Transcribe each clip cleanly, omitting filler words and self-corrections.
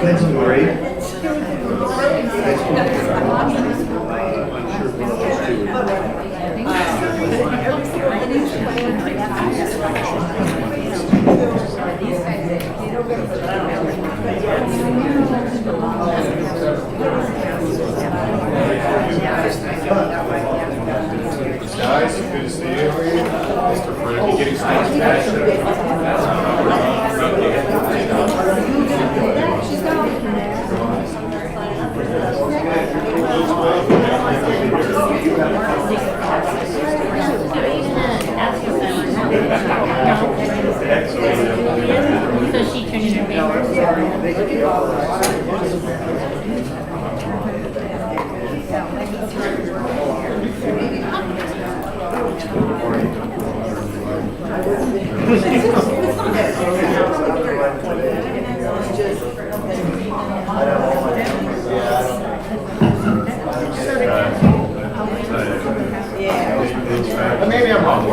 That's great. Guys, good to see you. Mr. Frankie getting So she turned in her Maybe I'm wrong.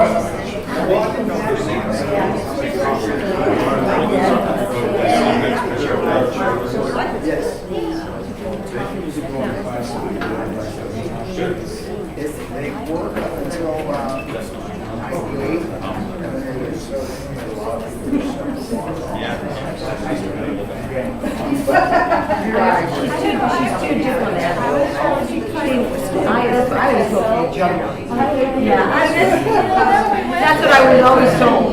They work up until 98. She's too different. I was hoping to jump. Yeah, that's what I was always told.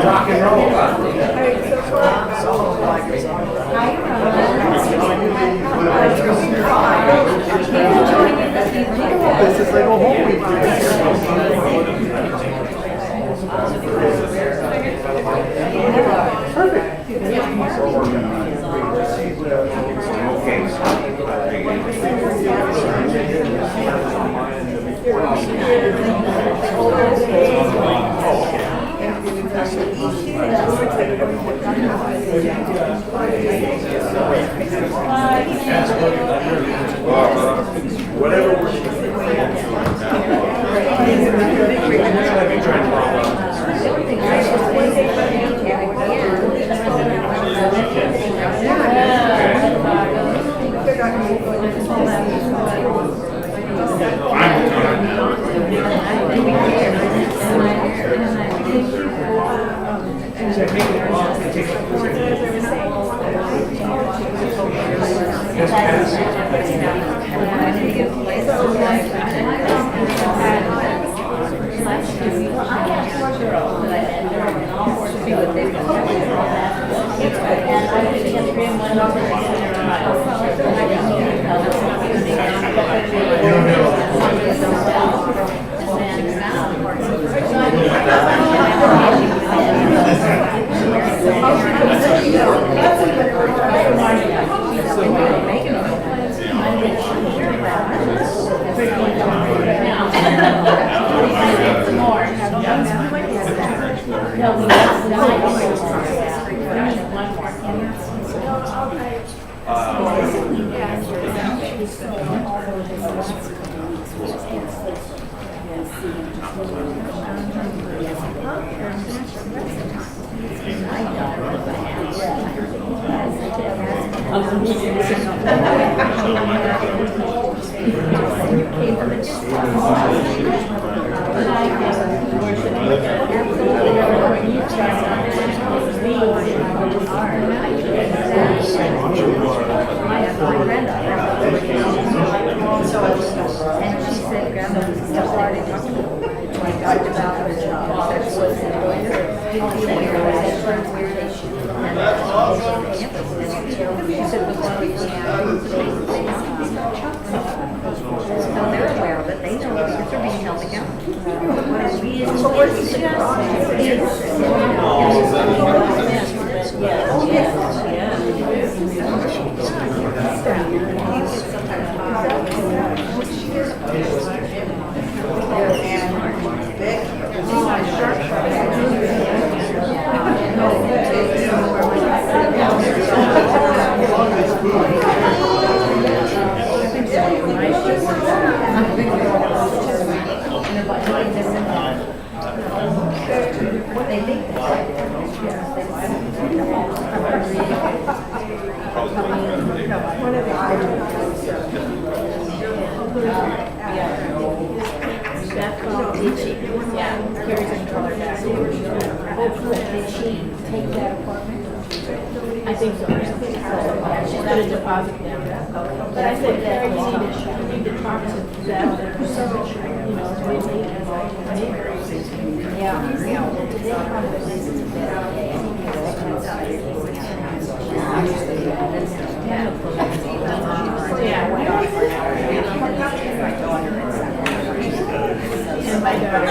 Rock and roll. This is like a whole week. Perfect. Whatever we're So they're aware. Did she take that apartment? I think so. She's got a deposit down. But I said, Carrie, you need to talk to them. You know, they need Yeah. Today probably is a better day. And my daughter.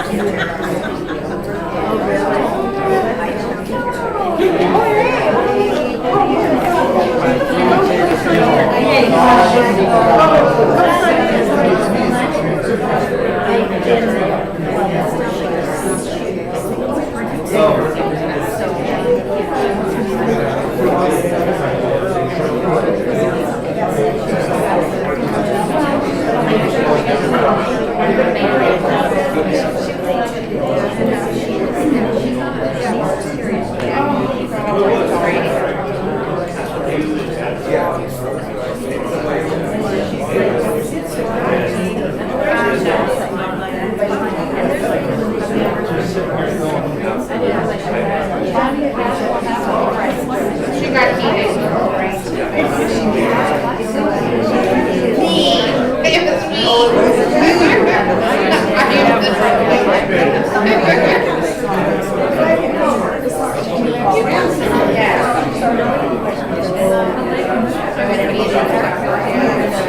Oh, She got heated. It was me.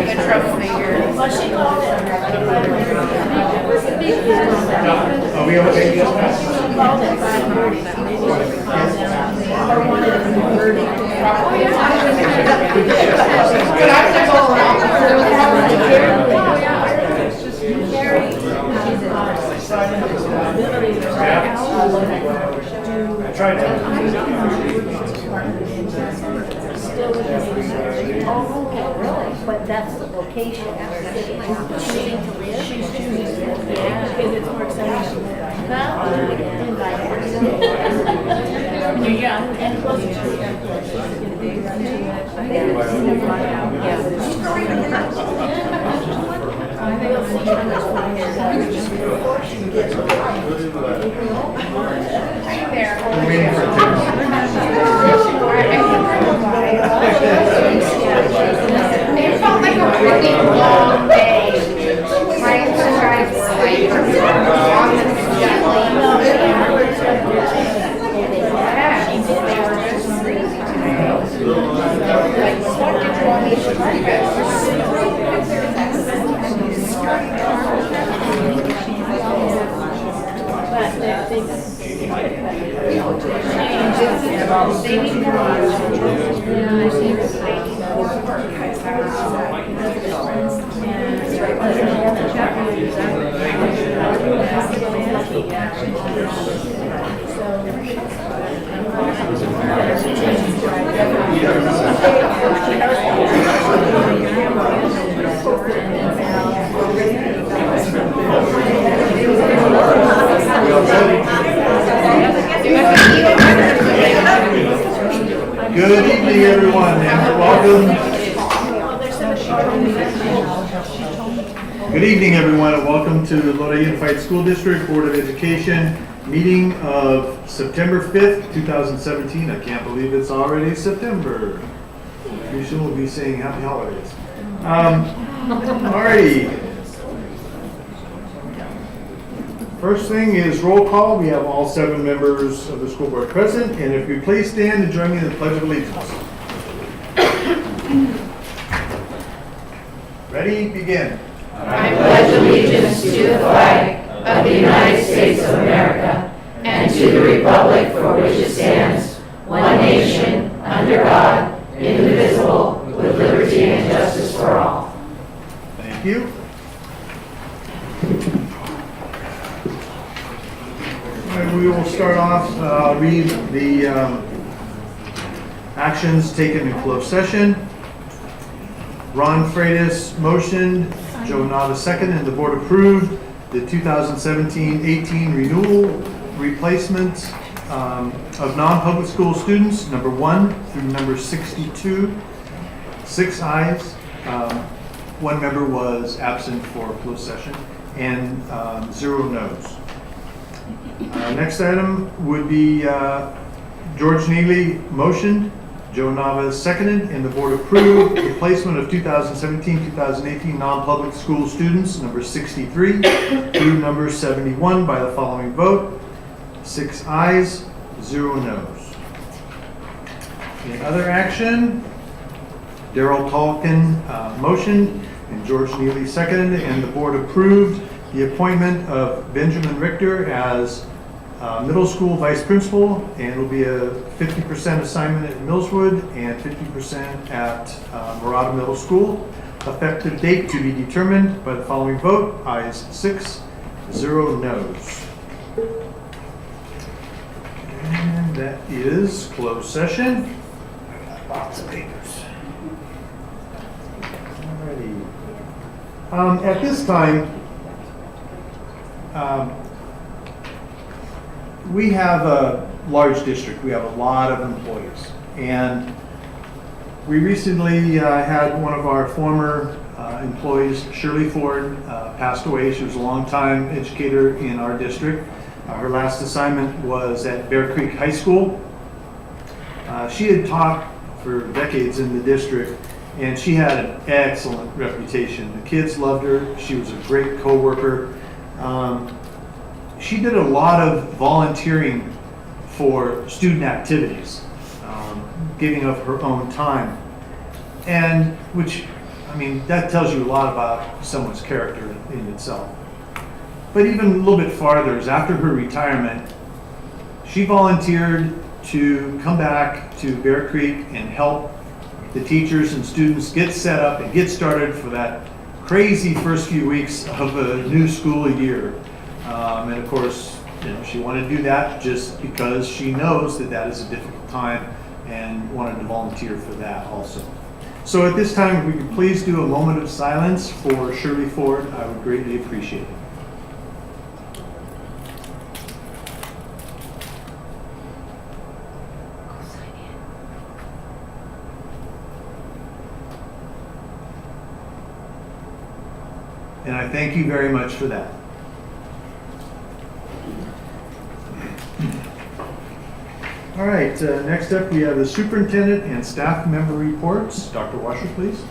Good troublemaker. Are we okay? But I was I tried to. Oh, okay, really? But that's the location where she's choosing to live? She's choosing, yeah, because it's more exciting. When you're young and closer to it. We're waiting for It felt like a really long day. Trying to drive like on the gently. Yeah, they were just crazy today. Like, what did you want me to Good evening, everyone, and welcome. Good evening, everyone, and welcome to the Lodi Unified School District Board of Education meeting of September 5th, 2017. I can't believe it's already September. Pretty soon we'll be saying happy holidays. Alrighty. First thing is roll call. We have all 7 members of the school board present, and if you please stand and join me in the Pledge of Allegiance. Ready? Begin. I pledge allegiance to the flag of the United States of America and to the republic for which it stands, one nation, under God, indivisible, with liberty and justice for all. Thank you. And we will start off, read the actions taken in closed session. Ron Freitas motioned, Joe Nava second, and the board approved the 2017-18 renewal replacement of non-public school students, number 1 through number 62, 6 ayes. one member was absent for closed session, and 0 no's. Next item would be George Neely motioned, Joe Nava seconded, and the board approved the placement of 2017-2018 non-public school students, number 63 through number 71 by the following vote: 6 ayes, 0 no's. In other action, Darrell Tolkien motioned and George Neely seconded, and the board approved the appointment of Benjamin Richter as middle school vice principal, and it will be a 50% assignment at Millswood and 50% at Murata Middle School. Effective date to be determined by the following vote: ayes 6, 0 no's. And that is closed session. I got lots of papers. Alrighty. At this time, we have a large district. We have a lot of employees. And we recently had one of our former employees, Shirley Ford, passed away. She was a longtime educator in our district. Her last assignment was at Bear Creek High School. She had taught for decades in the district, and she had an excellent reputation. The kids loved her. She was a great coworker. She did a lot of volunteering for student activities, giving of her own time, and which, I mean, that tells you a lot about someone's character in itself. But even a little bit farther is after her retirement, she volunteered to come back to Bear Creek and help the teachers and students get set up and get started for that crazy first few weeks of a new school year. And of course, she wanted to do that just because she knows that that is a difficult time, and wanted to volunteer for that also. So at this time, if we could please do a moment of silence for Shirley Ford, I would greatly appreciate it. And I thank you very much for that. All right, next up we have the superintendent and staff member reports. Dr. Washer, please.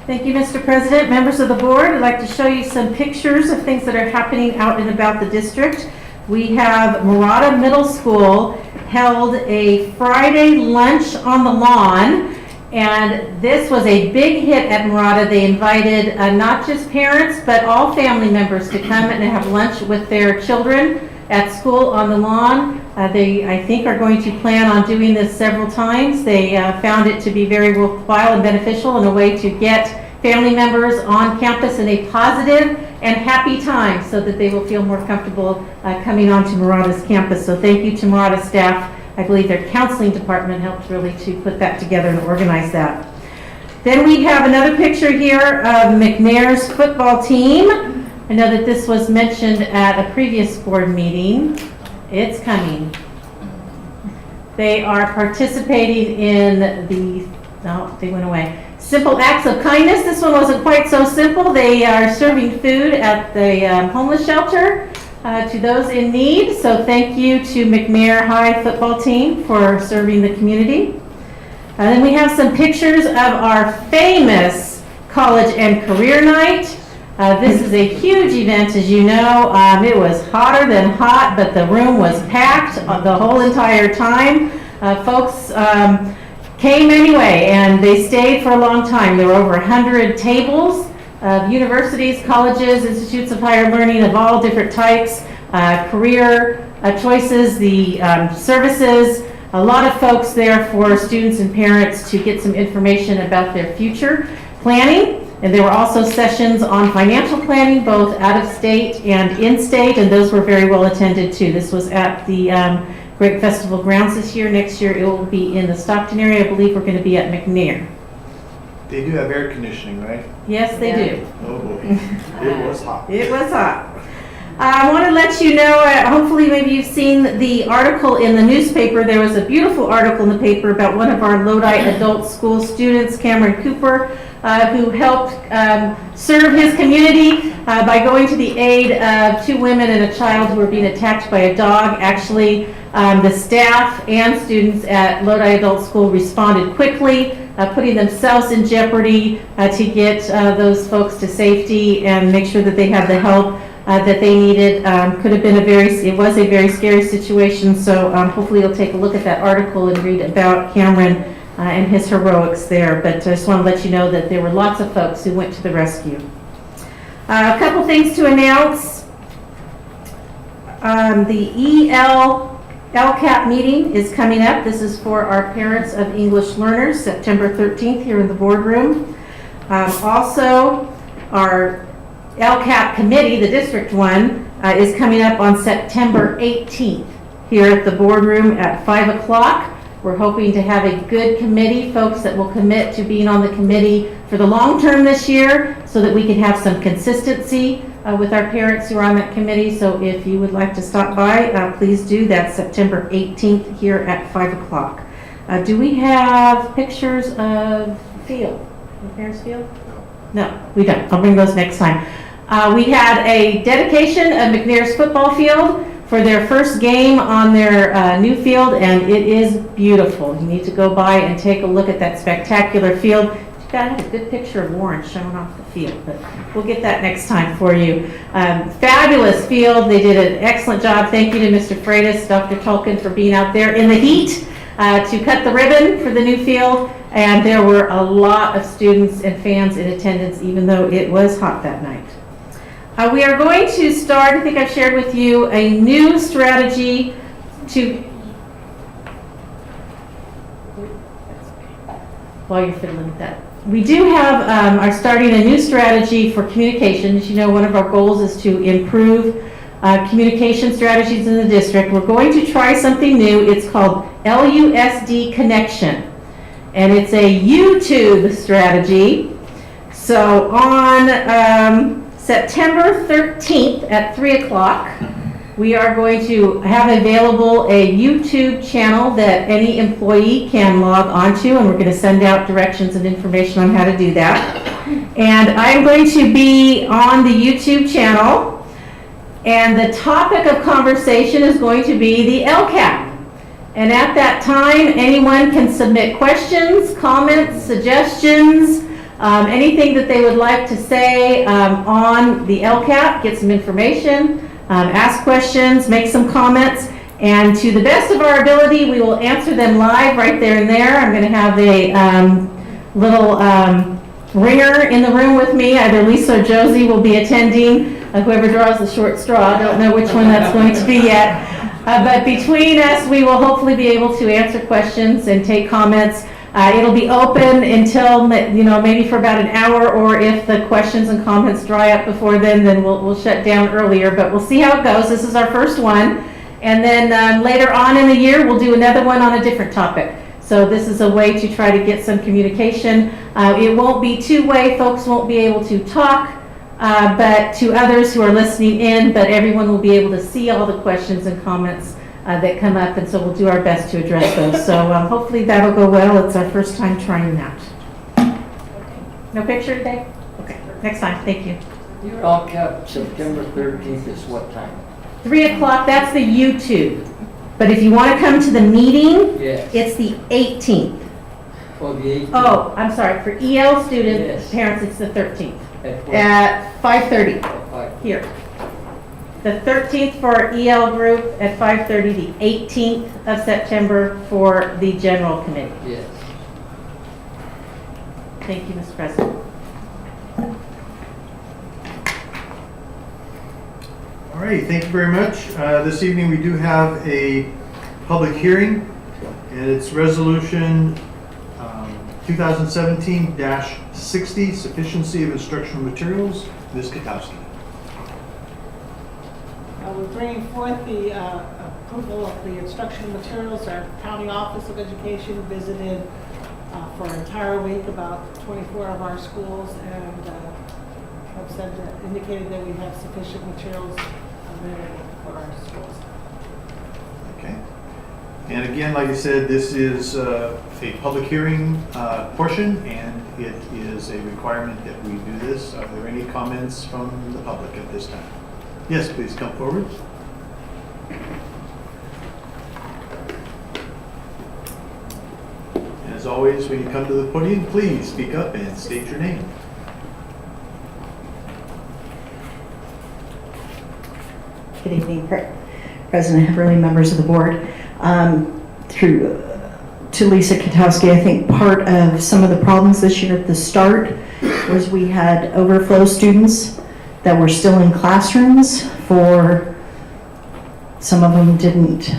Thank you, Mr. President. Members of the board, I'd like to show you some pictures of things that are happening out and about the district. We have Murata Middle School held a Friday lunch on the lawn, and this was a big hit at Murata. They invited not just parents, but all family members to come and have lunch with their children at school on the lawn. They, I think, are going to plan on doing this several times. They found it to be very worthwhile and beneficial, and a way to get family members on campus in a positive and happy time, so that they will feel more comfortable coming onto Murata's campus. So thank you to Murata staff. I believe their counseling department helped really to put that together and organize that. Then we have another picture here of McNair's football team. I know that this was mentioned at a previous board meeting. It's coming. They are participating in the, no, they went away. Simple Acts of Kindness. This one wasn't quite so simple. They are serving food at the homeless shelter to those in need. So thank you to McNair High football team for serving the community. And then we have some pictures of our famous college and career night. This is a huge event, as you know. It was hotter than hot, but the room was packed the whole entire time. Folks came anyway, and they stayed for a long time. There were over 100 tables of universities, colleges, institutes of higher learning of all different types, career choices, the services, a lot of folks there for students and parents to get some information about their future planning. And there were also sessions on financial planning, both out of state and in state, and those were very well attended too. This was at the Great Festival grounds this year. Next year it will be in the Stockton area. I believe we're going to be at McNair. They do have air conditioning, right? Yes, they do. Oh boy, it was hot. It was hot. I want to let you know, hopefully maybe you've seen the article in the newspaper. There was a beautiful article in the paper about one of our Lodi adult school students, Cameron Cooper, who helped serve his community by going to the aid of 2 women and a child who were being attacked by a dog. Actually, the staff and students at Lodi Adult School responded quickly, putting themselves in jeopardy to get those folks to safety and make sure that they have the help that they needed. Could have been it was a very scary situation, so hopefully you'll take a look at that article and read about Cameron and his heroics there. But I just want to let you know that there were lots of folks who went to the rescue. A couple things to announce. The LCAP meeting is coming up. This is for our parents of English learners, September 13th here in the boardroom. Also, our LCAP committee, the district one, is coming up on September 18th here at the boardroom at 5 o'clock. We're hoping to have a good committee, folks that will commit to being on the committee for the long term this year so that we can have some consistency with our parents who are on that committee. So if you would like to stop by, please do. That's September 18th here at 5 o'clock. Do we have pictures of field? Parents' field? No, we don't. I'll bring those next time. We had a dedication of McNair's football field for their first game on their new field, and it is beautiful. You need to go by and take a look at that spectacular field. You gotta have a good picture of Warren showing off the field, but we'll get that next time for you. Fabulous field. They did an excellent job. Thank you to Mr. Freitas, Dr. Tolkien, for being out there in the heat to cut the ribbon for the new field. And there were a lot of students and fans in attendance, even though it was hot that night. We are going to start, I think I've shared with you, a new strategy to, while you're fiddling with that. We do have, are starting a new strategy for communication. As you know, one of our goals is to improve communication strategies in the district. We're going to try something new. It's called LUSD Connection. And it's a YouTube strategy. So on September 13th at 3 o'clock, we are going to have available a YouTube channel that any employee can log onto, and we're going to send out directions and information on how to do that. And I'm going to be on the YouTube channel, and the topic of conversation is going to be the LCAP. And at that time, anyone can submit questions, comments, suggestions, anything that they would like to say on the LCAP, get some information, ask questions, make some comments, and to the best of our ability, we will answer them live right there and there. I'm going to have a little ringer in the room with me. Either Lisa or Josie will be attending. Whoever draws the short straw, I don't know which one that's going to be yet. But between us, we will hopefully be able to answer questions and take comments. It'll be open until, maybe for about an hour, or if the questions and comments dry up before then we'll shut down earlier. But we'll see how it goes. This is our first one. And then later on in the year, we'll do another one on a different topic. So this is a way to try to get some communication. It won't be two-way. Folks won't be able to talk, but to others who are listening in, but everyone will be able to see all the questions and comments that come up, and so we'll do our best to address those. So hopefully that'll go well. It's our first time trying that. No picture today? Okay, next time. Thank you. Your LCAP September 13th is what time? 3 o'clock, that's the YouTube. But if you want to come to the meeting, Yes. it's the 18th. Oh, the 18th. Oh, I'm sorry, for EL students, Yes. parents, it's the 13th. At what? At 5:30 At 5. here. The 13th for our EL group at 5:30, the 18th of September for the general committee. Yes. Thank you, Mr. President. All right, thank you very much. This evening we do have a public hearing, and it's resolution 2017-60, sufficiency of instructional materials. Ms. Katowski. We're bringing forth the approval of the instructional materials. Our County Office of Education visited for an entire week about 24 of our schools, and have indicated that we have sufficient materials community for our schools. Okay. And again, like I said, this is a public hearing portion, and it is a requirement that we do this. Are there any comments from the public at this time? Yes, please come forward. And as always, when you come to the podium, please speak up and state your name. Good evening, President Heberly, members of the board. To Lisa Katowski, I think part of some of the problems this year at the start was we had overflow students that were still in classrooms some of them didn't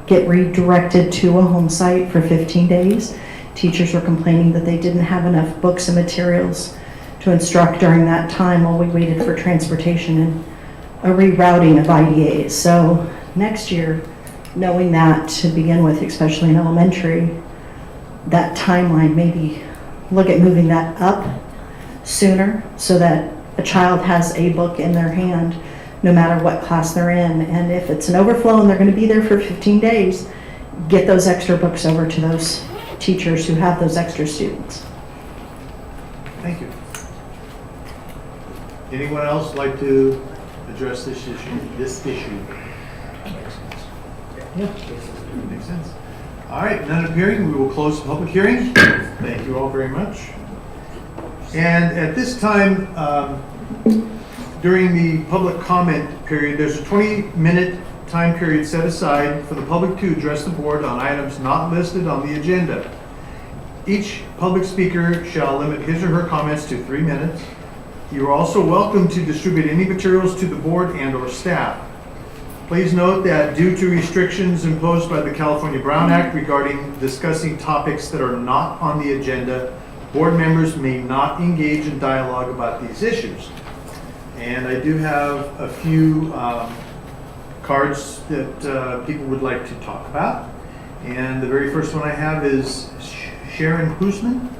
get redirected to a home site for 15 days. Teachers were complaining that they didn't have enough books and materials to instruct during that time while we waited for transportation and a rerouting of IDAs. So next year, knowing that to begin with, especially in elementary, that timeline, maybe look at moving that up sooner so that a child has a book in their hand no matter what class they're in. And if it's an overflow and they're going to be there for 15 days, get those extra books over to those teachers who have those extra students. Thank you. Anyone else like to address this issue? Yeah, makes sense. All right, none appearing, we will close the public hearing. Thank you all very much. And at this time, during the public comment period, there's a 20-minute time period set aside for the public to address the board on items not listed on the agenda. Each public speaker shall limit his or her comments to 3 minutes. You are also welcome to distribute any materials to the board and/or staff. Please note that due to restrictions imposed by the California Brown Act regarding discussing topics that are not on the agenda, board members may not engage in dialogue about these issues. And I do have a few cards that people would like to talk about. And the very first one I have is Sharon Hoosman.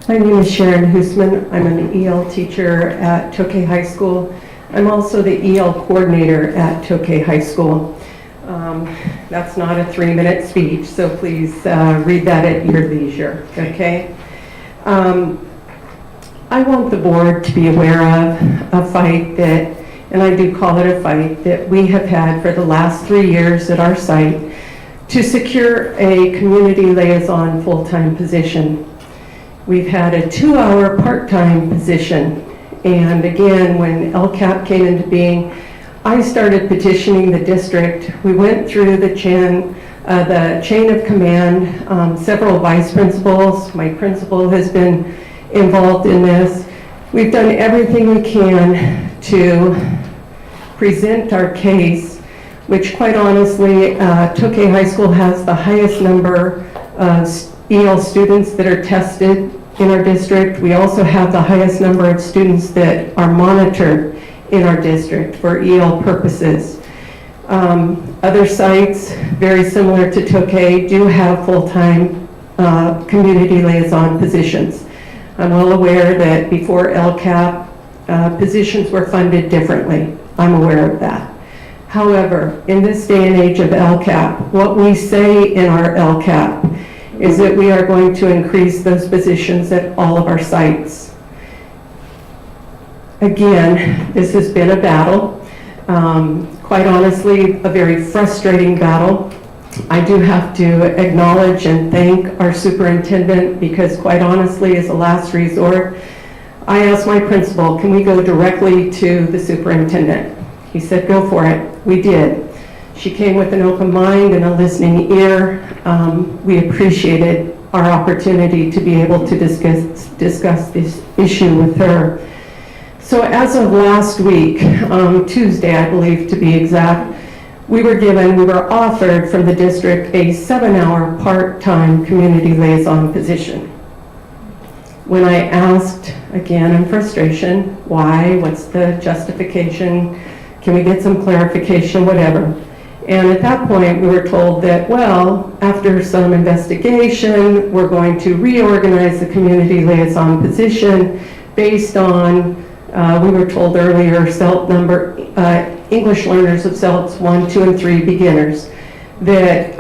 My name is Sharon Hoosman. I'm an EL teacher at Tokay High School. I'm also the EL coordinator at Tokay High School. That's not a 3-minute speech, so please read that at your leisure, okay? I want the board to be aware of a fight that, and I do call it a fight, that we have had for the last 3 years at our site to secure a community liaison full-time position. We've had a 2-hour part-time position, and again, when LCAP came into being, I started petitioning the district. We went through the chain of command, several vice principals. My principal has been involved in this. We've done everything we can to present our case, which quite honestly, Tokay High School has the highest number of EL students that are tested in our district. We also have the highest number of students that are monitored in our district for EL purposes. Other sites, very similar to Tokay, do have full-time community liaison positions. I'm well aware that before LCAP, positions were funded differently. I'm aware of that. However, in this day and age of LCAP, what we say in our LCAP is that we are going to increase those positions at all of our sites. Again, this has been a battle. Quite honestly, a very frustrating battle. I do have to acknowledge and thank our superintendent because quite honestly, as a last resort, I asked my principal, can we go directly to the superintendent? He said, go for it. We did. She came with an open mind and a listening ear. We appreciated our opportunity to be able to discuss this issue with her. So as of last week, Tuesday I believe to be exact, we were offered from the district a 7-hour part-time community liaison position. When I asked, again in frustration, why, what's the justification, can we get some clarification, whatever. And at that point, we were told that, well, after some investigation, we're going to reorganize the community liaison position based on, we were told earlier, CELT number, English learners of CELTs 1, 2, and 3 beginners, that,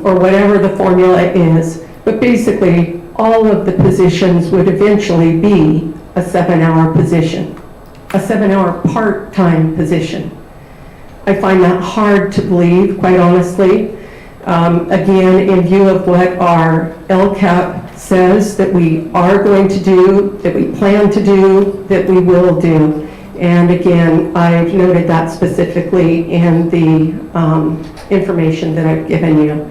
or whatever the formula is, but basically, all of the positions would eventually be a 7-hour position, a 7-hour part-time position. I find that hard to believe, quite honestly. Again, in view of what our LCAP says that we are going to do, that we plan to do, that we will do. And again, I've noted that specifically in the information that I've given you.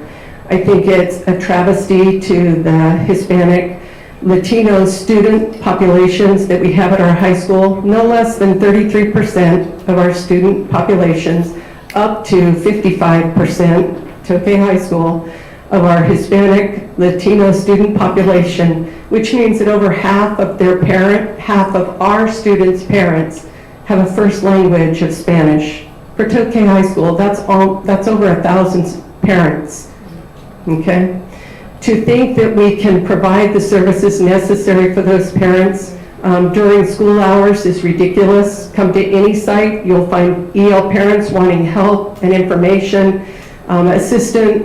I think it's a travesty to the Hispanic, Latino student populations that we have at our high school. No less than 33% of our student populations, up to 55%, Tokay High School, of our Hispanic, Latino student population, which means that over half of our students' parents have a first language of Spanish. For Tokay High School, that's over 1,000 parents. Okay? To think that we can provide the services necessary for those parents during school hours is ridiculous. Come to any site, you'll find EL parents wanting help and information, assistance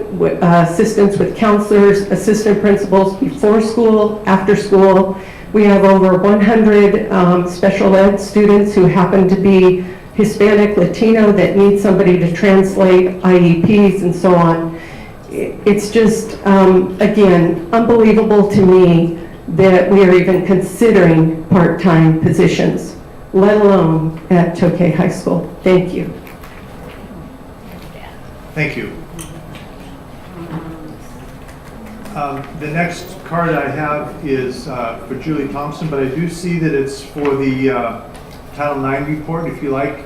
with counselors, assistant principals before school, after school. We have over 100 special ed students who happen to be Hispanic, Latino, that need somebody to translate IEPs and so on. It's just, again, unbelievable to me that we are even considering part-time positions, let alone at Tokay High School. Thank you. Thank you. The next card I have is for Julie Thompson, but I do see that it's for the Title IX report. If you like,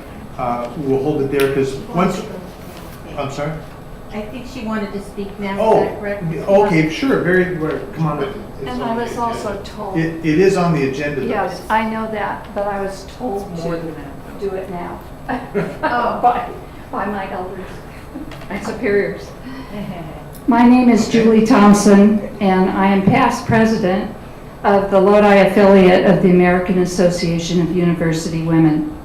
we'll hold it there because once, I'm sorry? I think she wanted to speak now, Oh, is that correct? okay, sure, come on. And I was also told, It is on the agenda. though. yes, I know that, but I was told to do it now. By my elders and superiors. My name is Julie Thompson, and I am past president of the Lodi affiliate of the American Association of University Women.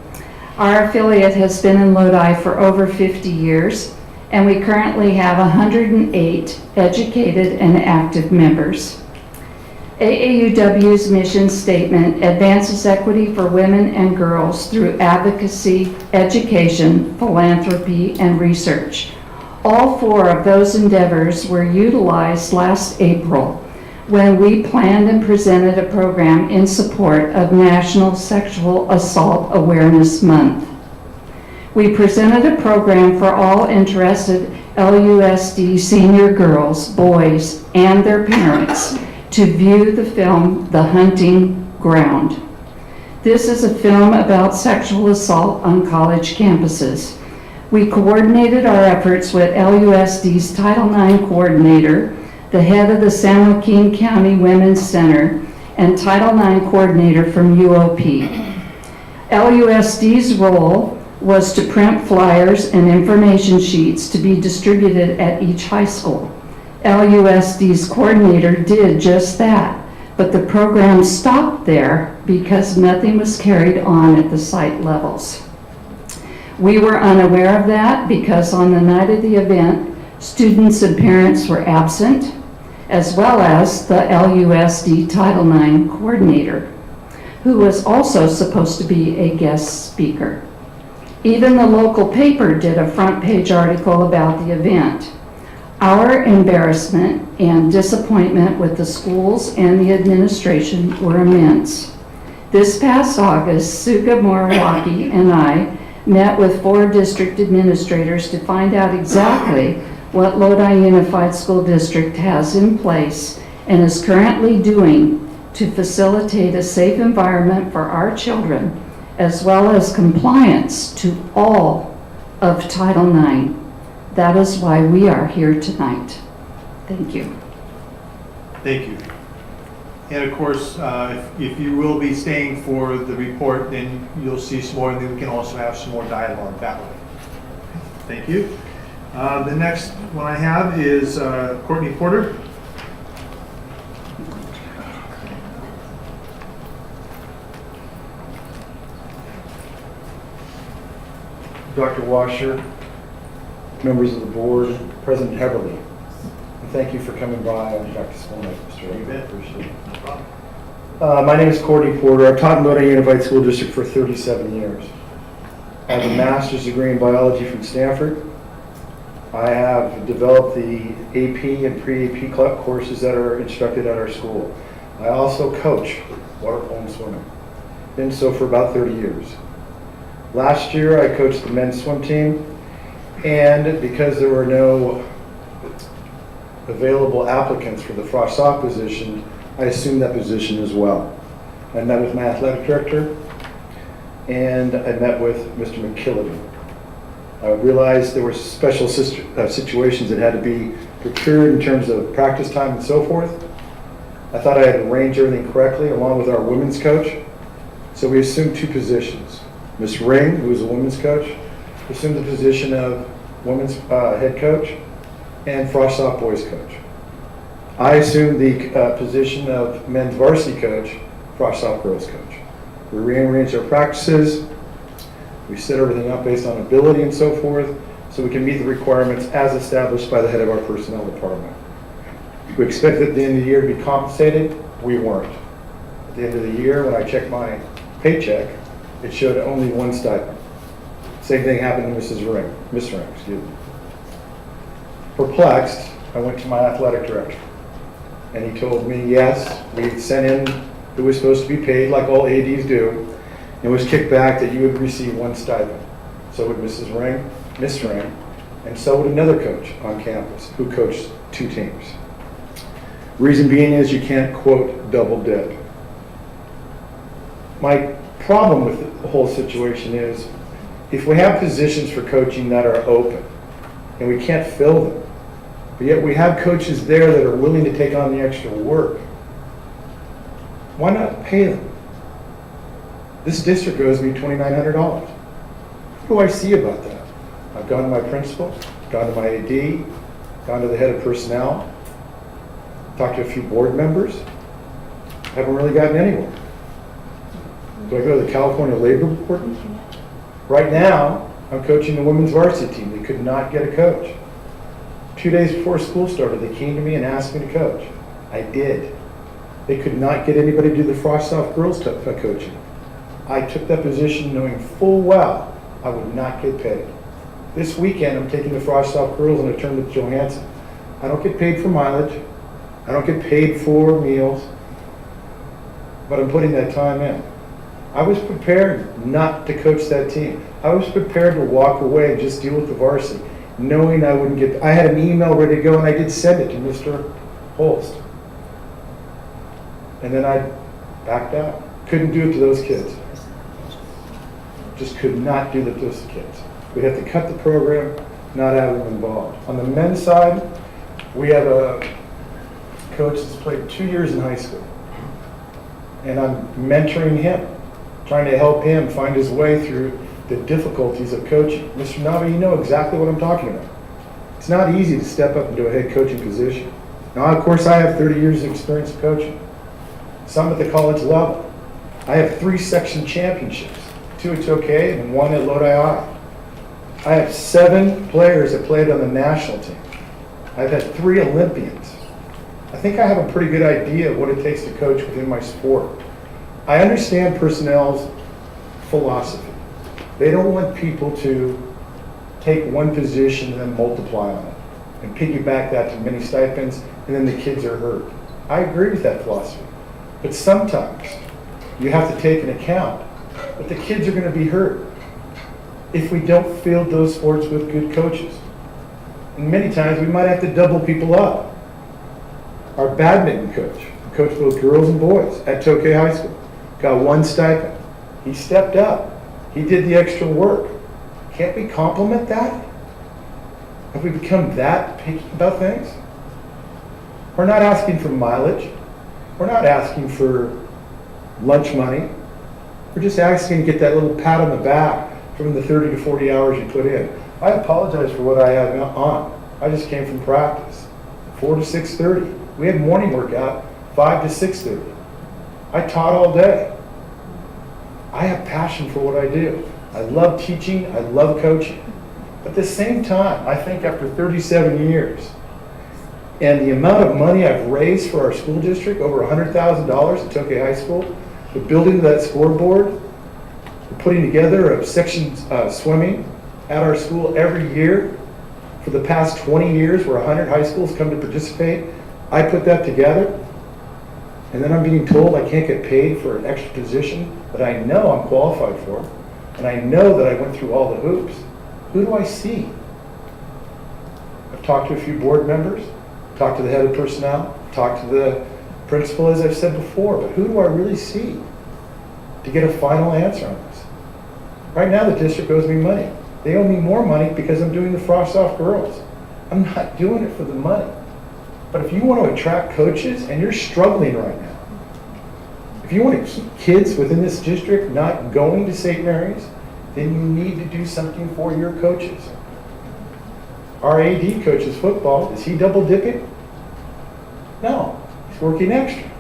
Our affiliate has been in Lodi for over 50 years, and we currently have 108 educated and active members. AAUW's mission statement advances equity for women and girls through advocacy, education, philanthropy, and research. All 4 of those endeavors were utilized last April when we planned and presented a program in support of National Sexual Assault Awareness Month. We presented a program for all interested LUSD senior girls, boys, and their parents to view the film The Hunting Ground. This is a film about sexual assault on college campuses. We coordinated our efforts with LUSD's Title IX coordinator, the head of the San Joaquin County Women's Center, and Title IX coordinator from UOP. LUSD's role was to print flyers and information sheets to be distributed at each high school. LUSD's coordinator did just that, but the program stopped there because nothing was carried on at the site levels. We were unaware of that because on the night of the event, students and parents were absent, as well as the LUSD Title IX coordinator, who was also supposed to be a guest speaker. Even the local paper did a front page article about the event. Our embarrassment and disappointment with the schools and the administration were immense. This past August, Suga Morawaki and I met with 4 district administrators to find out exactly what Lodi Unified School District has in place and is currently doing to facilitate a safe environment for our children, as well as compliance to all of Title IX. That is why we are here tonight. Thank you. Thank you. And of course, if you will be staying for the report, then you'll see some more, and then we can also have some more dialogue that way. Thank you. The next one I have is Courtney Porter. Dr. Washer, members of the board, President Heberly, and thank you for coming by on Dr. School night, Mr. You bet. Appreciate it. My name is Courtney Porter. I've taught in Lodi Unified School District for 37 years. I have a master's degree in biology from Stanford. I have developed the AP and pre-AP courses that are instructed at our school. I also coach water polo and swimming. Been so for about 30 years. Last year I coached the men's swim team, and because there were no available applicants for the frosh soft position, I assumed that position as well. I met with my athletic director, and I met with Mr. McKillity. I realized there were special situations that had to be procured in terms of practice time and so forth. I thought I had arranged everything correctly along with our women's coach. So we assumed two positions. Ms. Ring, who was a women's coach, assumed the position of women's head coach and frosh soft boys coach. I assumed the position of men's varsity coach, frosh soft girls coach. We rearranged our practices. We set everything up based on ability and so forth, so we can meet the requirements as established by the head of our personnel department. We expected at the end of the year to be compensated. We weren't. At the end of the year, when I checked my paycheck, it showed only one stipend. Same thing happened to Miss Ring, excuse me. Perplexed, I went to my athletic director, and he told me, yes, we sent in who was supposed to be paid like all ADs do. It was kicked back that you would receive one stipend. So would Miss Ring, and so would another coach on campus who coached two teams. Reason being is you can't, quote, double dip. My problem with the whole situation is if we have positions for coaching that are open and we can't fill them, but yet we have coaches there that are willing to take on the extra work, why not pay them? This district owes me $2,900. What do I see about that? I've gone to my principal, gone to my AD, gone to the head of personnel, talked to a few board members, haven't really gotten anywhere. Do I go to the California Labor Board? Right now, I'm coaching the women's varsity team. They could not get a coach. 2 days before school started, they came to me and asked me to coach. I did. They could not get anybody to do the frosh soft girls coaching. I took that position knowing full well I would not get paid. This weekend, I'm taking the frosh soft girls on a tournament with Johansson. I don't get paid for mileage. I don't get paid for meals, but I'm putting that time in. I was prepared not to coach that team. I was prepared to walk away and just deal with the varsity, knowing I wouldn't get, I had an email ready to go and I did send it to Mr. Holst. And then I backed out. Couldn't do it to those kids. Just could not do it to those kids. We'd have to cut the program, not have them involved. On the men's side, we have a coach that's played 2 years in high school. And I'm mentoring him, trying to help him find his way through the difficulties of coaching. Mr. Navi, you know exactly what I'm talking about. It's not easy to step up into a head coaching position. Now, of course, I have 30 years of experience of coaching, some at the college level. I have 3 section championships, 2 at Tokay and 1 at Lodi I. I have 7 players that played on the national team. I've had 3 Olympians. I think I have a pretty good idea of what it takes to coach within my sport. I understand personnel's philosophy. They don't want people to take one position and then multiply on it and piggyback that to many stipends, and then the kids are hurt. I agree with that philosophy. But sometimes you have to take into account that the kids are going to be hurt if we don't field those sports with good coaches. And many times we might have to double people up. Our badminton coach, who coached both girls and boys at Tokay High School, got 1 stipend. He stepped up. He did the extra work. Can't we compliment that? Have we become that picky about things? We're not asking for mileage. We're not asking for lunch money. We're just asking to get that little pat on the back from the 30 to 40 hours you put in. I apologize for what I have on. I just came from practice, 4 to 6:30. We had morning workout, 5 to 6:30. I taught all day. I have passion for what I do. I love teaching, I love coaching. But at the same time, I think after 37 years, and the amount of money I've raised for our school district, over $100,000 at Tokay High School, the building of that scoreboard, the putting together of section swimming at our school every year for the past 20 years where 100 high schools come to participate. I put that together, and then I'm being told I can't get paid for an extra position that I know I'm qualified for, and I know that I went through all the hoops. Who do I see? I've talked to a few board members, talked to the head of personnel, talked to the principal, as I've said before, but who do I really see to get a final answer on this? Right now, the district owes me money. They owe me more money because I'm doing the Frost-Off girls. I'm not doing it for the money. But if you want to attract coaches, and you're struggling right now, if you want to keep kids within this district not going to St. Mary's, then you need to do something for your coaches. Our AD coaches football. Is he double dipping? No, he's working extra.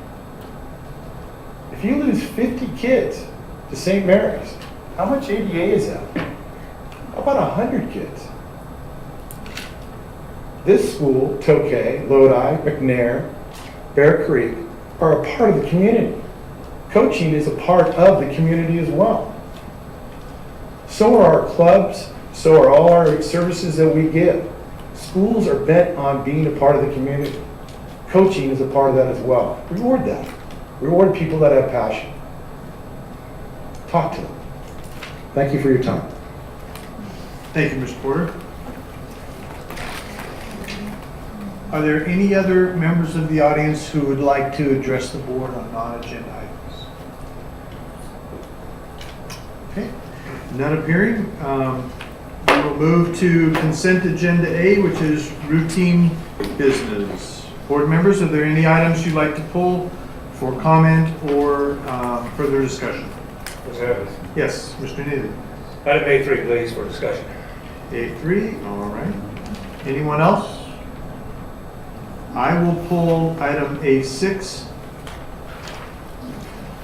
If you lose 50 kids to St. Mary's, how much ADA is that? About 100 kids. This school, Tokay, Lodi, McNair, Bear Creek, are a part of the community. Coaching is a part of the community as well. So are our clubs, so are all our services that we give. Schools are bent on being a part of the community. Coaching is a part of that as well. Reward that. Reward people that have passion. Talk to them. Thank you for your time. Thank you, Mr. Porter. Are there any other members of the audience who would like to address the board on non-agenda items? Okay, none appearing. We will move to consent agenda A, which is routine business. Board members, are there any items you'd like to pull for comment or further discussion? Mr. Evans. Yes, Mr. Neely. Item A3, please, for discussion. A3, all right. Anyone else? I will pull item A6.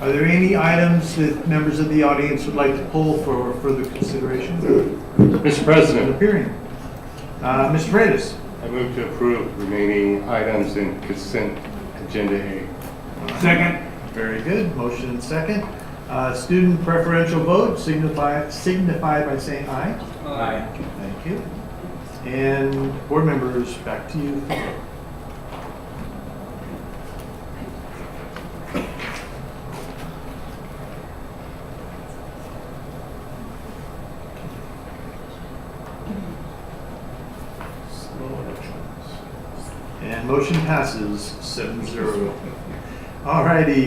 Are there any items that members of the audience would like to pull for further consideration? Mr. President, Appearing. Mr. Freitas. I move to approve remaining items in consent agenda A. Second. Very good. Motion and second. Student preferential vote, signify by saying aye. Aye. Thank you. And board members, back to you. And motion passes 7-0. All righty,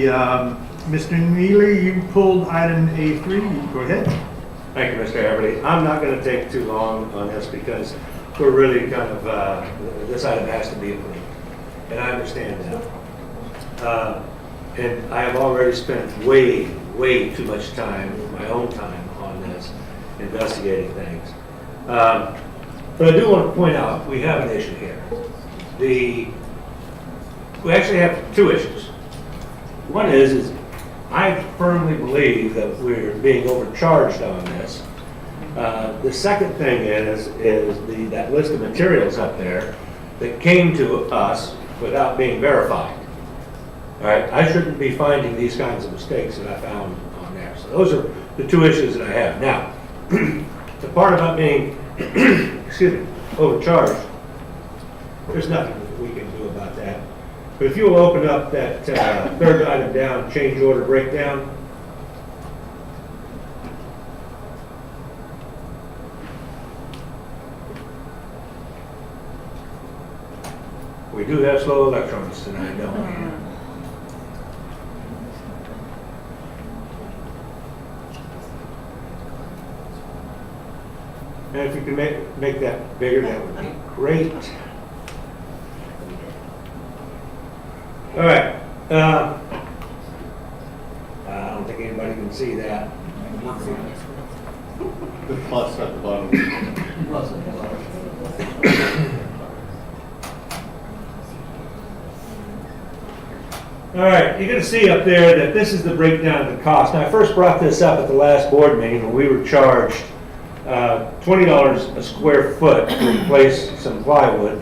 Mr. Neely, you pulled item A3. Go ahead. Thank you, Mr. Everly. I'm not going to take too long on this because we're really kind of, this item has to be approved. And I understand that. And I have already spent way too much time, my own time on this, investigating things. But I do want to point out, we have an issue here. We actually have two issues. One is I firmly believe that we're being overcharged on this. The second thing is that list of materials up there that came to us without being verified. All right, I shouldn't be finding these kinds of mistakes that I found on there. So those are the two issues that I have. Now, the part about being, excuse me, overcharged, there's nothing we can do about that. But if you will open up that third item down, change order breakdown. We do have slow electrons tonight, don't we? And if you can make that bigger, that would be Great. All right. I don't think anybody can see that. The plus at the bottom. All right, you're going to see up there that this is the breakdown of the cost. Now, I first brought this up at the last board meeting when we were charged $20 a square foot to replace some plywood.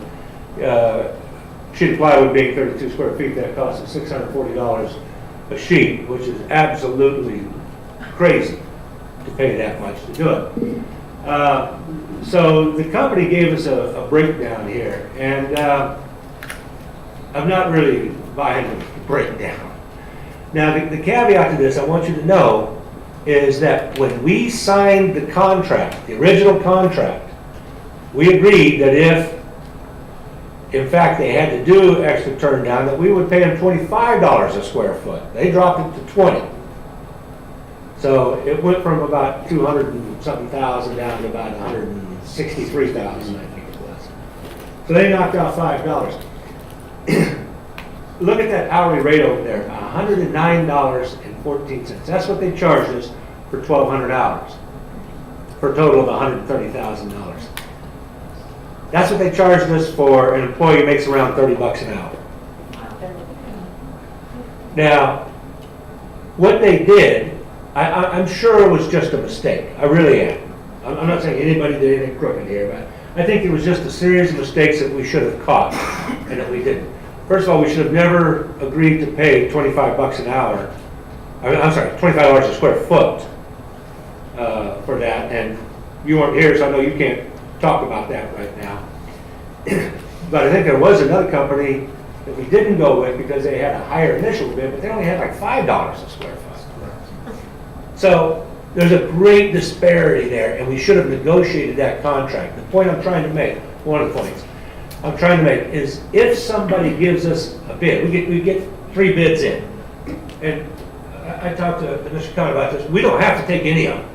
Sheet of plywood being 32 square feet, that cost us $640 a sheet, which is absolutely crazy to pay that much to do it. So the company gave us a breakdown here, and I'm not really buying the breakdown. Now, the caveat to this, I want you to know, is that when we signed the contract, the original contract, we agreed that if, in fact, they had to do extra turn down, that we would pay them $25 a square foot. They dropped it to 20. So it went from about 200 and something thousand down to about 163,000, I think it was. So they knocked out $5. Look at that hourly rate over there, $109.14. That's what they charged us for 1,200 hours, for a total of $130,000. That's what they charged us for an employee who makes around 30 bucks an hour. Now, what they did, I'm sure it was just a mistake. I really am. I'm not saying anybody did anything crooked here, but I think it was just a series of mistakes that we should have caught and that we didn't. First of all, we should have never agreed to pay 25 bucks an hour. I'm sorry, $25 a square foot for that. And you weren't here, so I know you can't talk about that right now. But I think there was another company that we didn't go with because they had a higher initial bid, but they only had like $5 a square foot. So there's a great disparity there, and we should have negotiated that contract. The point I'm trying to make, one of the points I'm trying to make, is if somebody gives us a bid, we get 3 bids in, and I talked to Mr. Conn about this. We don't have to take any of them.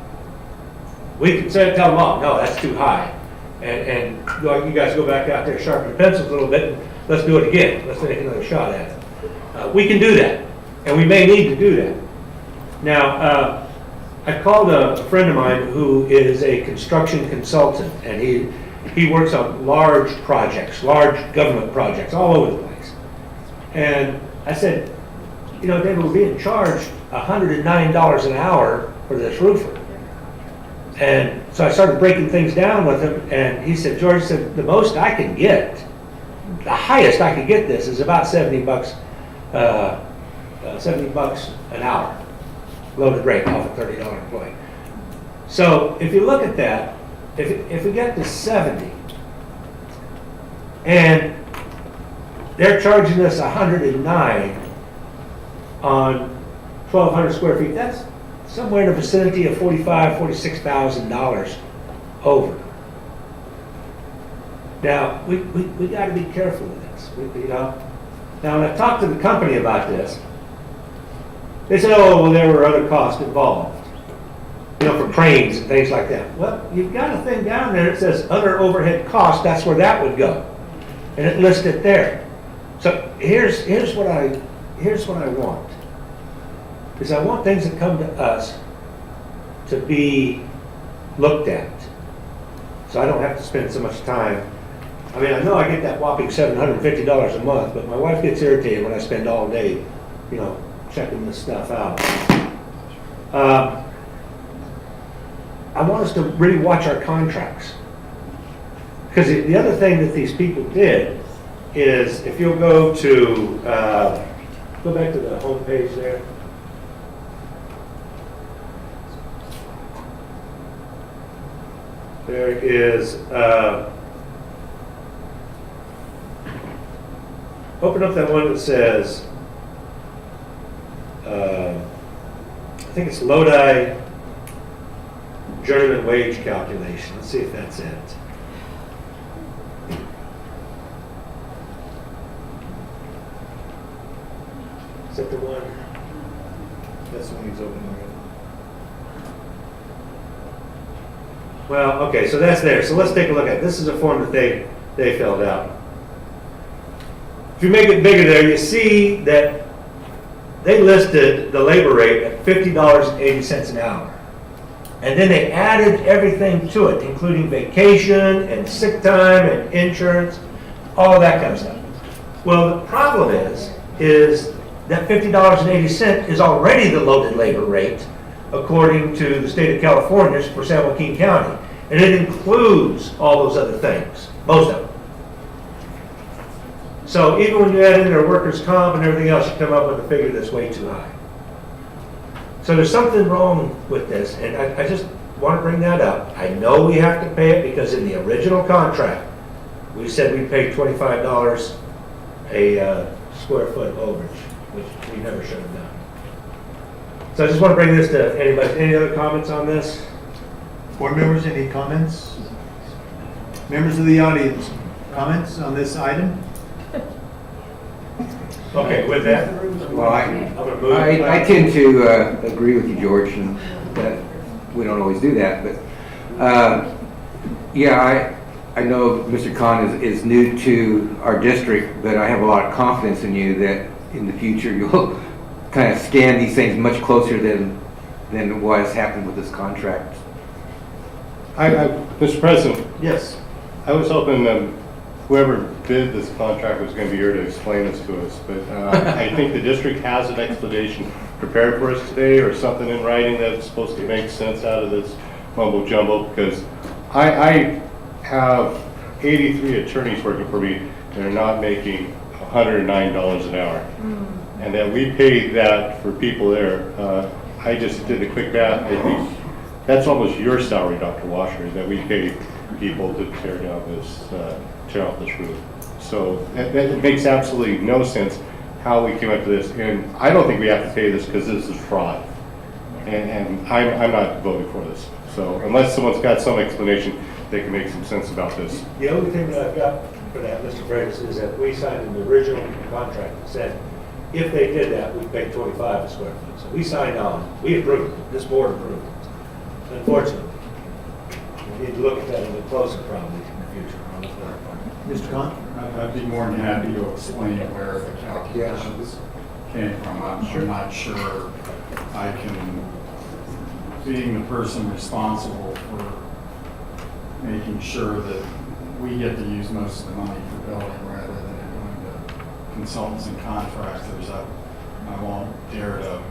We can tell them, oh, no, that's too high. And you guys go back out there, sharpen your pencils a little bit, and let's do it again. Let's take another shot at it. We can do that, and we may need to do that. Now, I called a friend of mine who is a construction consultant, and he works on large projects, large government projects all over the place. And I said, you know, they were being charged $109 an hour for this roofer. And so I started breaking things down with him, and he said, George said, the most I can get, the highest I could get this is about 70 bucks an hour, loaded rate off a $30 employee. So if you look at that, if we get to 70, and they're charging us 109 on 1,200 square feet, that's somewhere in the vicinity of $45,000, $46,000 over. Now, we got to be careful with this. You know? Now, when I talked to the company about this, they said, oh, well, there were other costs involved, you know, for cranes and things like that. Well, you've got a thing down there that says other overhead costs. That's where that would go, and it lists it there. So here's what I want. Because I want things that come to us to be looked at, so I don't have to spend so much time. I mean, I know I get that whopping $750 a month, but my wife gets irritated when I spend all day, you know, checking this stuff out. I want us to really watch our contracts. Because the other thing that these people did is, if you'll go to, go back to the home page there. There is, open up that one that says, I think it's Lodi journeyman wage calculation. Let's see if that's it. Is that the one? That's when he's opening it. Well, okay, so that's there. So let's take a look at it. This is a form that they filled out. If you make it bigger there, you see that they listed the labor rate at $50.80 an hour. And then they added everything to it, including vacation and sick time and insurance, all of that kind of stuff. Well, the problem is that $50.80 is already the loaded labor rate, according to the state of California for San Joaquin County. And it includes all those other things, most of them. So even when you add in their workers' comp and everything else, you come up with a figure that's way too high. So there's something wrong with this, and I just want to bring that up. I know we have to pay it because in the original contract, we said we'd pay $25 a square foot overage, which we never should have done. So I just want to bring this to anybody. Any other comments on this? Board members, any comments? Members of the audience, comments on this item? Okay, with that, Well, I'm going to move. I tend to agree with you, George, and that we don't always do that, but yeah, I know Mr. Khan is new to our district, but I have a lot of confidence in you that in the future you'll kind of scan these things much closer than what has happened with this contract. Mr. President, Yes. I was hoping whoever bid this contract was going to be here to explain this to us, but I think the district has an explanation prepared for us today, or something in writing that's supposed to make sense out of this mumbo jumbo, because I have 83 attorneys working for me that are not making $109 an hour. And that we pay that for people there. I just did the quick math. I think that's almost your salary, Dr. Washer, that we pay people to tear off this roof. So that makes absolutely no sense how we came up to this. And I don't think we have to pay this because this is fraud. And I'm not voting for this. So unless someone's got some explanation, they can make some sense about this. The only thing that I've got for that, Mr. Freitas, is that we signed an original contract that said if they did that, we'd pay $25 a square foot. So we signed on, we approved it, this board approved it. Unfortunately, we need to look at that a little closer probably in the future. Mr. Khan? I'd be more than happy to explain where the calculations came from. I'm not sure I can, being the person responsible for making sure that we get to use most of the money for building rather than it going to consultants and contractors. I won't dare to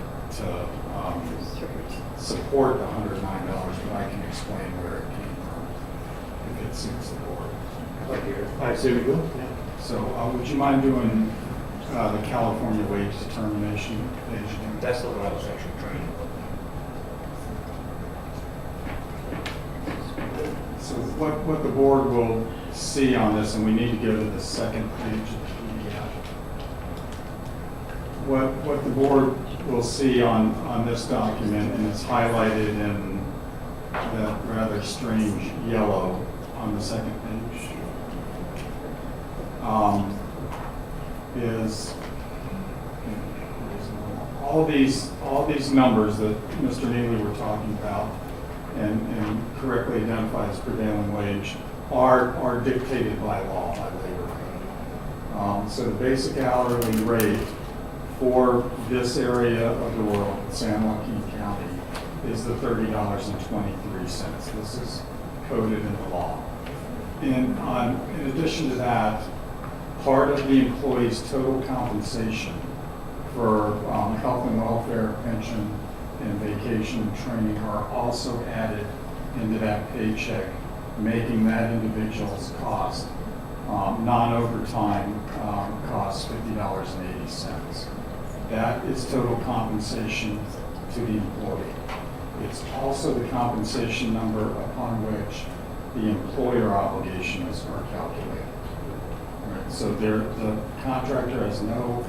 support the $109, but I can explain where it came from if it suits the board. I see we go. So would you mind doing the California wage determination page again? That's the one I was actually trying to. So what the board will see on this, and we need to go to the second page of the PDF. What the board will see on this document, and it's highlighted in that rather strange yellow on the second page, is all these numbers that Mr. Neely were talking about and correctly identified as prevailing wage are dictated by law, by labor code. So the basic hourly rate for this area of the world, San Joaquin County, is the $30.23. This is coded in the law. And in addition to that, part of the employee's total compensation for health and welfare, pension, and vacation and training are also added into that paycheck, making that individual's cost, non-overtime cost, $50.80. That is total compensation to the employee. It's also the compensation number upon which the employer obligations are calculated. Right? So the contractor has no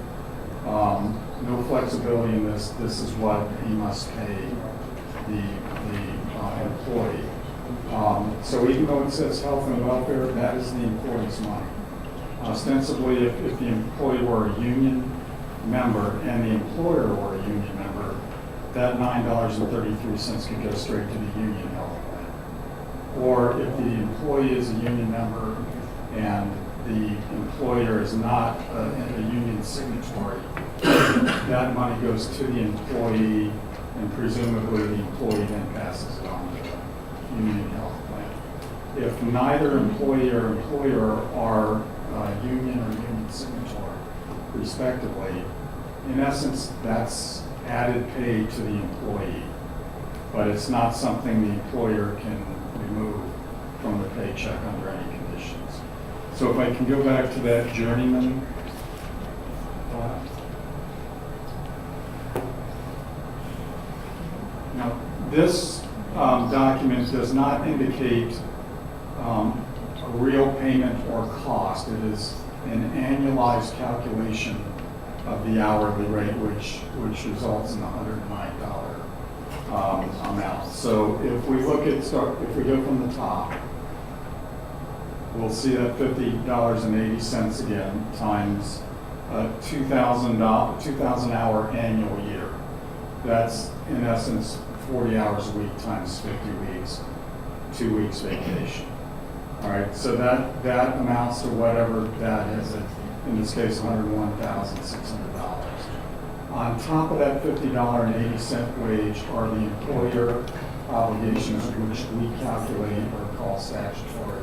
flexibility in this. This is what he must pay the employee. So even though it says health and welfare, that is the employee's money. Ostensibly, if the employee were a union member and the employer were a union member, that $9.33 could go straight to the union health plan. Or if the employee is a union member and the employer is not a union signatory, that money goes to the employee, and presumably the employee then passes it on to the union health plan. If neither employee or employer are union or union signatory, respectively, in essence, that's added pay to the employee, but it's not something the employer can remove from the paycheck under any conditions. So if I can go back to that journeyman thought. Now, this document does not indicate a real payment or cost. It is an annualized calculation of the hourly rate, which results in a $109 amount. So if we look at, if we go from the top, we'll see that $50.80 again times 2,000 hour annual year. That's in essence 40 hours a week times 50 weeks, 2 weeks vacation. All right, so that amounts to whatever that is, in this case, $101,600. On top of that $50.80 wage are the employer obligations, which we calculate or call statutory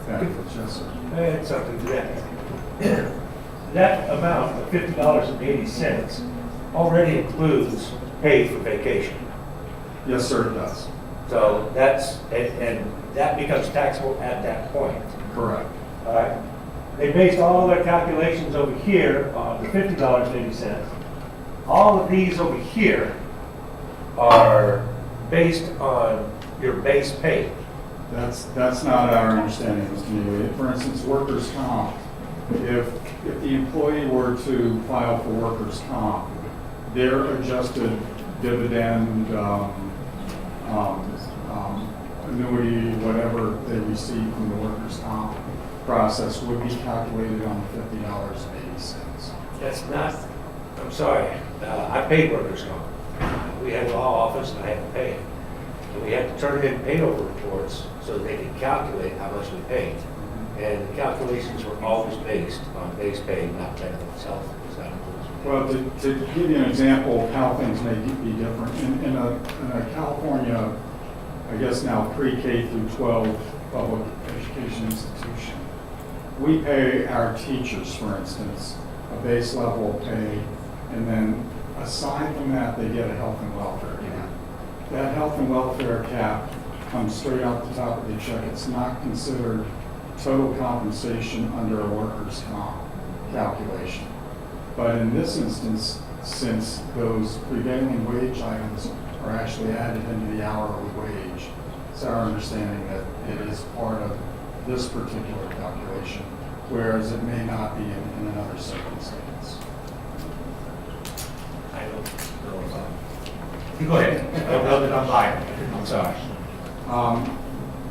benefits. Yes, sir. Add something to that. That amount of $50.80 already includes pay for vacation. Yes, sir, it does. So that's, and that becomes taxable at that point. Correct. All right. They based all their calculations over here on the $50.80. All of these over here are based on your base pay. That's not our understanding, Mr. Neely. For instance, workers' comp, if the employee were to file for workers' comp, their adjusted dividend, annuity, whatever they receive from the workers' comp process would be calculated on the $50.80. That's not, I'm sorry, I paid workers' comp. We had a law office and I had to pay it. And we had to turn in payroll reports so that they could calculate how much we paid. And the calculations were always based on base pay, not benefits, health. Well, to give you an example of how things may be different, in a California, I guess now pre-K through 12 public education institution, we pay our teachers, for instance, a base level of pay, and then aside from that, they get a health and welfare cap. That health and welfare cap comes straight off the top of the check. It's not considered total compensation under a workers' comp calculation. But in this instance, since those prevailing wage items are actually added into the hourly wage, it's our understanding that it is part of this particular calculation, whereas it may not be in another circumstance. I don't know about. You go ahead. I don't know that I'm lying. I'm sorry.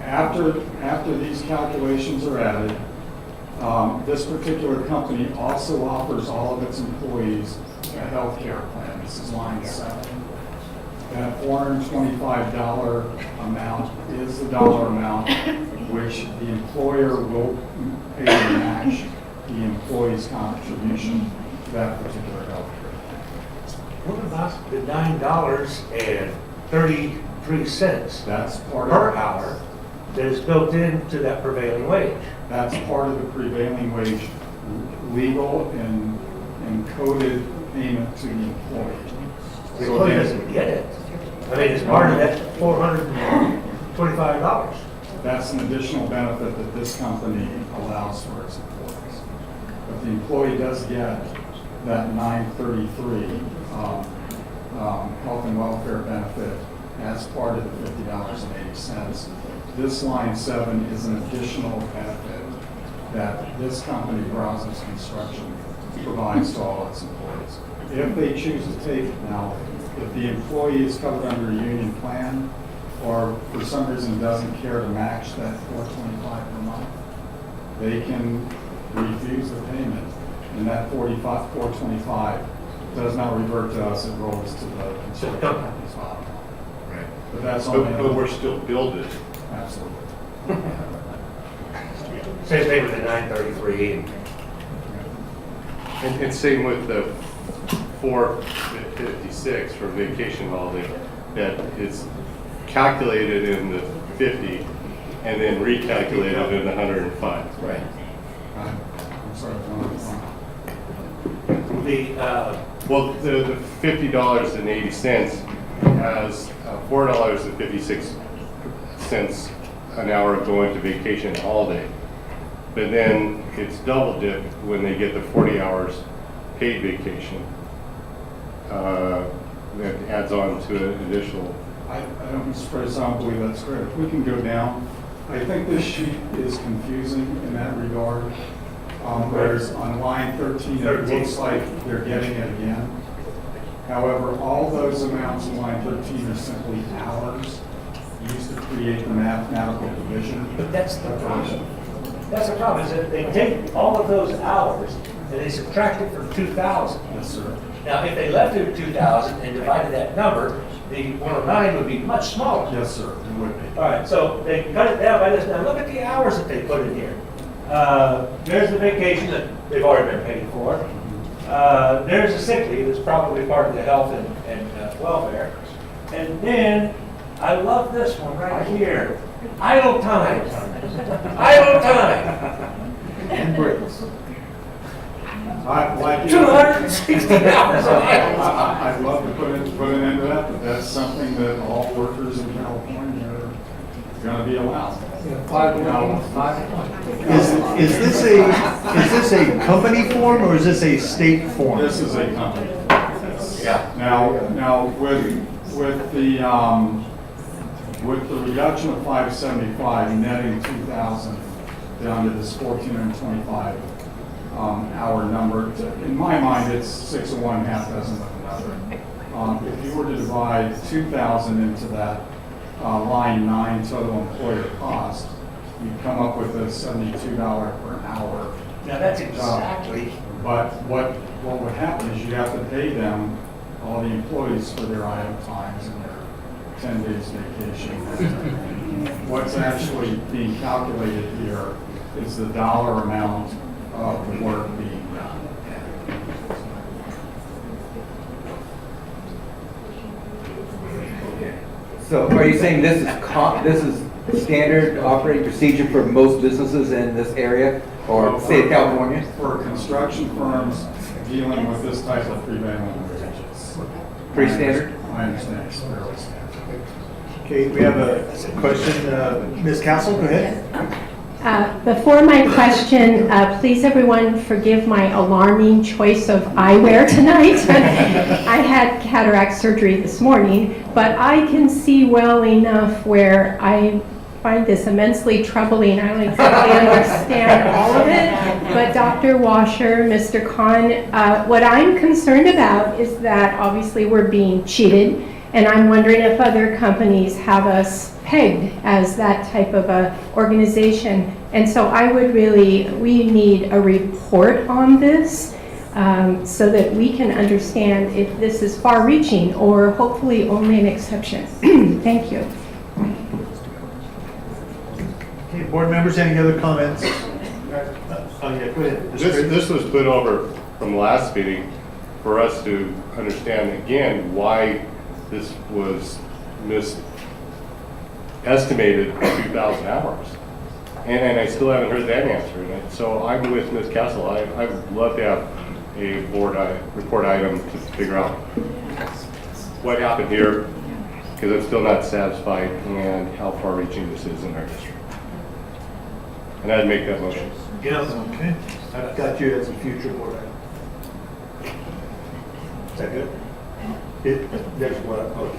After these calculations are added, this particular company also offers all of its employees a health care plan. This is line 7. That $425 amount is the dollar amount which the employer will pay to match the employee's contribution to that particular health care plan. What about the $9.33 That's part per of hour that is built into that prevailing wage? That's part of the prevailing wage, legal and encoded payment to the employee. The employee doesn't get it. I mean, it's part of that $425. That's an additional benefit that this company allows for its employees. But the employee does get that 933 health and welfare benefit as part of the $50.80. This line 7 is an additional benefit that this company, Brazos Construction, provides to all its employees. If they choose to take it now, if the employee is covered under a union plan, or for some reason doesn't care to match that $425 per month, they can refuse the payment, and that $425 does not revert to us, it rolls to the construction company's bottom line. Right. But that's only. But we're still billed it. Absolutely. Same thing with the 933. And same with the 456 for vacation holiday, that it's calculated in the 50 and then recalculated in the 105. Right. I'm sorry, Well, the $50.80 has $4.56 an hour going to vacation and holiday. But then it's double dipped when they get the 40 hours paid vacation. That adds on to an additional. I don't, Mr. President, I don't believe that's correct. If we can go down, I think this sheet is confusing in that regard. Whereas on line 13, it looks like they're getting it again. However, all those amounts in line 13 are simply hours used to create the mathematical division. But that's the problem. That's the problem, is that they take all of those hours and they subtract it from 2,000. Yes, sir. Now, if they left it at 2,000 and divided that number, the 109 would be much smaller. Yes, sir, it would be. All right, so they cut it down by this. Now, look at the hours that they put in here. There's the vacation that they've already been paid for. There's the sick leave that's probably part of the health and welfare. And then, I love this one right here. Idle time. Idle time. And breaks. Like 260 hours of idle time. I'd love to put an end to that, but that's something that all workers in California are going to be allowed. Is this a company form or is this a state form? This is a company. Yeah. Now with the reduction of 575, netting 2,000 down to this 1,425 hour number, in my mind, it's 6 of one, half dozen of another. If you were to divide 2,000 into that line 9 total employer cost, you'd come up with a $72 per hour. Now, that's exactly. But what would happen is you have to pay them, all the employees, for their idle times and their 10 days vacation. What's actually being calculated here is the dollar amount of the work being done. So are you saying this is standard operating procedure for most businesses in this area or state of California? For construction firms dealing with this type of prevailing wages. Pretty standard? I understand, it's fairly standard. Okay, we have a question. Ms. Castle, go ahead. Before my question, please everyone forgive my alarming choice of eyewear tonight. I had cataract surgery this morning, but I can see well enough where I find this immensely troubling. I don't exactly understand all of it, but Dr. Washer, Mr. Khan, what I'm concerned about is that obviously we're being cheated, and I'm wondering if other companies have us pegged as that type of a organization. And so we need a report on this so that we can understand if this is far-reaching or hopefully only an exception. Thank you. Okay, board members, any other comments? Oh, yeah, go ahead. This was put over from the last meeting for us to understand again why this was estimated 2,000 hours. And I still haven't heard that answer. And so I'm with Ms. Castle. I would love to have a board report item to figure out what happened here, because I'm still not satisfied, and how far-reaching this is in our district. And I'd make that motion. Yes. Okay. I've got you as a future board item. Is that good? That's what, okay.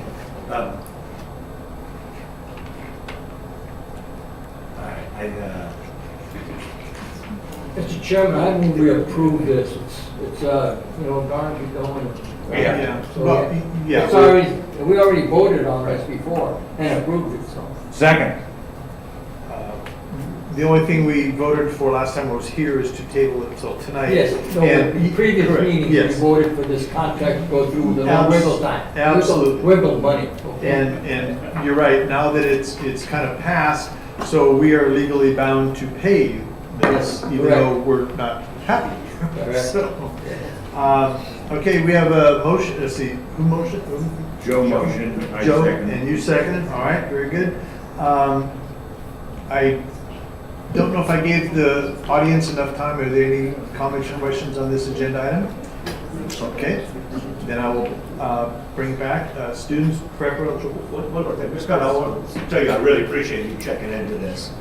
Mr. Chairman, I move we approve this. It's darn good going. Yeah. So Well, yeah. It's already, we already voted on this before and approved it, so. Second. The only thing we voted for last time I was here is to table it until tonight. Yes, no, And- in previous correct, meetings, we yes. voted for this contract to go through the wiggle time. Absolutely. Wiggle money. Okay. And you're right, now that it's kind of passed, so we are legally bound to pay this, even Correct. though we're not happy. Correct. So, okay, we have a motion, let's see, who motioned? Joe motion, I Joe, second. and you seconded, all right, very good. I don't know if I gave the audience enough time. Are there any comments or questions on this agenda item? Okay, then I will bring back students preferential. One more thing, Scott, I want to tell you, I really appreciate you checking into this.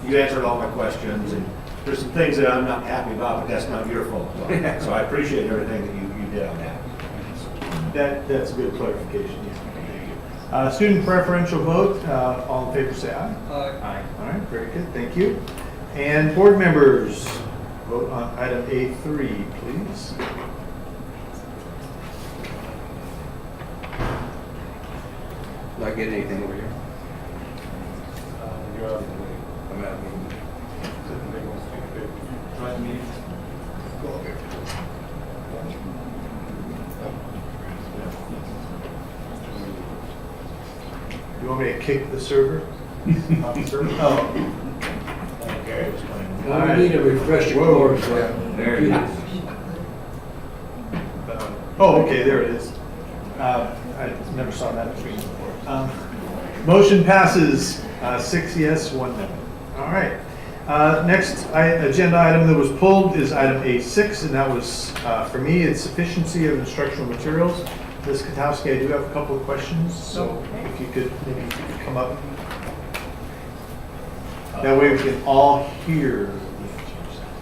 You answered all my questions, and there's some things that I'm not happy about, but that's not your fault. So I appreciate everything that you did on that. That's a good clarification, yes. Thank you. Student preferential vote, all in favor say aye. Aye. All right, very good, thank you. And board members, vote on item A3, please. Do I get anything over here? You're out of the way. I'm out of meeting. Try to meet. Go over here. You want me to kick the server? Off the server? Oh. Okay, it was fine. Well, we need a refreshing course. There it is. Oh, okay, there it is. I never saw that screen before. Motion passes, 6 yes, 1 no. All right. Next agenda item that was pulled is item A6, and that was, for me, it's sufficiency of instructional materials. Ms. Katowski, I do have a couple of questions, so if you could, maybe if you could come up. That way we can all hear.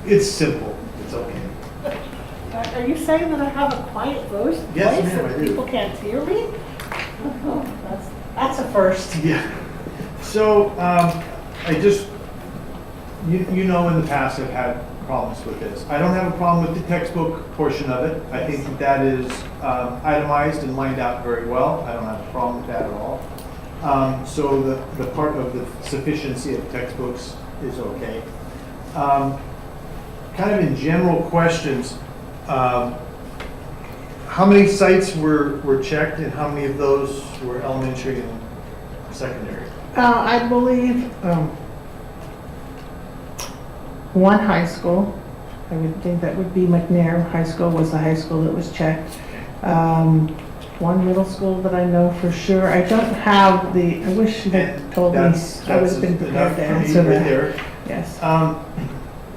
It's simple, it's okay. Are you saying that I have a quiet voice? Yes, voice ma'am, that I do. People can't hear me? That's a first. Yeah. So, I just, you know, in the past I've had problems with this. I don't have a problem with the textbook portion of it. I think that is itemized and lined out very well. I don't have a problem with that at all. So the part of the sufficiency of textbooks is okay. Kind of in general questions, how many sites were checked and how many of those were elementary and secondary? I believe one high school. I would think that would be McNair High School was the high school that was checked. One middle school that I know for sure. I don't have the, I wish you had told me. I would have been prepared to answer that. There. Yes.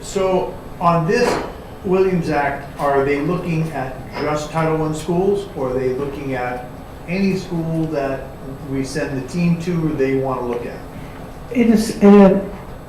So on this Williams Act, are they looking at just Title I schools, or are they looking at any school that we send the team to, or they want to look at?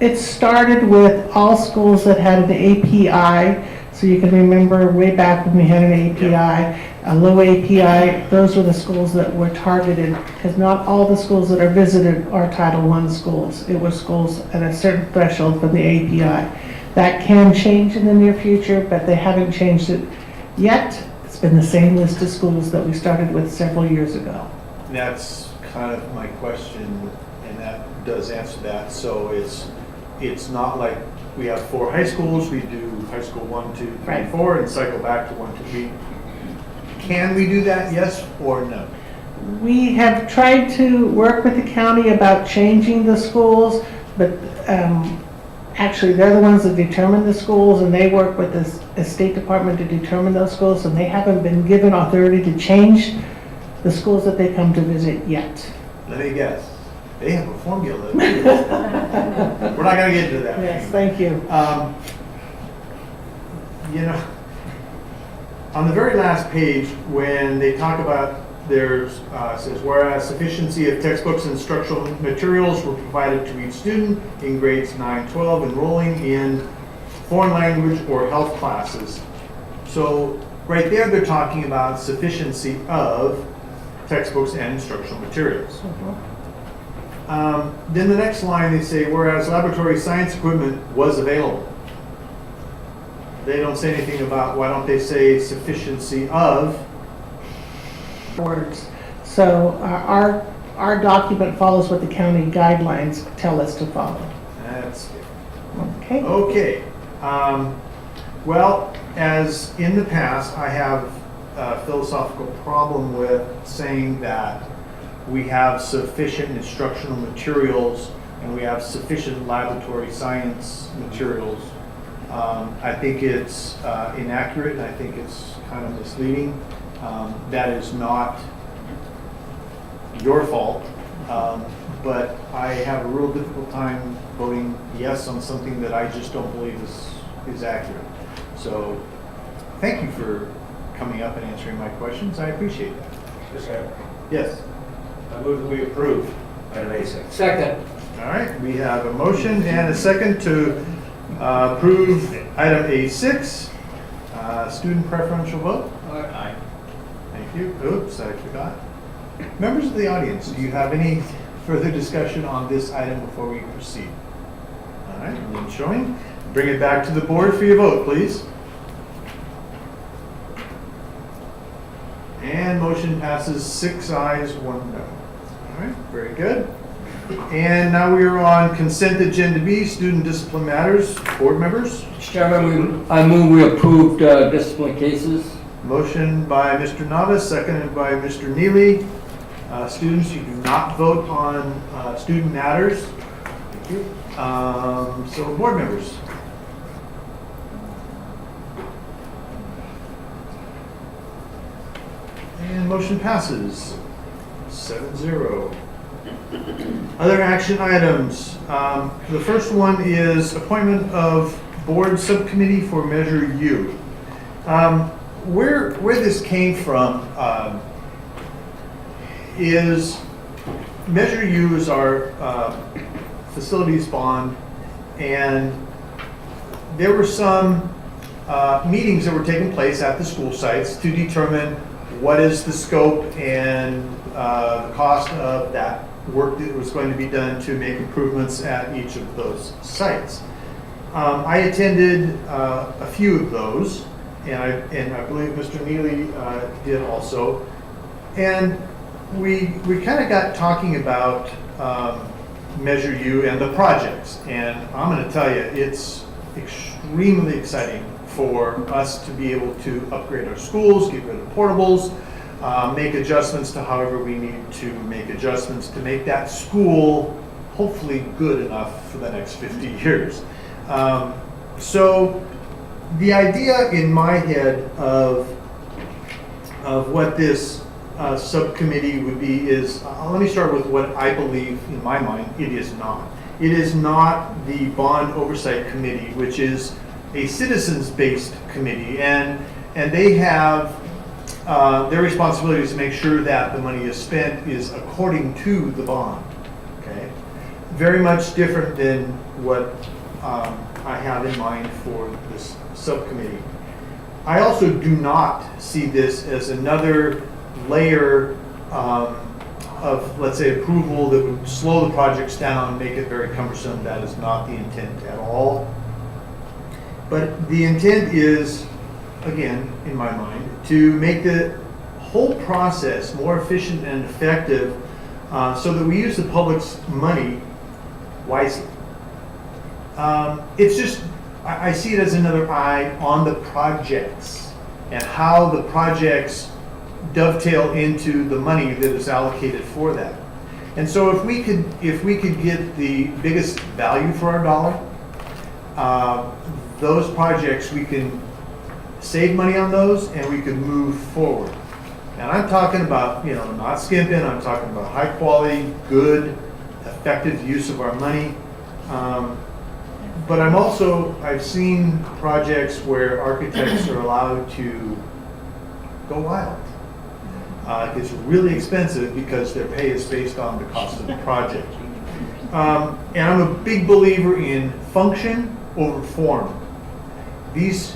It started with all schools that had an API. So you can remember way back when we had an API, a low API, those were the schools that were targeted, because not all the schools that are visited are Title I schools. It was schools at a certain threshold from the API. That can change in the near future, but they haven't changed it yet. It's been the same list of schools that we started with several years ago. That's kind of my question, and that does answer that. So it's not like we have 4 high schools, we do high school 1, 2, 3, Right. 4, and cycle back to 1, 2, 3. Can we do that, yes or no? We have tried to work with the county about changing the schools, but actually, they're the ones that determine the schools, and they work with the State Department to determine those schools, and they haven't been given authority to change the schools that they come to visit yet. Let me guess. They have a formula. We're not going to get into that. Yes, thank you. You know, on the very last page, when they talk about there's, says, whereas sufficiency of textbooks and instructional materials were provided to each student in grades 9, 12, enrolling in foreign language or health classes. So right there, they're talking about sufficiency of textbooks and instructional materials. Then the next line, they say, whereas laboratory science equipment was available. They don't say anything about, why don't they say sufficiency of? Words. So our document follows what the county guidelines tell us to follow. That's Okay. okay. Well, as in the past, I have a philosophical problem with saying that we have sufficient instructional materials and we have sufficient laboratory science materials. I think it's inaccurate, and I think it's kind of misleading. That is not your fault, but I have a real difficult time voting yes on something that I just don't believe is accurate. So thank you for coming up and answering my questions. I appreciate that. Mr. Chairman, Yes. I move that we approve item A6. Second. All right, we have a motion and a second to approve item A6, student preferential vote. Aye. Thank you. Oops, I forgot. Members of the audience, do you have any further discussion on this item before we proceed? All right, none showing. Bring it back to the board for your vote, please. And motion passes 6 ayes, 1 no. All right, very good. And now we are on consent agenda B, student discipline matters. Board members? Mr. Chairman, I move we approved discipline cases. Motion by Mr. Navas, seconded by Mr. Neely. Students, you do not vote on student matters. Thank you. So board members? And motion passes 7-0. Other action items. The first one is appointment of board subcommittee for Measure U. Where this came from is Measure U is our facilities bond, and there were some meetings that were taking place at the school sites to determine what is the scope and the cost of that work that was going to be done to make improvements at each of those sites. I attended a few of those, and I believe Mr. Neely did also. And we kind of got talking about Measure U and the projects. And I'm going to tell you, it's extremely exciting for us to be able to upgrade our schools, get rid of portables, make adjustments to however we need to make adjustments to make that school hopefully good enough for the next 50 years. So the idea in my head of what this subcommittee would be is, let me start with what I believe in my mind it is not. It is not the Bond Oversight Committee, which is a citizens-based committee, and they have their responsibility is to make sure that the money is spent is according to the bond. Okay, very much different than what I have in mind for this subcommittee. I also do not see this as another layer of, let's say, approval that would slow the projects down, make it very cumbersome. That is not the intent at all. But the intent is, again, in my mind, to make the whole process more efficient and effective so that we use the public's money wisely. It's just, I see it as another eye on the projects and how the projects dovetail into the money that is allocated for that. And so if we could get the biggest value for our dollar, those projects, we can save money on those and we can move forward. And I'm talking about, not skimping, I'm talking about high quality, good, effective use of our money. But I've seen projects where architects are allowed to go wild. It's really expensive because their pay is based on the cost of the project. And I'm a big believer in function over form. These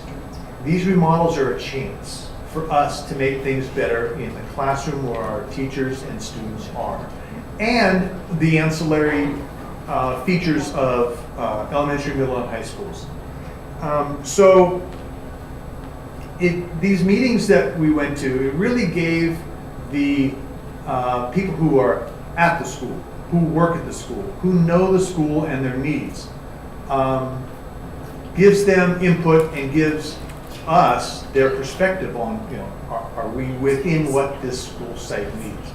remodels are a chance for us to make things better in the classroom where our teachers and students are, and the ancillary features of elementary, middle, and high schools. So these meetings that we went to, it really gave the people who are at the school, who work at the school, who know the school and their needs, gives them input and gives us their perspective on, are we within what this school site needs?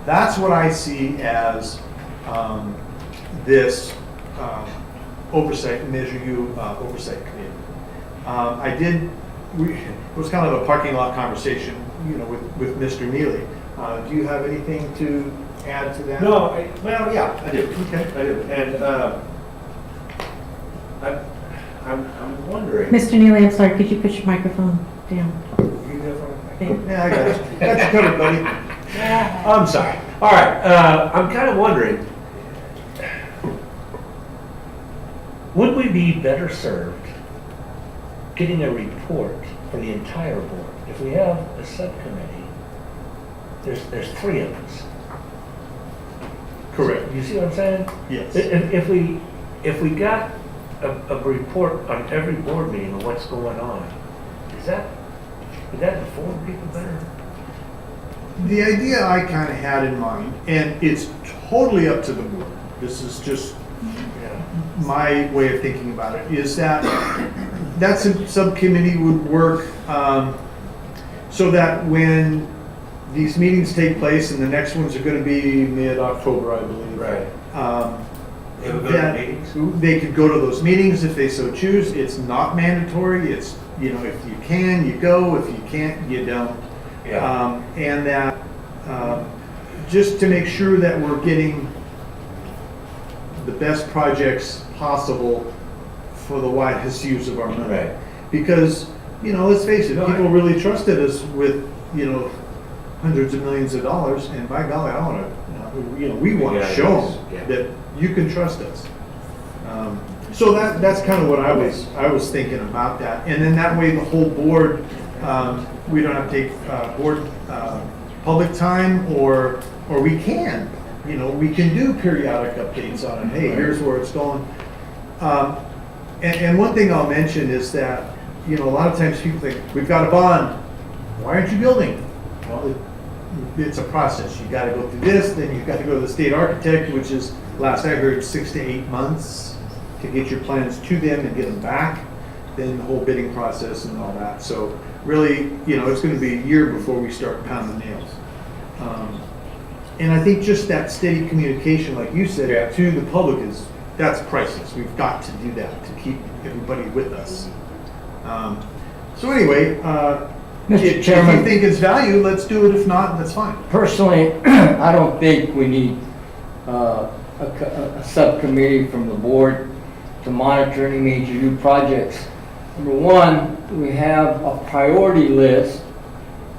That's what I see as this oversight, Measure U oversight committee. It was kind of a parking lot conversation, with Mr. Neely. Do you have anything to add to that? No, yeah, I do. Okay. I do. And I'm wondering. Mr. Neely, I'm sorry, could you put your microphone down? Yeah, I got you. Got you covered, buddy. I'm sorry. All right, I'm kind of wondering, would we be better served getting a report for the entire board? If we have a subcommittee, there's 3 of us. Correct. You see what I'm saying? Yes. If we got a report on every board meeting of what's going on, would that inform people better? The idea I kind of had in mind, and it's totally up to the board, this is just my way of thinking about it, is that subcommittee would work so that when these meetings take place, and the next ones are going to be mid-October, I believe. Right. They would go to that meetings? they could go to those meetings if they so choose. It's not mandatory. It's, if you can, you go. If you can't, you don't. Yeah. And that just to make sure that we're getting the best projects possible for the widest use of our money. Right. Because, let's face it, people really trusted us with, hundreds of millions of dollars, and by golly, I want to, we want to show them that you can trust us. So that's kind of what I was thinking about that, and then that way the whole board, we don't have to take board public time, or we can, we can do periodic updates on it. Hey, here's where it's going. And one thing I'll mention is that, a lot of times people think, we've got a bond, why aren't you building? Well, it's a process. You got to go through this, then you've got to go to the state architect, which is, last I heard, 6 to 8 months to get your plans to them and get them back. Then the whole bidding process and all that. So really, it's going to be a year before we start pounding nails. And I think just that steady communication, like you said, to the public that's priceless. We've got to do that to keep everybody with us. So anyway, Mr. Chairman. If you think it's value, let's do it. If not, that's fine. Personally, I don't think we need a subcommittee from the board to monitor any major new projects. Number one, we have a priority list.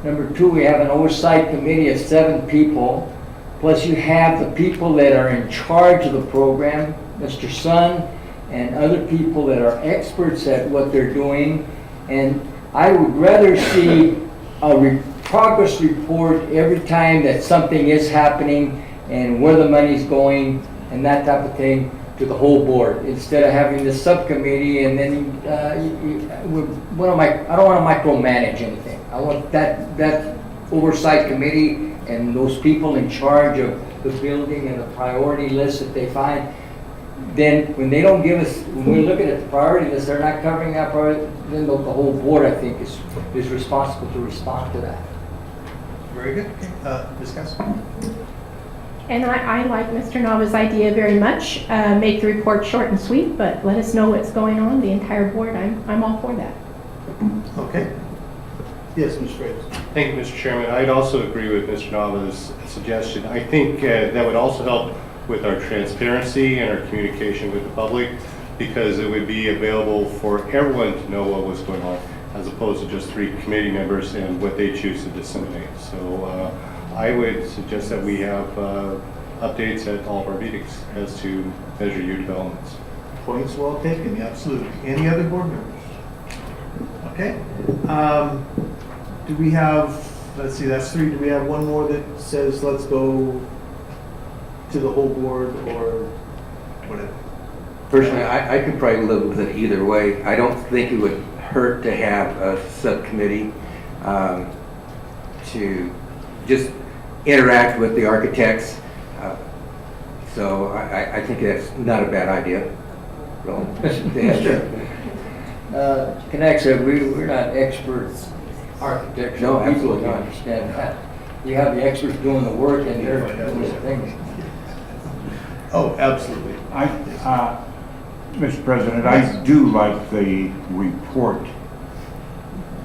Number two, we have an oversight committee of 7 people. Plus you have the people that are in charge of the program, Mr. Sun, and other people that are experts at what they're doing. And I would rather see a progress report every time that something is happening and where the money's going and that type of thing to the whole board, instead of having this subcommittee and then I don't want to micromanage anything. I want that oversight committee and those people in charge of the building and the priority list that they find. Then when they don't give us, when we're looking at the priority list, they're not covering that priority, then the whole board, I think, is responsible to respond to that. Very good. Ms. Castle? And I like Mr. Nava's idea very much. Make the report short and sweet, but let us know what's going on, the entire board. I'm all for that. Okay. Yes, Mr. Freitas. Thank you, Mr. Chairman. I'd also agree with Mr. Nava's suggestion. I think that would also help with our transparency and our communication with the public, because it would be available for everyone to know what was going on, as opposed to just 3 committee members and what they choose to disseminate. So I would suggest that we have updates at all of our meetings as to Measure U developments. Points well taken, absolutely. Any other board members? Okay. Do we have, let's see, that's 3. Do we have one more that says let's go to the whole board or whatever? Personally, I could probably live with it either way. I don't think it would hurt to have a subcommittee to just interact with the architects. So I think that's not a bad idea. Connection, we're not experts, architects, No, people absolutely that not. understand that. You have the experts doing the work and they're doing the things. Oh, absolutely. Mr. President, I do like the report.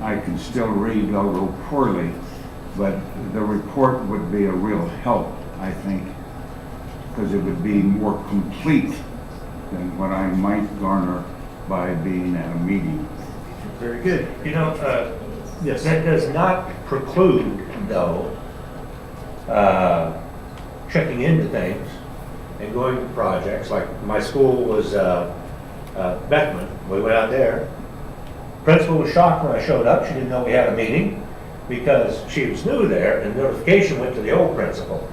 I can still read, although poorly, but the report would be a real help, I think, because it would be more complete than what I might garner by being at a meeting. Very good. You know, Yes. that does not preclude, though, checking into things and going to projects. Like my school was Beckman. We went out there. Principal was shocked when I showed up. She didn't know we had a meeting because she was new there, and notification went to the old principal.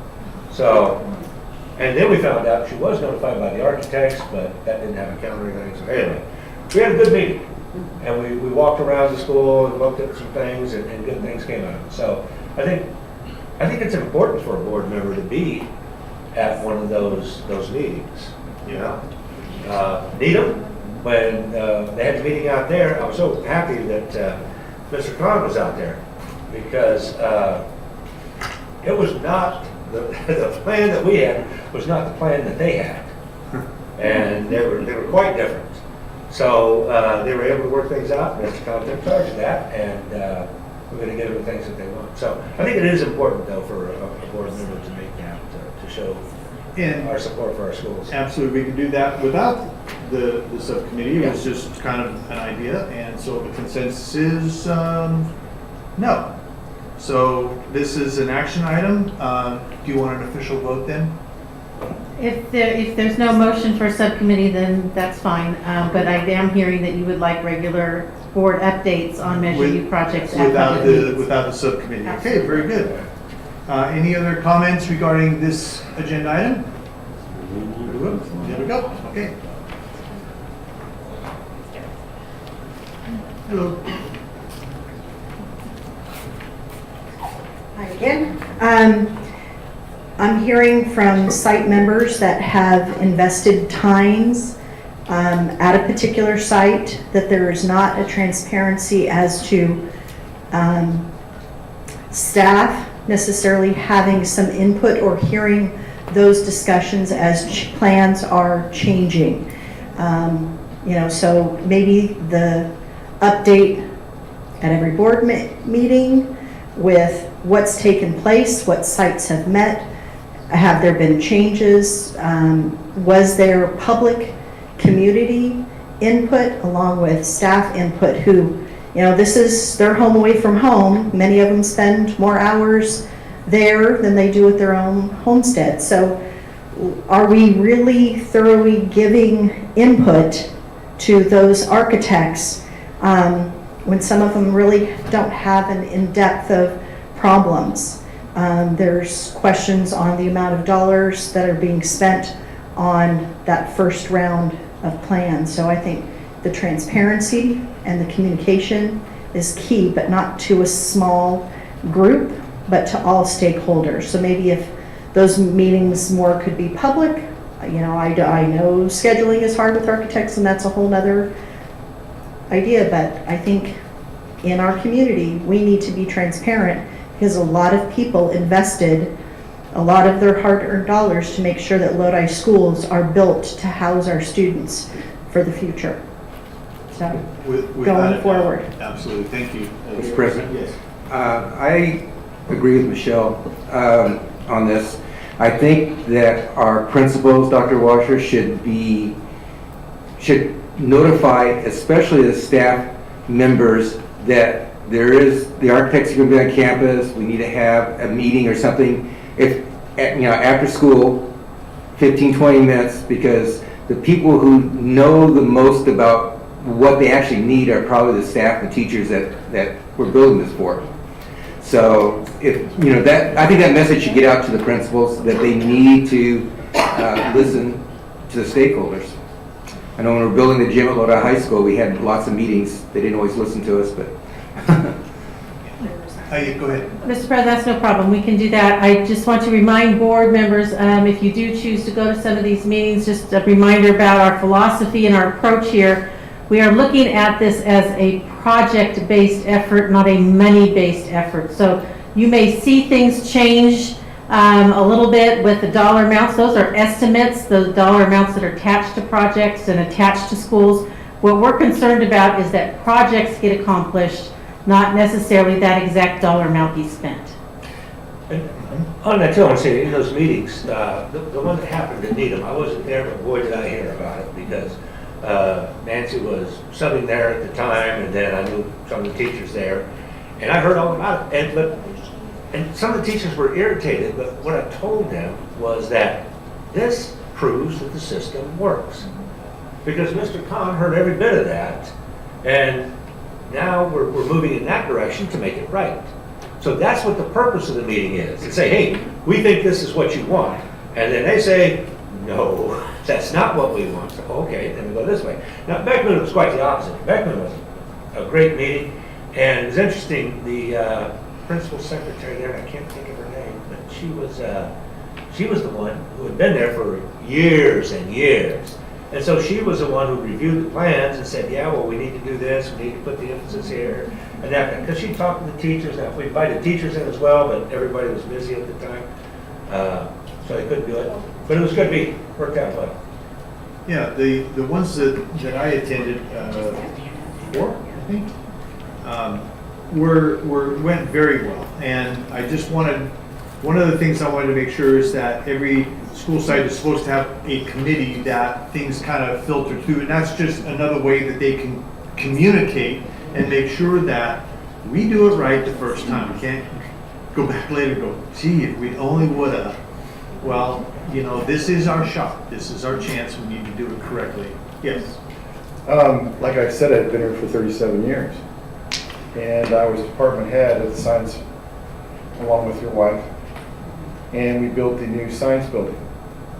So, and then we found out she was notified by the architects, but that didn't have a calendar or anything. So anyway, we had a good meeting. And we walked around the school and looked at some things, and good things came out of it. So I think it's important for a board member to be at one of those meetings, you know. Needham, when they had the meeting out there, I was so happy that Mr. Khan was out there, because it was not, the plan that we had was not the plan that they had. And they were quite different. So they were able to work things out. Mr. Khan took charge of that, and we're going to get them the things that they want. So I think it is important, though, for a board member to make that, to show our support for our schools. Absolutely, we can do that without the subcommittee. It was just kind of an idea, and so the consensus is no. So this is an action item. Do you want an official vote then? If there's no motion for a subcommittee, then that's fine. But I am hearing that you would like regular board updates on Measure U projects at public meetings. Without the subcommittee. Okay, very good. Any other comments regarding this agenda item? There we go. Okay. Hello. Hi again. I'm hearing from site members that have invested times at a particular site that there is not a transparency as to staff necessarily having some input or hearing those discussions as plans are changing. You know, so maybe the update at every board meeting with what's taken place, what sites have met. Have there been changes? Was there public community input along with staff input who, you know, this is their home away from home. Many of them spend more hours there than they do at their own homestead. So are we really thoroughly giving input to those architects when some of them really don't have an in-depth of problems? There's questions on the amount of dollars that are being spent on that first round of plans. So I think the transparency and the communication is key, but not to a small group, but to all stakeholders. So maybe if those meetings more could be public, you know, I know scheduling is hard with architects, and that's a whole nother idea, but I think in our community, we need to be transparent, because a lot of people invested a lot of their hard-earned dollars to make sure that Lodi schools are built to house our students for the future. So, going forward. Absolutely, thank you. Mr. President? Yes. I agree with Michelle on this. I think that our principals, Dr. Washer, should notify, especially the staff members, that the architects are going to be on campus. We need to have a meeting or something. If after school, 15, 20 minutes, because the people who know the most about what they actually need are probably the staff and teachers that we're building this for. So I think that message should get out to the principals that they need to listen to the stakeholders. I know when we were building the gym at Lodi High School, we had lots of meetings. They didn't always listen to us, but. Go ahead. Mr. President, that's no problem. We can do that. I just want to remind board members, if you do choose to go to some of these meetings, just a reminder about our philosophy and our approach here. We are looking at this as a project-based effort, not a money-based effort. So you may see things change a little bit with the dollar amounts. Those are estimates, the dollar amounts that are attached to projects and attached to schools. What we're concerned about is that projects get accomplished, not necessarily that exact dollar amount be spent. And on that too, I want to say, in those meetings, the one that happened in Needham, I wasn't there, but boy, did I hear about it, because Nancy was subbing there at the time, and then I knew some of the teachers there, and I heard all about it. And some of the teachers were irritated, but what I told them was that this proves that the system works. Because Mr. Kahn heard every bit of that, and now we're moving in that direction to make it right. So that's what the purpose of the meeting is, to say, hey, we think this is what you want. And then they say, no, that's not what we want. So, okay, then we go this way. Now, Beckman was quite the opposite. Beckman was a great meeting, and it was interesting, the principal secretary there, I can't think of her name, but she was the one who had been there for years and years. And so she was the one who reviewed the plans and said, yeah, well, we need to do this, we need to put the emphasis here, and that, because she talked to the teachers. Now, we invited teachers in as well, but everybody was busy at the time, so they couldn't do it. But it was good meeting, worked out well. Yeah, the ones that I attended, 4, I think, went very well. And I just wanted, one of the things I wanted to make sure is that every school site is supposed to have a committee that things kind of filter through, and that's just another way that they can communicate and make sure that we do it right the first time. We can't go back later and go, gee, if we only woulda. Well, you know, this is our shot. This is our chance. We need to do it correctly. Yes? Like I said, I've been here for 37 years. And I was department head of the science, along with your wife. And we built the new science building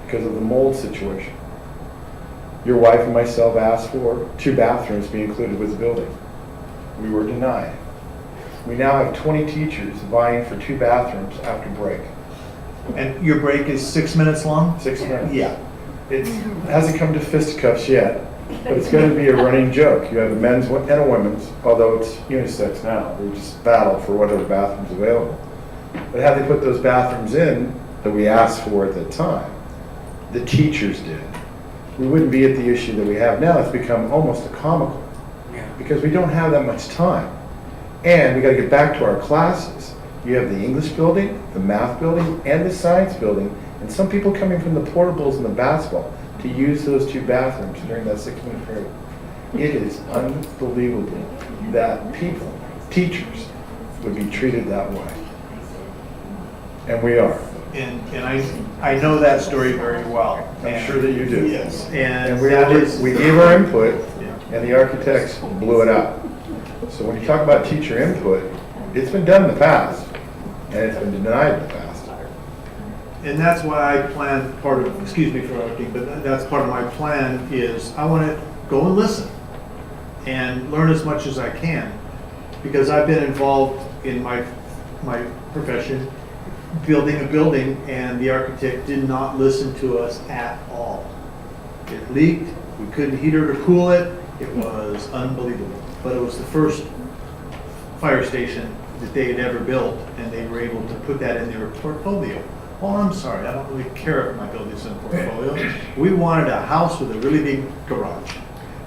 because of the mold situation. Your wife and myself asked for 2 bathrooms be included with the building. We were denied. We now have 20 teachers vying for 2 bathrooms after break. And your break is 6 minutes long? 6 minutes. Yeah. It hasn't come to fisticuffs yet, but it's going to be a running joke. You have a men's and a women's, although it's unisex now. We just battle for whatever bathroom's available. But had they put those bathrooms in that we asked for at the time, the teachers did, we wouldn't be at the issue that we have now. It's become almost a comical because we don't have that much time. And we got to get back to our classes. You have the English building, the math building, and the science building, and some people coming from the portables and the basketball to use those 2 bathrooms during that 6-minute period. It is unbelievable that people, teachers, would be treated that way. And we are. And I know that story very well. I'm sure that you do. Yes. And we gave our input, and the architects blew it out. So when you talk about teacher input, it's been done in the past, and it's been denied in the past. And that's why I plan part of, excuse me for interrupting, but that's part of my plan is I want to go and listen and learn as much as I can, because I've been involved in my profession building a building, and the architect did not listen to us at all. It leaked, we couldn't heat it or cool it, it was unbelievable. But it was the first fire station that they had ever built, and they were able to put that in their portfolio. Oh, I'm sorry, I don't really care if my building's in a portfolio. We wanted a house with a really big garage.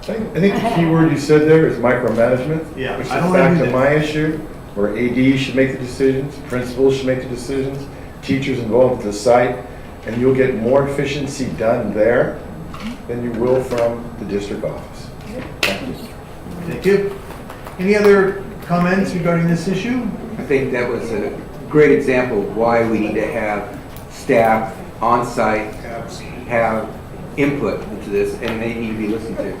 I think the key word you said there is micromanagement, Yeah, which is I don't wanna back do to that. my issue, where AD should make the decisions, principals should make the decisions, teachers involved with the site, and you'll get more efficiency done there than you will from the district office. Thank you. Thank you. Any other comments regarding this issue? I think that was a great example of why we need to have staff on site, have input into this, and they need to be listened to.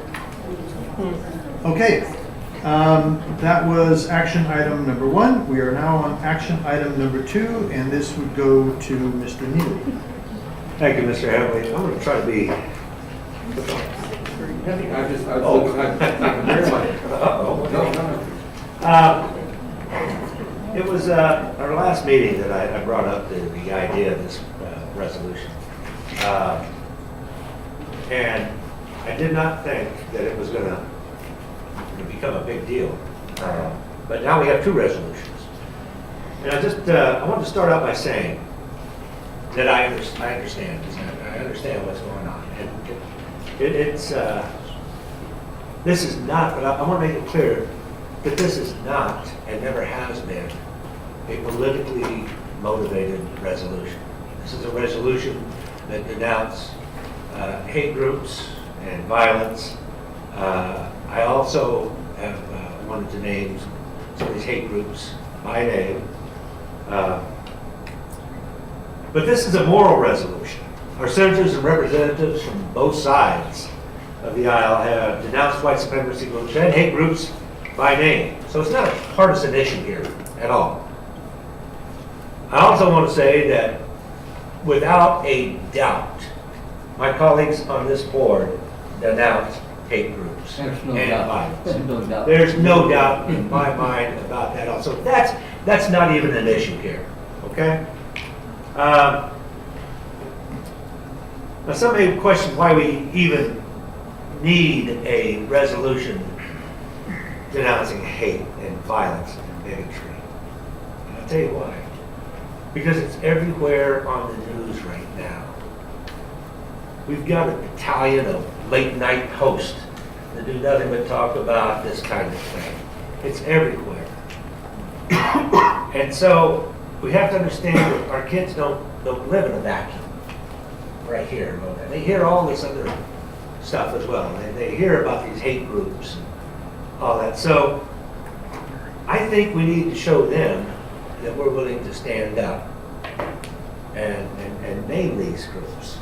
Okay, that was action item number 1. We are now on action item number 2, and this would go to Mr. Neely. Thank you, Mr. Hamley. I'm going to try to be... It was our last meeting that I brought up the idea of this resolution. And I did not think that it was going to become a big deal. But now we have 2 resolutions. And I wanted to start out by saying that I understand. I understand what's going on. And this is not, but I want to make it clear that this is not, and never has been, a politically motivated resolution. This is a resolution that denounces hate groups and violence. I also have wanted to name some of these hate groups by name. But this is a moral resolution. Our senators and representatives from both sides of the aisle have denounced white supremacy groups and hate groups by name. So it's not a partisan issue here at all. I also want to say that without a doubt, my colleagues on this board denounce hate groups There's no and doubt. violence. There's no doubt. There's no doubt in my mind about that also. That's not even an issue here, okay? Now some may question why we even need a resolution denouncing hate and violence and bigotry. And I'll tell you why. Because it's everywhere on the news right now. We've got a battalion of late night hosts that do nothing but talk about this kind of thing. It's everywhere. And so we have to understand that our kids don't live in a vacuum right here in Lodi. They hear all this other stuff as well. They hear about these hate groups and all that. So I think we need to show them that we're willing to stand up and name these groups.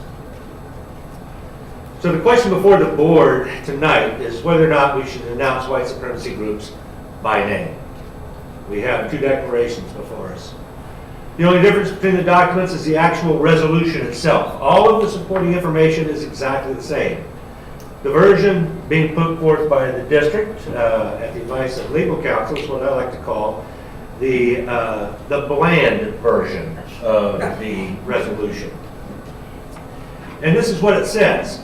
So the question before the board tonight is whether or not we should announce white supremacy groups by name. We have two declarations before us. The only difference between the documents is the actual resolution itself. All of the supporting information is exactly the same. The version being put forth by the district at the advice of legal counsel is what I like to call the bland version of the resolution. And this is what it says.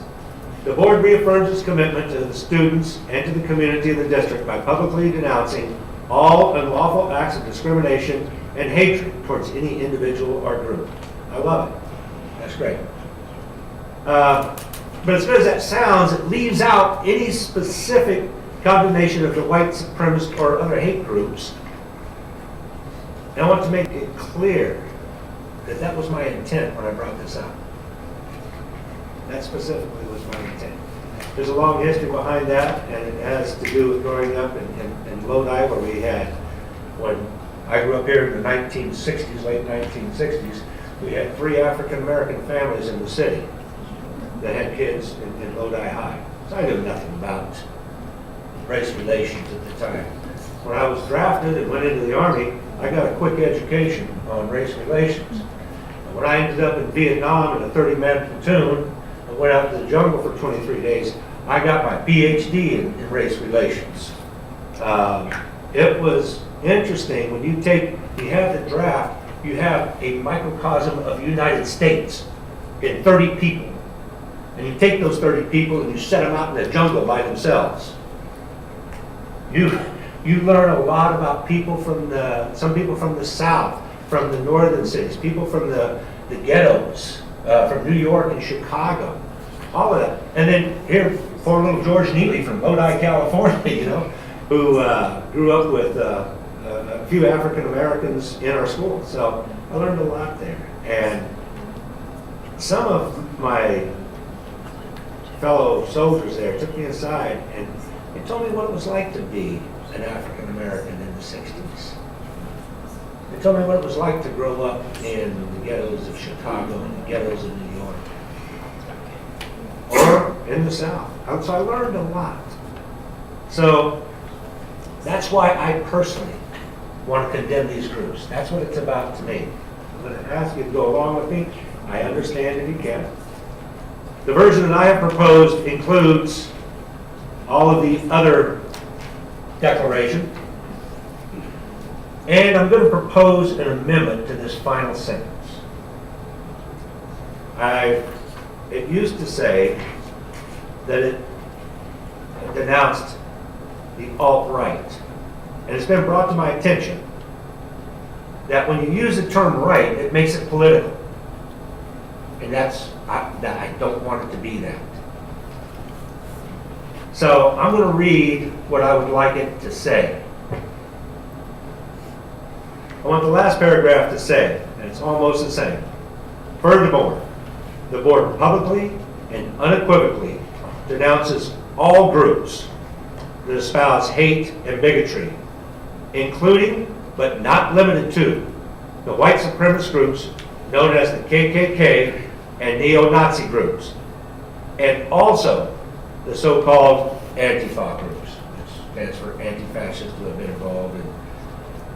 The board reaffirms its commitment to the students and to the community of the district by publicly denouncing all unlawful acts of discrimination and hatred towards any individual or group. I love it. That's great. But as good as that sounds, it leaves out any specific condemnation of the white supremacist or other hate groups. And I want to make it clear that that was my intent when I brought this up. That specifically was my intent. There's a long history behind that, and it has to do with growing up in Lodi, where we had, when I grew up here in the 1960s, late 1960s, we had 3 African-American families in the city that had kids in Lodi High. So I knew nothing about race relations at the time. When I was drafted and went into the Army, I got a quick education on race relations. And when I ended up in Vietnam in a 30-man platoon and went out to the jungle for 23 days, I got my PhD in race relations. It was interesting when you have the draft, you have a microcosm of the United States in 30 people. And you take those 30 people and you set them out in the jungle by themselves. You learn a lot about people some people from the South, from the northern cities, people from the ghettos, from New York and Chicago, all of that. And then here, poor little George Neely from Lodi, California, who grew up with a few African Americans in our school. So I learned a lot there. And some of my fellow soldiers there took me aside and they told me what it was like to be an African American in the 60s. They told me what it was like to grow up in the ghettos of Chicago and the ghettos of New York, or in the South. So I learned a lot. So that's why I personally want to condemn these groups. That's what it's about to me. I'm going to ask you to go along with me. I understand if you can. The version that I have proposed includes all of the other declaration. And I'm going to propose an amendment to this final sentence. It used to say that it denounced the alt-right. And it's been brought to my attention that when you use the term right, it makes it political. And I don't want it to be that. So I'm going to read what I would like it to say. I want the last paragraph to say, and it's almost the same. Furthermore, the board publicly and unequivocally denounces all groups that espouse hate and bigotry, including, but not limited to, the white supremacist groups known as the KKK and neo-Nazi groups, and also the so-called Antifa groups, which stands for anti-fascists who have been involved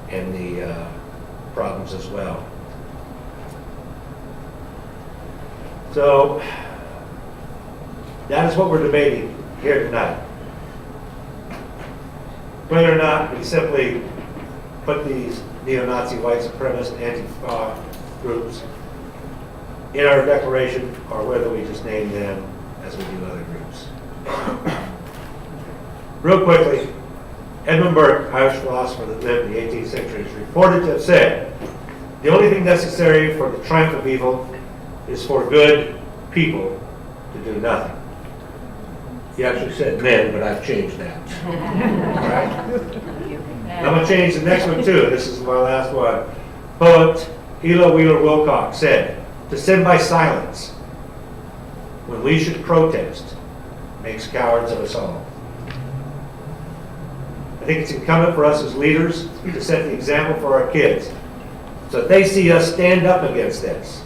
in the problems as well. So that is what we're debating here tonight. Whether or not we simply put these neo-Nazi, white supremacist, Antifa groups in our declaration, or whether we just name them as we do other groups. Real quickly, Edmund Burke, Irish philosopher that lived in the 18th century, is reported to have said, "The only thing necessary for the triumph of evil is for good people to do nothing." He actually said men, but I've changed that. All right? I'm going to change the next one too. This is my last one. Poet Elo Wheeler Wilcox said, "To sin by silence, when we should protest, makes cowards of us all." I think it's incumbent for us as leaders to set the example for our kids so that they see us stand up against this.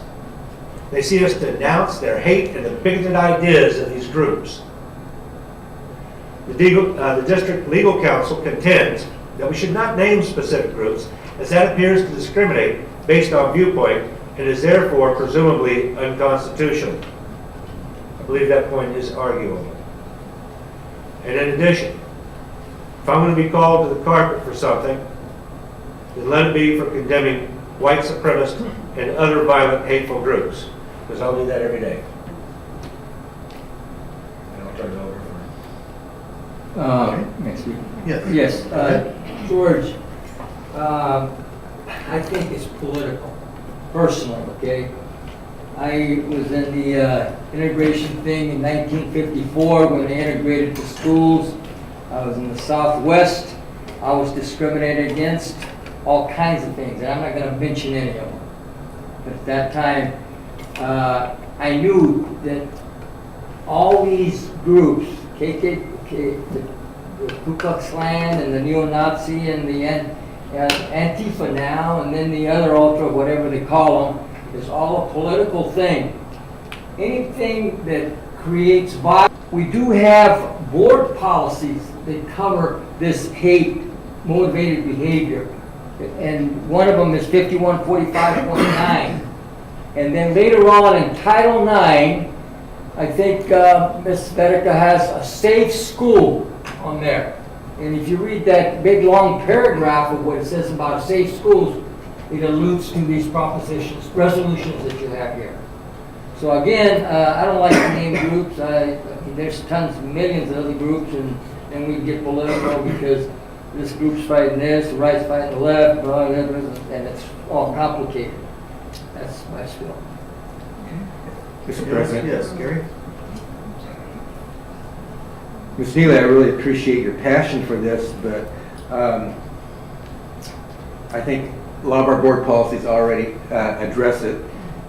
They see us denounce their hate and the bigoted ideas of these groups. The district legal counsel contends that we should not name specific groups, as that appears to discriminate based on viewpoint and is therefore presumably unconstitutional. I believe that point is arguable. And in addition, if I'm going to be called to the carpet for something, then let it be for condemning white supremacist and other violent, hateful groups, because I'll do that every day. And I'll turn it over Next week. Yes. Yes, George, I think it's political, personally, okay? I was in the integration thing in 1954 when they integrated the schools. I was in the Southwest. I was discriminated against, all kinds of things, and I'm not going to mention any of them. But at that time, I knew that all these groups, KKK, the Ku Klux Klan and the neo-Nazi and the Antifa now, and then the other ultra, whatever they call them, is all a political thing. Anything that creates violence. We do have board policies that cover this hate-motivated behavior. And one of them is 5145.9. And then later on in Title IX, I think Ms. Vedeka has a safe school on there. And if you read that big long paragraph of what it says about safe schools, it alludes to these propositions, resolutions that you have here. So again, I don't like to name groups. I mean, there's tons, millions of other groups, and we get political because this group's fighting this, the right's fighting the left, and it's all complicated. That's my spiel. Mr. President? Yes, Gary? Ms. Neely, I really appreciate your passion for this, but I think a lot of our board policies already address it.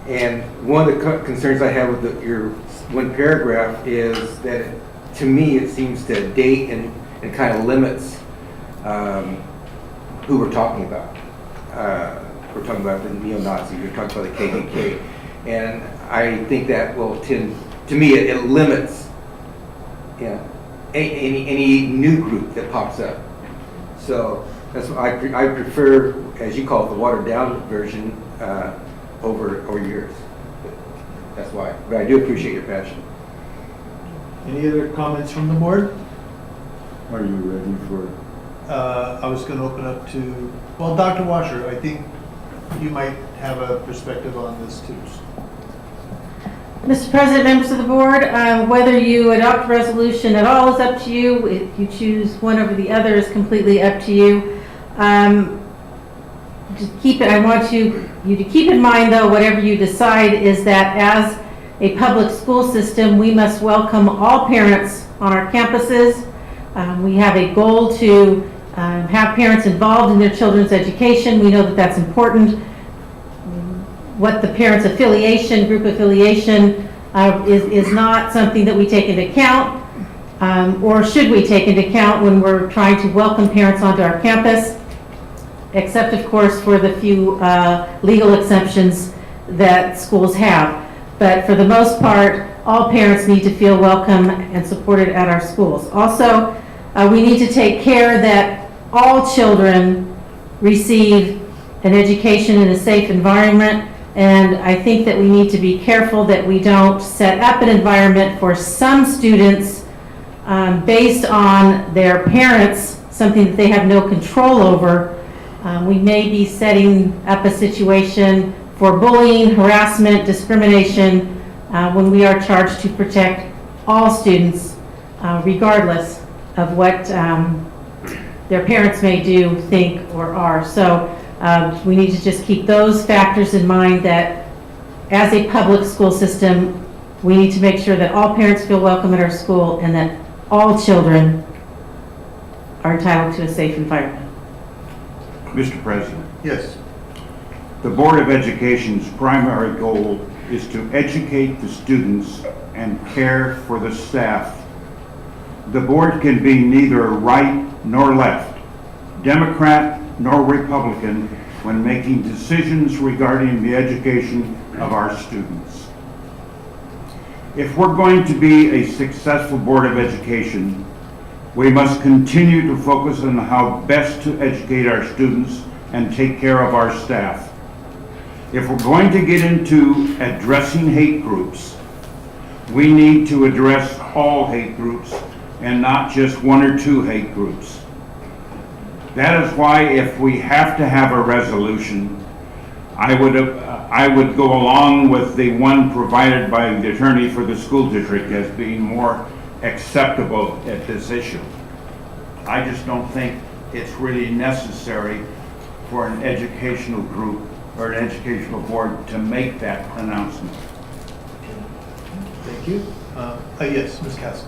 And one of the concerns I have with your one paragraph is that, to me, it seems to date and kind of limits who we're talking about. We're talking about the neo-Nazis, we're talking about the KKK. And I think that will tend, to me, it limits any new group that pops up. So that's why I prefer, as you call it, the watered down version over yours. That's why. But I do appreciate your passion. Any other comments from the board? Are you ready for? I was going to open up to, well, Dr. Washer, I think you might have a perspective on this too. Mr. President, members of the board, whether you adopt a resolution at all is up to you. If you choose one over the other is completely up to you. I want you to keep in mind, though, whatever you decide, is that as a public school system, we must welcome all parents on our campuses. We have a goal to have parents involved in their children's education. We know that that's important. What the parents' affiliation, group affiliation, is not something that we take into account, or should we take into account when we're trying to welcome parents onto our campus, except of course for the few legal exceptions that schools have. But for the most part, all parents need to feel welcome and supported at our schools. Also, we need to take care that all children receive an education in a safe environment, and I think that we need to be careful that we don't set up an environment for some students based on their parents, something that they have no control over. We may be setting up a situation for bullying, harassment, discrimination, when we are charged to protect all students, regardless of what their parents may do, think, or are. So we need to just keep those factors in mind, that as a public school system, we need to make sure that all parents feel welcome at our school and that all children are entitled to a safe environment. Mr. President, Yes. the Board of Education's primary goal is to educate the students and care for the staff. The board can be neither right nor left, Democrat nor Republican, when making decisions regarding the education of our students. If we're going to be a successful Board of Education, we must continue to focus on how best to educate our students and take care of our staff. If we're going to get into addressing hate groups, we need to address all hate groups and not just one or two hate groups. That is why, if we have to have a resolution, I would go along with the one provided by the attorney for the school district as being more acceptable at this issue. I just don't think it's really necessary for an educational group or an educational board to make that announcement. Thank you. Yes, Ms. Castle.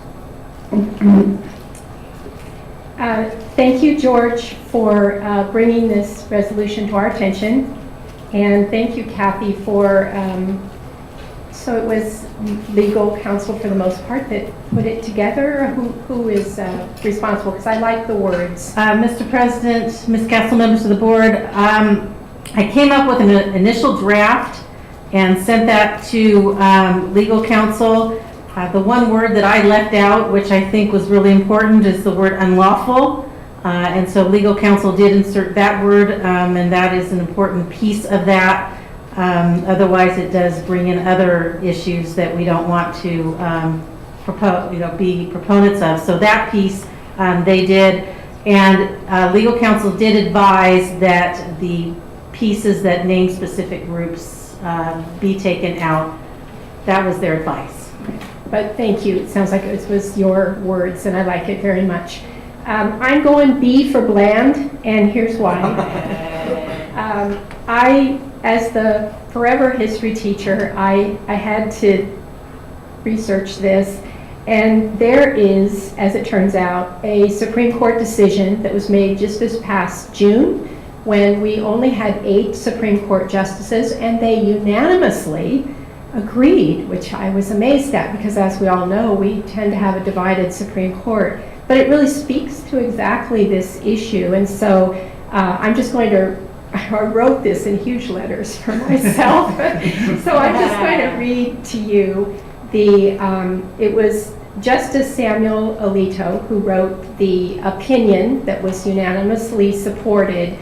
Thank you, George, for bringing this resolution to our attention. And thank you, Kathy, for, so it was legal counsel for the most part that put it together. Who is responsible? Because I like the words. Mr. President, Ms. Castle, members of the board, I came up with an initial draft and sent that to legal counsel. The one word that I left out, which I think was really important, is the word unlawful. And so legal counsel did insert that word, and that is an important piece of that. Otherwise, it does bring in other issues that we don't want to be proponents of. So that piece they did, and legal counsel did advise that the pieces that name specific groups be taken out. That was their advice. But thank you. It sounds like it was your words, and I like it very much. I'm going B for bland, and here's why. I, as the forever history teacher, I had to research this, and there is, as it turns out, a Supreme Court decision that was made just this past June, when we only had 8 Supreme Court justices, and they unanimously agreed, which I was amazed at, because as we all know, we tend to have a divided Supreme Court. But it really speaks to exactly this issue, and so I'm just going to, I wrote this in huge letters for myself, so I'm just going to read to you it was Justice Samuel Alito who wrote the opinion that was unanimously supported,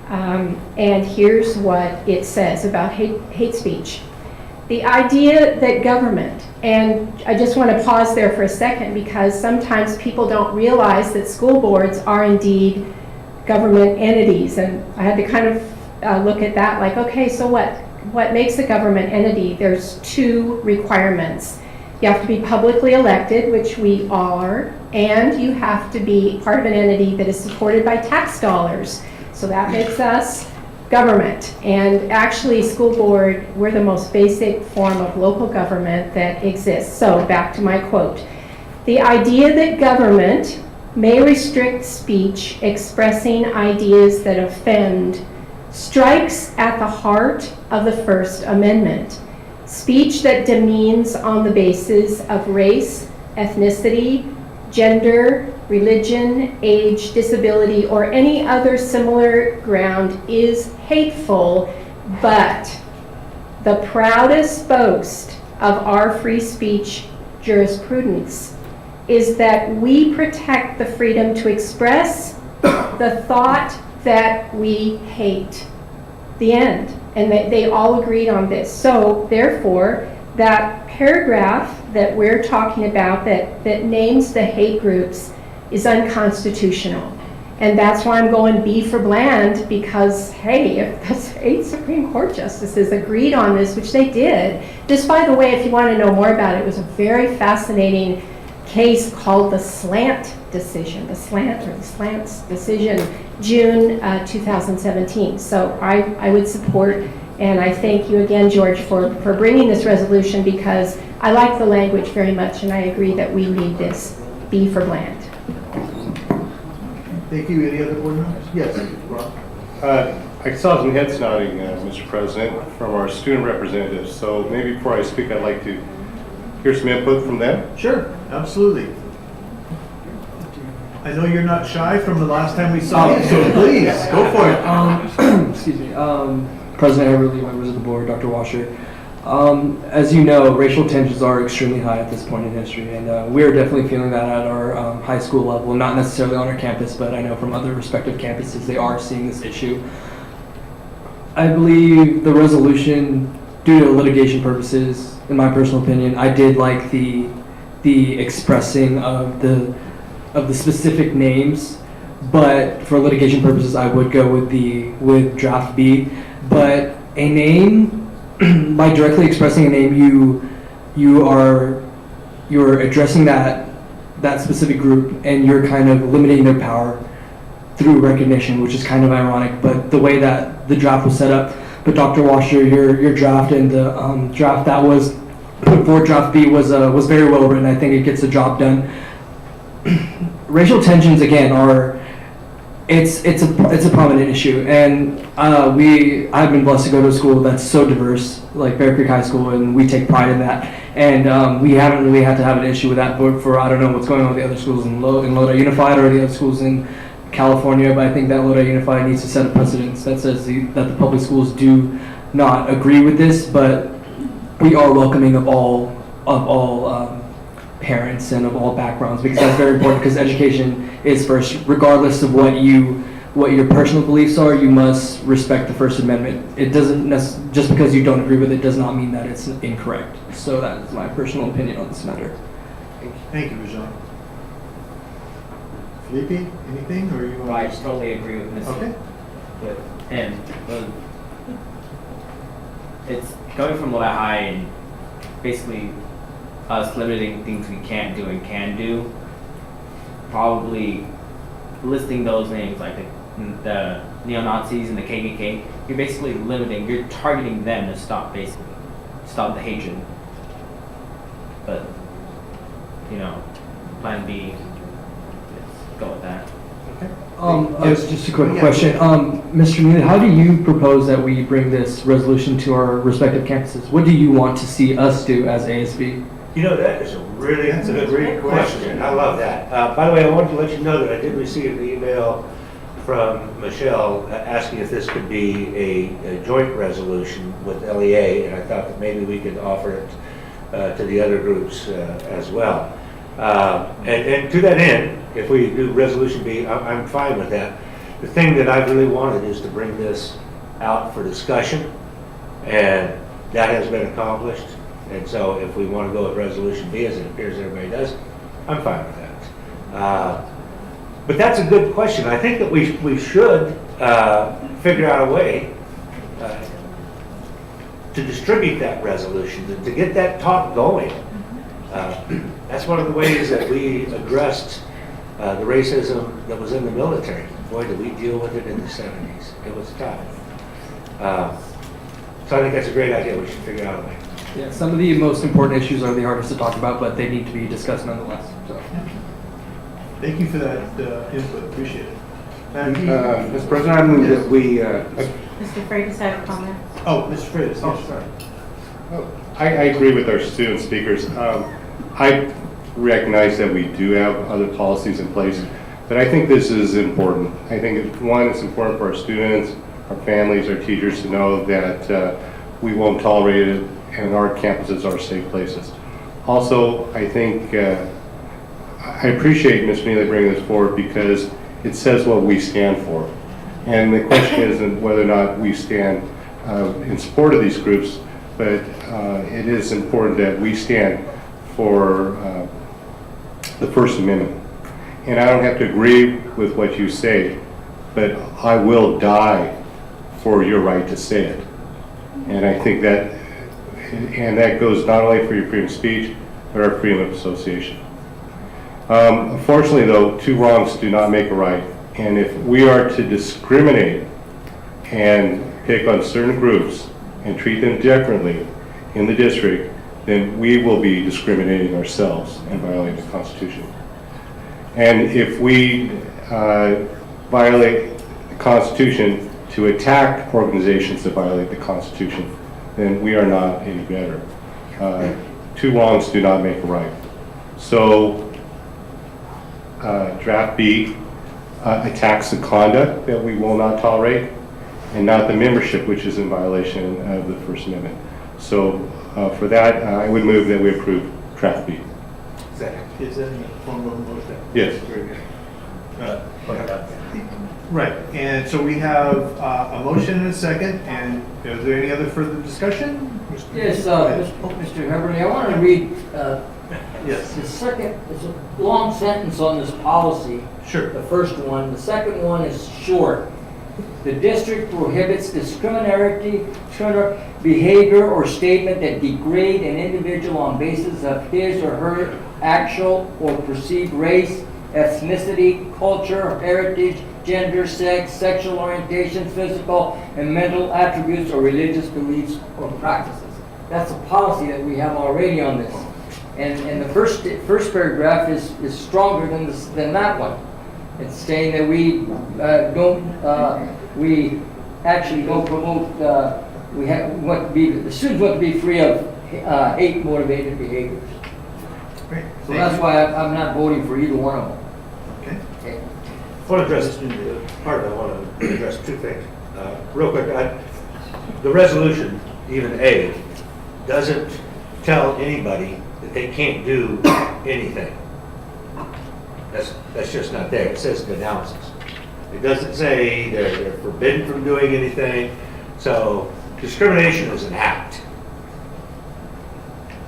and here's what it says about hate speech. The idea that government, and I just want to pause there for a second, because sometimes people don't realize that school boards are indeed government entities, and I had to kind of look at that like, okay, so what makes a government entity? There's 2 requirements. You have to be publicly elected, which we are, and you have to be part of an entity that is supported by tax dollars. So that makes us government. And actually, school board, we're the most basic form of local government that exists. So back to my quote. The idea that government may restrict speech expressing ideas that offend strikes at the heart of the First Amendment. Speech that demeans on the basis of race, ethnicity, gender, religion, age, disability, or any other similar ground is hateful, but the proudest boast of our free speech jurisprudence is that we protect the freedom to express the thought that we hate. The end. And they all agreed on this. So therefore, that paragraph that we're talking about that names the hate groups is unconstitutional. And that's why I'm going B for bland, because hey, if the 8 Supreme Court justices agreed on this, which they did, this, by the way, if you want to know more about it, was a very fascinating case called the Slant decision, the Slants decision, June 2017. So I would support, and I thank you again, George, for bringing this resolution, because I like the language very much, and I agree that we need this B for bland. Thank you. Any other board members? Yes, Rob. I saw some heads nodding, Mr. President, from our student representatives. So maybe before I speak, I'd like to hear some input from them. Sure, absolutely. I know you're not shy from the last time we saw you, so please, go for it. Excuse me. President Everly, members of the board, Dr. Washer. As you know, racial tensions are extremely high at this point in history, and we're definitely feeling that at our high school level, not necessarily on our campus, but I know from other respective campuses they are seeing this issue. I believe the resolution, due to litigation purposes, in my personal opinion, I did like the expressing of the specific names, but for litigation purposes, I would go with draft B. But a name, by directly expressing a name, you're addressing that specific group, and you're kind of limiting their power through recognition, which is kind of ironic. But the way that the draft was set up, but Dr. Washer, your draft and the draft that was put forward, draft B, was very well written. I think it gets the job done. Racial tensions, again, it's a prominent issue, and I've been blessed to go to a school that's so diverse, like Bear Creek High School, and we take pride in that. And we haven't really had to have an issue with that for I don't know what's going on with the other schools in Lodi Unified or the other schools in California, but I think that Lodi Unified needs to set a precedence that says that the public schools do not agree with this, but we are welcoming of all parents and of all backgrounds, because that's very important, because education is first. Regardless of what your personal beliefs are, you must respect the First Amendment. It doesn't just because you don't agree with it does not mean that it's incorrect. So that is my personal opinion on this matter. Thank you, Rajan. Felipe, anything, or you want? I totally agree with Mr. Okay. With him. It's going from Lodi High and basically us limiting things we can't do and can do. Probably listing those names like the neo-Nazis and the KKK. You're basically you're targeting them to stop the hatred. But, plan B, let's go with that. Just a quick question. Mr. Neely, how do you propose that we bring this resolution to our respective campuses? What do you want to see us do as ASB? That is a really great question. I love that. By the way, I wanted to let you know that I did receive an email from Michelle asking if this could be a joint resolution with LEA, and I thought that maybe we could offer it to the other groups as well. And to that end, if we do resolution B, I'm fine with that. The thing that I really wanted is to bring this out for discussion, and that has been accomplished. And so if we want to go with resolution B, as it appears everybody does, I'm fine with that. But that's a good question. I think that we should figure out a way to distribute that resolution, to get that talk going. That's one of the ways that we addressed the racism that was in the military. Boy, did we deal with it in the 70s. It was tough. So I think that's a great idea. We should figure out a way. Yeah, some of the most important issues are the hardest to talk about, but they need to be discussed nonetheless, so. Thank you for that input, appreciate it. Mr. President, I move that we, Mr. Freitas had a comment. Oh, Mr. Freitas, yes, sorry. I agree with our student speakers. I recognize that we do have other policies in place, but I think this is important. I think, one, it's important for our students, our families, our teachers to know that we won't tolerate it and our campuses are safe places. Also, I think, I appreciate Ms. Neely bringing this forward because it says what we stand for. And the question isn't whether or not we stand in support of these groups, but it is important that we stand for the First Amendment. And I don't have to agree with what you say, but I will die for your right to say it. And I think that, and that goes not only for your freedom of speech, but our freedom of association. Unfortunately though, two wrongs do not make a right. And if we are to discriminate and pick on certain groups and treat them differently in the district, then we will be discriminating ourselves and violating the Constitution. And if we violate the Constitution to attack organizations that violate the Constitution, then we are not any better. Two wrongs do not make a right. So draft B attacks the conduct that we will not tolerate and not the membership, which is in violation of the First Amendment. So for that, I would move that we approve draft B. Second. Is that in the form of a motion? Yes. Very good. Right, and so we have a motion and a second, and is there any other further discussion? Yes, Mr. Heberly, I want to read yes. the second, it's a long sentence on this policy. Sure. The first one. The second one is short. The district prohibits discriminatory behavior or statement that degrade an individual on basis of his or her actual or perceived race, ethnicity, culture, heritage, gender, sex, sexual orientation, physical and mental attributes, or religious beliefs or practices. That's a policy that we have already on this. And the first paragraph is stronger than that one. It's saying that we actually don't promote, the students want to be free of hate-motivated behaviors. Great. So that's why I'm not voting for either one of them. Okay. I want to address, pardon, I want to address two things. Real quick, the resolution, even A, doesn't tell anybody that they can't do anything. That's just not there. It says denounces. It doesn't say they're forbidden from doing anything. So discrimination is an act.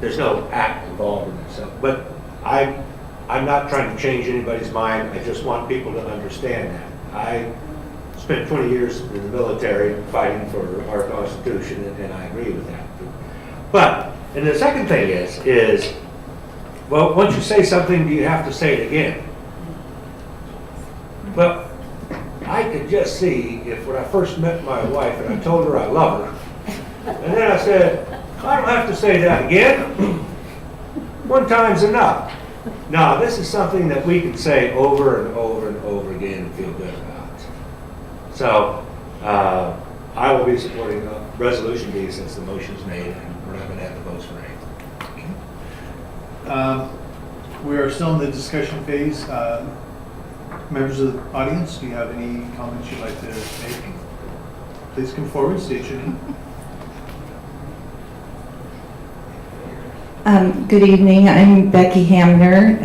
There's no act involved in this. But I'm not trying to change anybody's mind. I just want people to understand that. I spent 20 years in the military fighting for our Constitution, and I agree with that. But, and the second thing is, well, once you say something, do you have to say it again? Well, I could just see if when I first met my wife and I told her I love her, and then I said, I don't have to say that again. One time's enough. No, this is something that we can say over and over and over again and feel good about. So I will be supporting Resolution B since the motion's made and we're not going to have the votes for it. We are still in the discussion phase. Members of the audience, do you have any comments you'd like to make? Please come forward, state your name. Good evening, I'm Becky Hamner.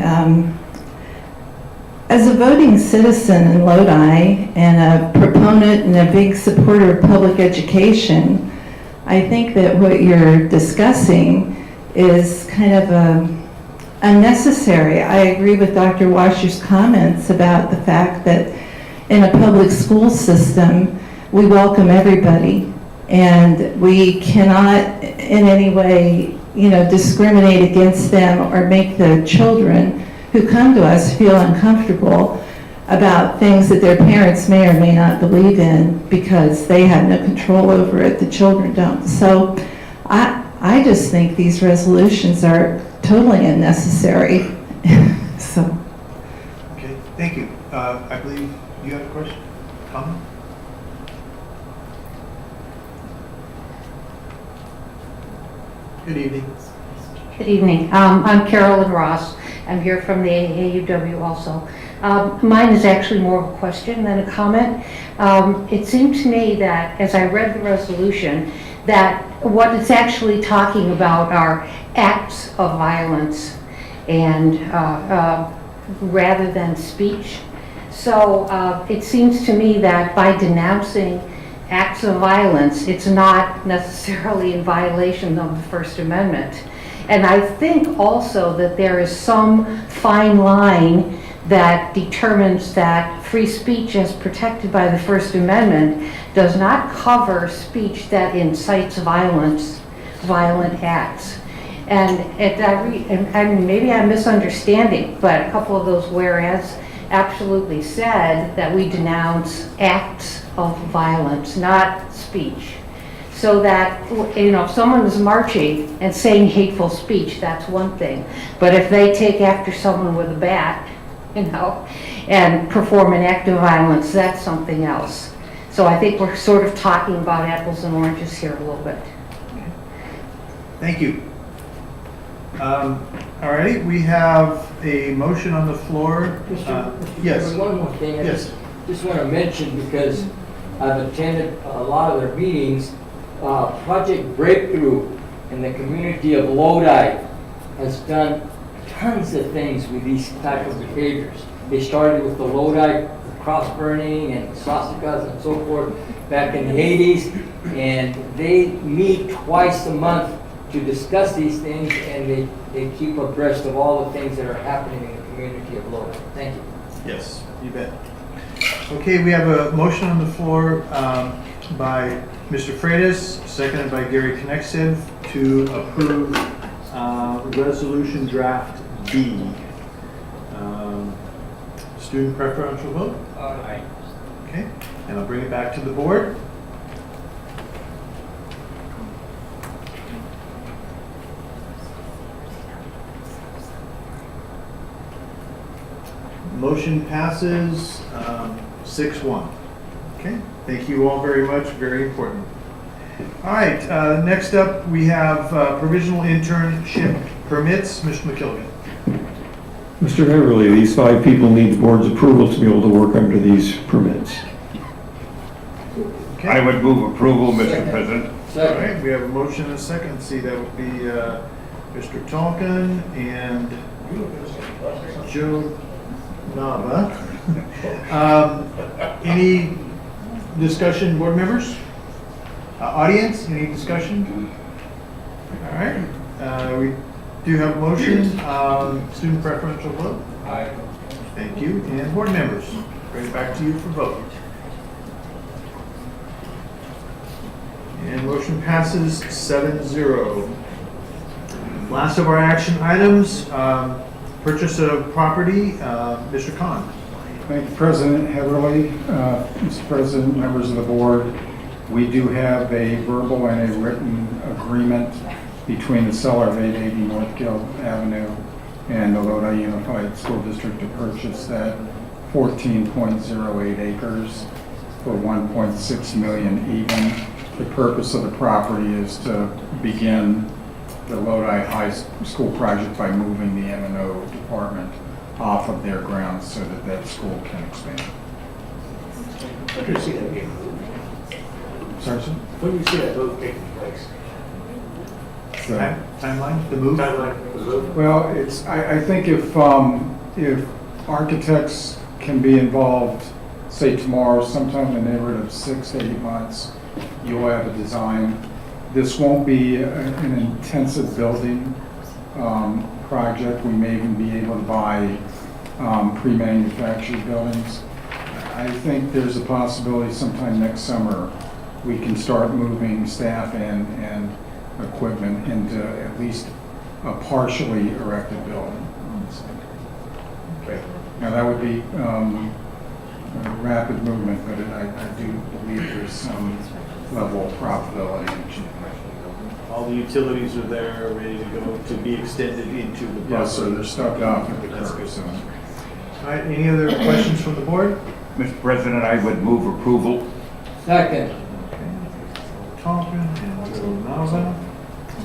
As a voting citizen in Lodi and a proponent and a big supporter of public education, I think that what you're discussing is kind of unnecessary. I agree with Dr. Washer's comments about the fact that in a public school system, we welcome everybody and we cannot in any way discriminate against them or make the children who come to us feel uncomfortable about things that their parents may or may not believe in because they have no control over it, the children don't. So I just think these resolutions are totally unnecessary. So. Okay, thank you. I believe you have a question, comment? Good evening. Good evening. I'm Carolyn Ross. I'm here from the AAUW also. Mine is actually more of a question than a comment. It seemed to me that as I read the resolution, that what it's actually talking about are acts of violence and rather than speech. So it seems to me that by denouncing acts of violence, it's not necessarily in violation of the First Amendment. And I think also that there is some fine line that determines that free speech as protected by the First Amendment does not cover speech that incites violence, violent acts. And maybe I'm misunderstanding, but a couple of those whereas absolutely said that we denounce acts of violence, not speech. So that, if someone is marching and saying hateful speech, that's one thing. But if they take after someone with a bat, and perform an act of violence, that's something else. So I think we're sort of talking about apples and oranges here a little bit. Thank you. All right, we have a motion on the floor. Yes. One more thing. Yes. Just want to mention, because I've attended a lot of their meetings, Project Breakthrough in the community of Lodi has done tons of things with these type of behaviors. They started with the Lodi cross burning and swastikas and so forth back in the 80s, and they meet twice a month to discuss these things, and they keep abreast of all the things that are happening in the community of Lodi. Thank you. Yes, you bet. Okay, we have a motion on the floor by Mr. Freitas, seconded by Gary Konexev, to approve resolution draft B. Student preferential vote? Aye. Okay, and I'll bring it back to the board. Motion passes 6-1. Okay, thank you all very much, very important. All right, next up we have provisional internship permits. Mr. McKilligan. Mr. Everly, these 5 people need the board's approval to be able to work under these permits. Okay. I would move approval, Mr. President. All right, we have a motion and a second. See, that would be Mr. Tonkin and Joe Nava. Any discussion, board members? Audience, any discussion? All right, we do have a motion. Student preferential vote? Aye. Thank you. And board members, bring it back to you for vote. And motion passes 7-0. Last of our action items, purchase of property. Mr. Khan. Thank you, President Heatherly. Mr. President, members of the board, we do have a verbal and a written agreement between the seller of 880 North Guild Avenue and the Lodi Unified School District to purchase that 14.08 acres for $1.6 million even. The purpose of the property is to begin the Lodi High School project by moving the M&O department off of their grounds so that that school can expand. When do you see that being moved? Sorry, sir? When do you see that move taking place? Timeline, the move? Timeline for the move? Well, I think if architects can be involved, say tomorrow, sometime in the neighborhood of 6 to 8 months, you'll have a design. This won't be an intensive building project. We may even be able to buy pre-manufactured buildings. I think there's a possibility sometime next summer we can start moving staff and equipment into at least a partially erected building on the site. Great. Now that would be rapid movement, but I do believe there's some level of probability in achieving it. All the utilities are there, ready to go to be extended into the property. Yes, sir, they're stuck off at the That's curb, good. so. All right, any other questions from the board? Mr. President, I would move approval. Second. Tonkin and Joe Nava.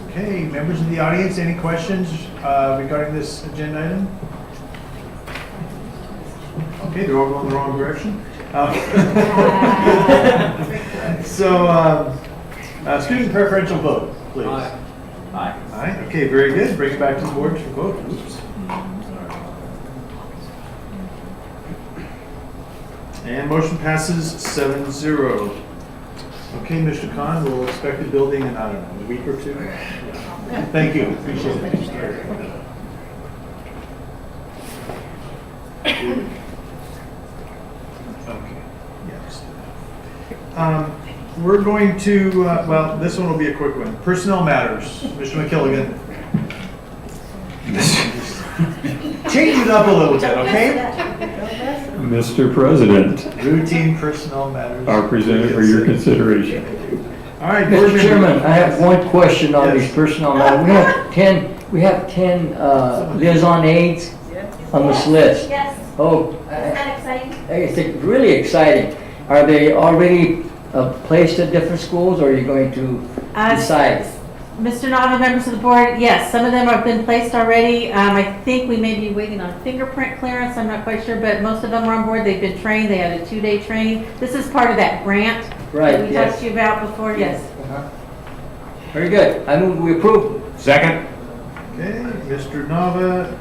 Okay, members of the audience, any questions regarding this agenda item? Okay, they're all going the wrong direction. So, student preferential vote, please. Aye. Aye. Aye, okay, very good. Bring it back to the board for vote. Oops. And motion passes 7-0. Okay, Mr. Khan, we'll expect the building in, I don't know, a week or two. Thank you, appreciate it. Okay, yes. We're going to, well, this one will be a quick one. Personnel matters, Mr. McKilligan. Change it up a little bit, okay? Mr. President, Routine personnel matters. are presented for your consideration. All right, board Mr. Chairman, member. I have one question on Yes. these personnel matters. We have 10 liaison aides on this list. Yes. Oh, Isn't that exciting? it's really exciting. Are they already placed at different schools, or are you going to decide? Mr. Nava, members of the board, yes, some of them have been placed already. I think we may be waiting on fingerprint clearance, I'm not quite sure, but most of them are on board. They've been trained, they had a 2-day training. This is part of that grant Right, that we yes. talked to you about before, yes. Very good. I move we approve. Second. Okay, Mr. Nava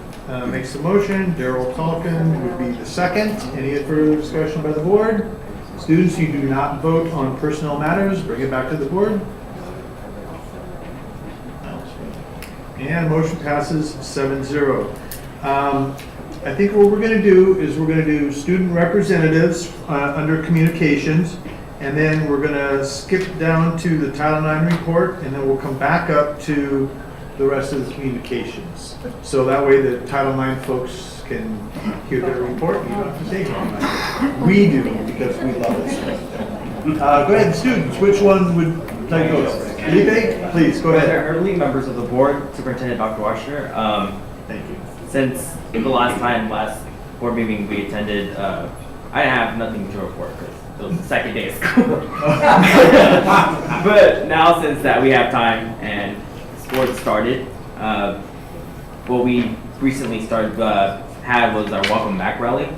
makes the motion. Darrell Tulkin would be the second. Any further discussion by the board? Students, you do not vote on personnel matters. Bring it back to the board. And motion passes 7-0. I think what we're going to do is we're going to do student representatives under communications, and then we're going to skip down to the Title IX report, and then we'll come back up to the rest of the communications. So that way the Title IX folks can hear their report, and you don't have to take it all night. We do, because we love it. Go ahead, students, which one would like to go? Felipe, please, go ahead. Early members of the board, Superintendent Dr. Washer. Thank you. Since the last board meeting we attended, I have nothing to report because it was the second day of school. But now since that we have time and sports started, what we recently had was our Welcome Back rally,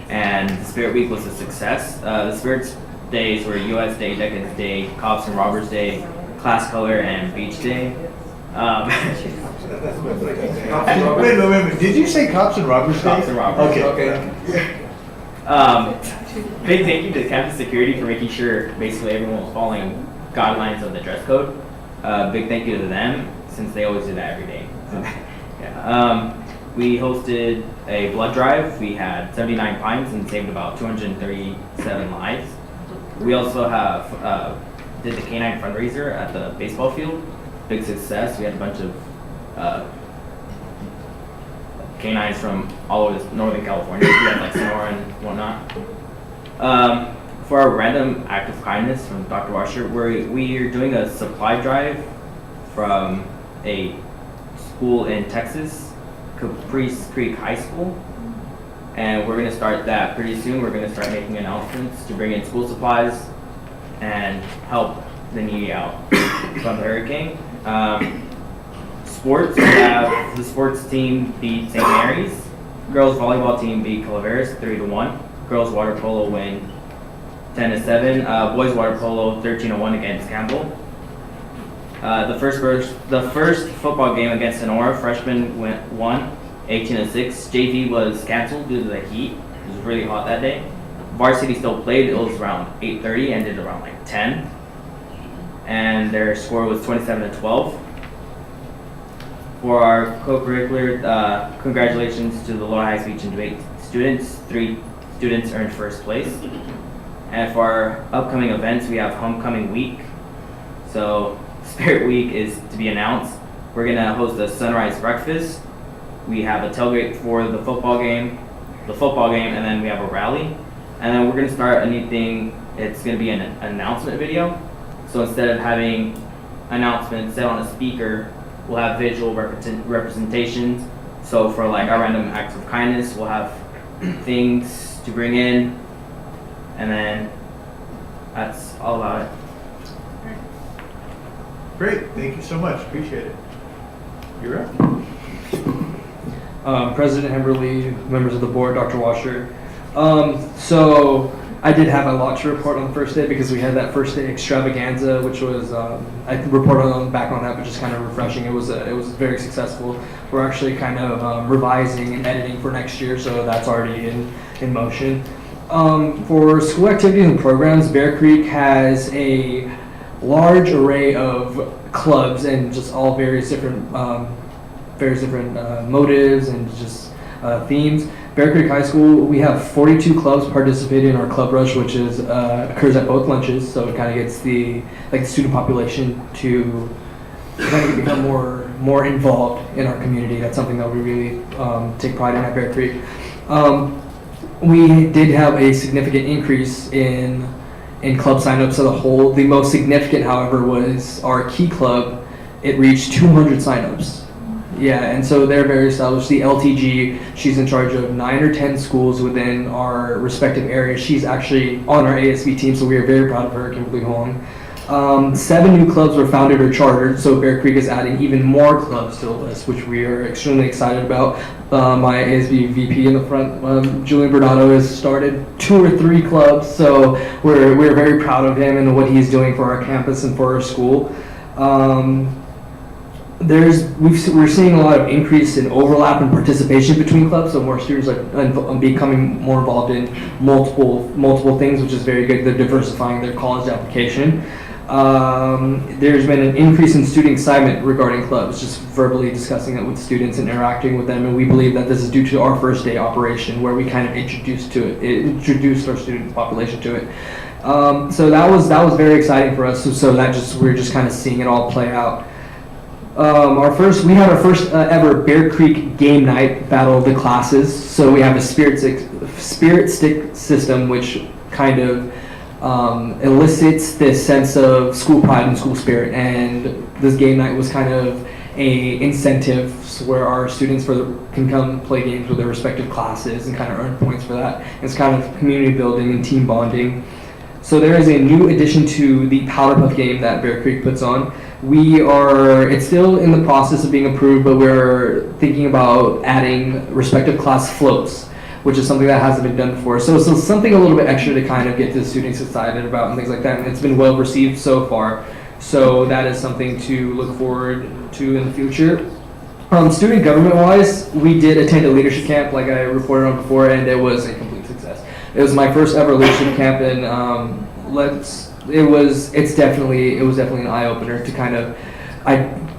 and the Spirit Week was a success. The Spirits Days were U.S. Day, Decadence Day, Cops and Robbers Day, Class Color, and Beach Day. Wait a minute. Did you say Cops and Robbers Day? Cops and Robbers. Okay. Big thank you to campus security for making sure basically everyone was following guidelines of the dress code. Big thank you to them since they always do that every day. Yeah. We hosted a blood drive. We had 79 pints and saved about 237 lives. We also have did the canine fundraiser at the baseball field. Big success. We had a bunch of canines from all over Northern California. We had like Sonora and whatnot. For our random act of kindness from Dr. Washer, we are doing a supply drive from a school in Texas, Caprice Creek High School. And we're going to start that pretty soon. We're going to start making announcements to bring in school supplies and help the needy out from the hurricane. Sports, we have the sports team beat St. Mary's. Girls volleyball team beat Calaveras 3-1. Girls water polo win 10-7. Boys water polo 13-1 against Campbell. The first football game against Sonora, freshmen won 18-6. JV was canceled due to the heat. It was really hot that day. Varsity still played. It was around 8:30, ended around like 10. And their score was 27-12. For our co-curricular, congratulations to the Lodi High Speech and Debate students. 3 students earned first place. And for our upcoming events, we have Homecoming Week. So Spirit Week is to be announced. We're gonna host a sunrise breakfast. We have a tailgate for the football game, and then we have a rally. And then we're gonna start a new thing. It's gonna be an announcement video. So instead of having announcements set on a speaker, we'll have visual representations. So for like our random acts of kindness, we'll have things to bring in, and then that's all about it. Great, thank you so much, appreciate it. You're up. President Hemberly, members of the board, Dr. Washer. So I did have a lot to report on the first day because we had that first day extravaganza, which was I reported back on that, but just kind of refreshing. It was very successful. We're actually kind of revising and editing for next year, so that's already in motion. For school activities and programs, Bear Creek has a large array of clubs and just all various different motives and just themes. Bear Creek High School, we have 42 clubs participating in our club rush, which is occurs at both lunches. So it kind of gets the student population to kind of become more involved in our community. That's something that we really take pride in at Bear Creek. We did have a significant increase in club signups as a whole. The most significant, however, was our Key Club. It reached 200 signups. Yeah, and so they're very established. The LTG, she's in charge of 9 or 10 schools within our respective areas. She's actually on our ASB team, so we are very proud of her, Kimberly Hong. 7 new clubs were founded or chartered, so Bear Creek is adding even more clubs to the list, which we are extremely excited about. My ASB VP in the front, Julian Bernardo, has started 2 or 3 clubs, so we're very proud of him and what he's doing for our campus and for our school. We're seeing a lot of increase in overlap and participation between clubs, so more students are becoming more involved in multiple things, which is very good. They're diversifying their college application. There's been an increase in student excitement regarding clubs, just verbally discussing it with students and interacting with them, and we believe that this is due to our first day operation, where we kind of introduced our student population to it. So that was very exciting for us. So we're just kind of seeing it all play out. We had our first ever Bear Creek game night, battle of the classes. So we have a spirit stick system, which kind of elicits this sense of school pride and school spirit. And this game night was kind of a incentive where our students can come play games with their respective classes and kind of earn points for that. It's kind of community building and team bonding. So there is a new addition to the Powder Puff game that Bear Creek puts on. It's still in the process of being approved, but we're thinking about adding respective class floats, which is something that hasn't been done before. So something a little bit extra to kind of get the students excited about and things like that. And it's been well received so far. So that is something to look forward to in the future. Student government-wise, we did attend a leadership camp, like I reported on before, and it was a complete success. It was my first ever leadership camp, and it was definitely an eye-opener to kind of,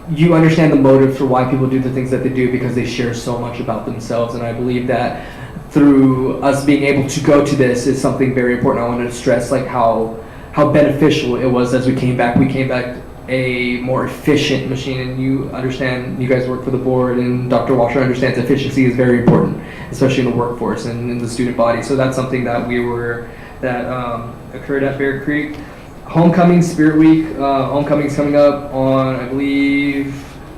you understand the motive for why people do the things that they do because they share so much about themselves, and I believe that through us being able to go to this is something very important. I wanted to stress like how beneficial it was as we came back. We came back a more efficient machine, and you understand, you guys work for the board, and Dr. Washer understands efficiency is very important, especially in the workforce and in the student body. So that's something that occurred at Bear Creek. Homecoming, Spirit Week. Homecoming's coming up on, I believe,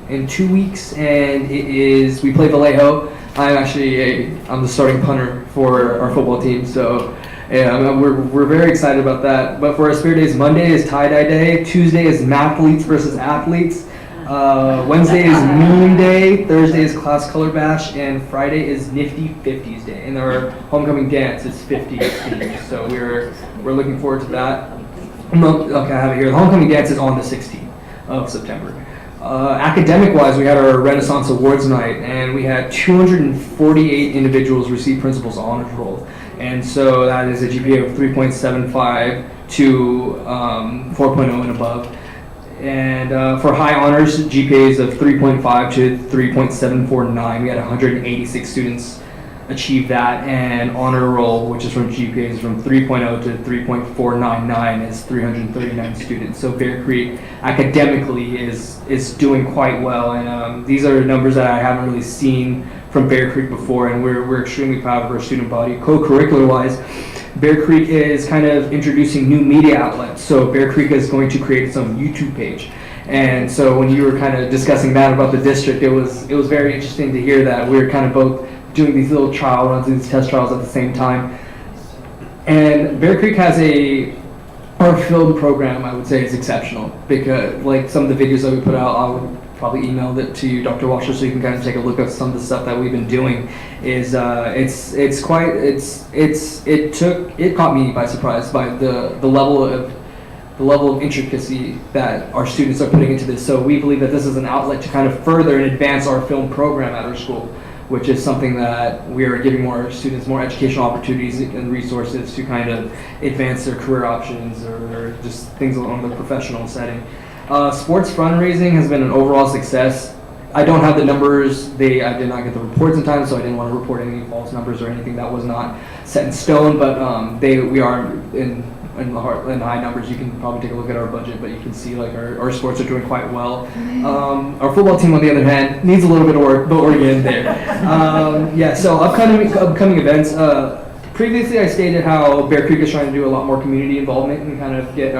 in 2 weeks, and we play Vallejo. I'm the starting punter for our football team, so yeah, we're very excited about that. But for our Spirit Days, Monday is tie-dye day, Tuesday is mathletes versus athletes, Wednesday is Moon Day, Thursday is class color bash, and Friday is Nifty 50s Day. And our homecoming dance is 50s themed, so we're looking forward to that. Okay, I have it here. The homecoming dance is on the 16th of September. Academic-wise, we had our Renaissance Awards night, and we had 248 individuals receive Principal's Honors Roll. And so that is a GPA of 3.75 to 4.0 and above. And for high honors, GPAs of 3.5 to 3.749. We had 186 students achieve that, and honor roll, which is from GPAs from 3.0 to 3.499, is 339 students. So Bear Creek academically is doing quite well, and these are numbers that I haven't really seen from Bear Creek before, and we're extremely proud of our student body. Co-curricular wise, Bear Creek is kind of introducing new media outlets. So Bear Creek is going to create its own YouTube page. And so when you were kind of discussing that about the district, it was very interesting to hear that we're kind of both doing these little trial runs, these test trials at the same time. And Bear Creek has our film program, I would say, is exceptional, because like some of the videos that we put out, I would probably email it to you, Dr. Washer, so you can kind of take a look at some of the stuff that we've been doing. It caught me by surprise by the level of intricacy that our students are putting into this. So we believe that this is an outlet to kind of further and advance our film program at our school, which is something that we are giving more students more educational opportunities and resources to kind of advance their career options or just things on the professional setting. Sports fundraising has been an overall success. I don't have the numbers. I did not get the reports in time, so I didn't want to report any false numbers or anything that was not set in stone, but we are in high numbers. You can probably take a look at our budget, but you can see like our sports are doing quite well. Our football team, on the other hand, needs a little bit of work, but we're getting there. So upcoming events. Previously, I stated how Bear Creek is trying to do a lot more community involvement and kind of get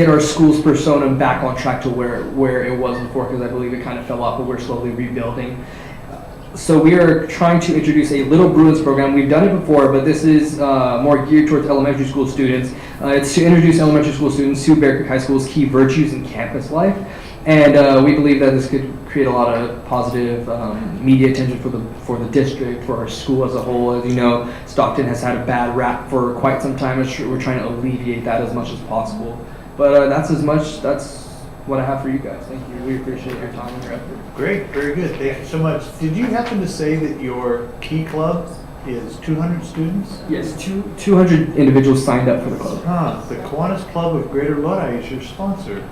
our school's persona back on track to where it was before, because I believe it kind of fell off, but we're slowly rebuilding. So we are trying to introduce a Little Bruins program. We've done it before, but this is more geared towards elementary school students. It's to introduce elementary school students to Bear Creek High School's key virtues in campus life. And we believe that this could create a lot of positive media attention for the district, for our school as a whole. As you know, Stockton has had a bad rap for quite some time. We're trying to alleviate that as much as possible. But that's what I have for you guys. Thank you. We appreciate your time and your effort. Great, very good. Thank you so much. Did you happen to say that your key club is 200 students? Yes, 200 individuals signed up for the club. The Kiwanis Club of Greater Lodi is your sponsor.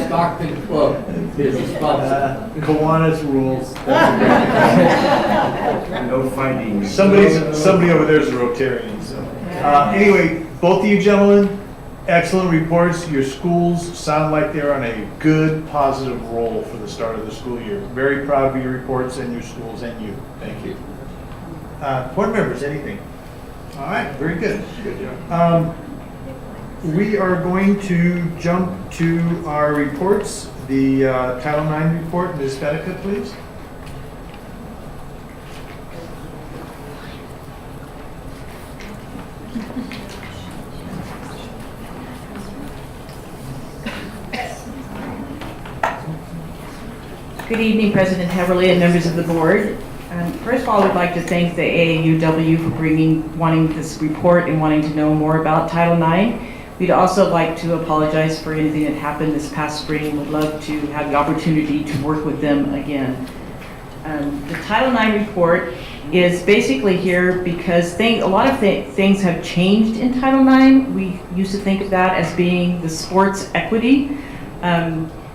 Stockton Club is a sponsor. Kiwanis rules. No fighting. Somebody over there is a Rotarian. So. Anyway, both of you gentlemen, excellent reports. Your schools sound like they're on a good, positive roll for the start of the school year. Very proud of your reports and your schools and you. Thank you. Board members, anything? All right, very good. Good job. We are going to jump to our reports. The Title IX report. Ms. Fedica, please. Good evening, President Heverly and members of the board. First of all, I would like to thank the AAUW for wanting this report and wanting to know more about Title IX. We'd also like to apologize for anything that happened this past spring. Would love to have the opportunity to work with them again. The Title IX report is basically here because a lot of things have changed in Title IX. We used to think of that as being the sports equity,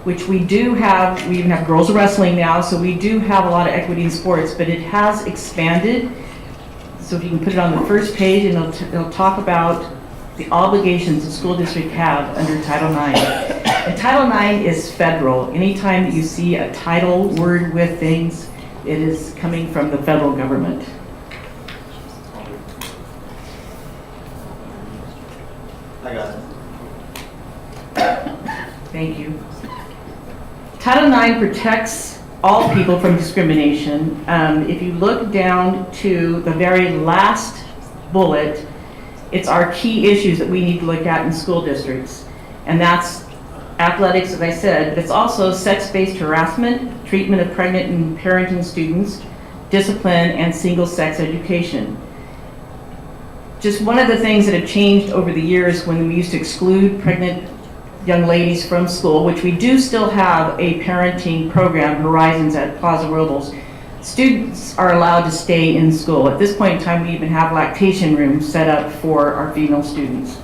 which we do have. We even have girls wrestling now, so we do have a lot of equity in sports, but it has expanded. So if you can put it on the first page, and it'll talk about the obligations the school district have under Title IX. And Title IX is federal. Anytime that you see a title word with things, it is coming from the federal government. I got it. Thank you. Title IX protects all people from discrimination. If you look down to the very last bullet, it's our key issues that we need to look at in school districts. And that's athletics, as I said, but it's also sex-based harassment, treatment of pregnant and parenting students, discipline, and single-sex education. Just one of the things that have changed over the years when we used to exclude pregnant young ladies from school, which we do still have a parenting program, Horizons, at Plaza Robles. Students are allowed to stay in school. At this point in time, we even have lactation rooms set up for our female students.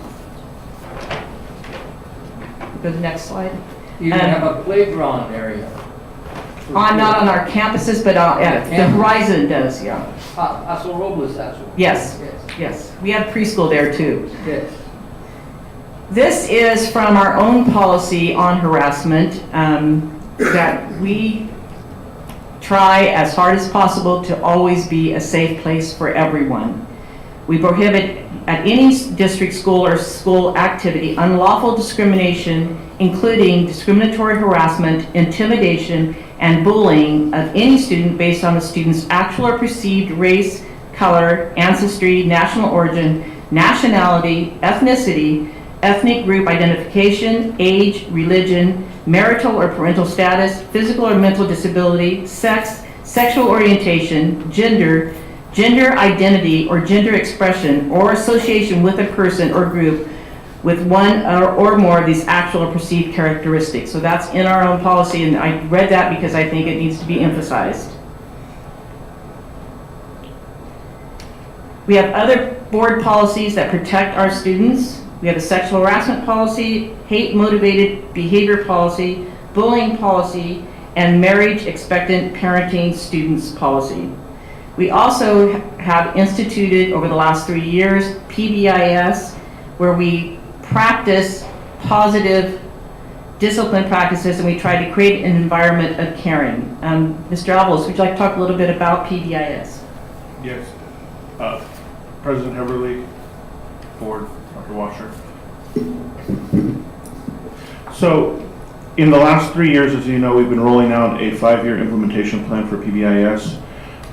Go to the next slide. You have a playground area. Not on our campuses, but the Horizon does, yeah. Paso Robles has one. Yes, yes. We have preschool there too. Yes. This is from our own policy on harassment that we try as hard as possible to always be a safe place for everyone. We prohibit at any district school or school activity unlawful discrimination, including discriminatory harassment, intimidation, and bullying of any student based on the student's actual or perceived race, color, ancestry, national origin, nationality, ethnicity, ethnic group identification, age, religion, marital or parental status, physical or mental disability, sex, sexual orientation, gender identity or gender expression, or association with a person or group with one or more of these actual or perceived characteristics. So that's in our own policy, and I read that because I think it needs to be emphasized. We have other board policies that protect our students. We have a sexual harassment policy, hate-motivated behavior policy, bullying policy, and marriage expectant parenting students policy. We also have instituted over the last 3 years PBIS, where we practice positive discipline practices and we try to create an environment of caring. Mr. Alvarez, would you like to talk a little bit about PBIS? Yes. President Heberly, Board, Dr. Washer. So, in the last 3 years, as you know, we've been rolling out a 5-year implementation plan for PBIS.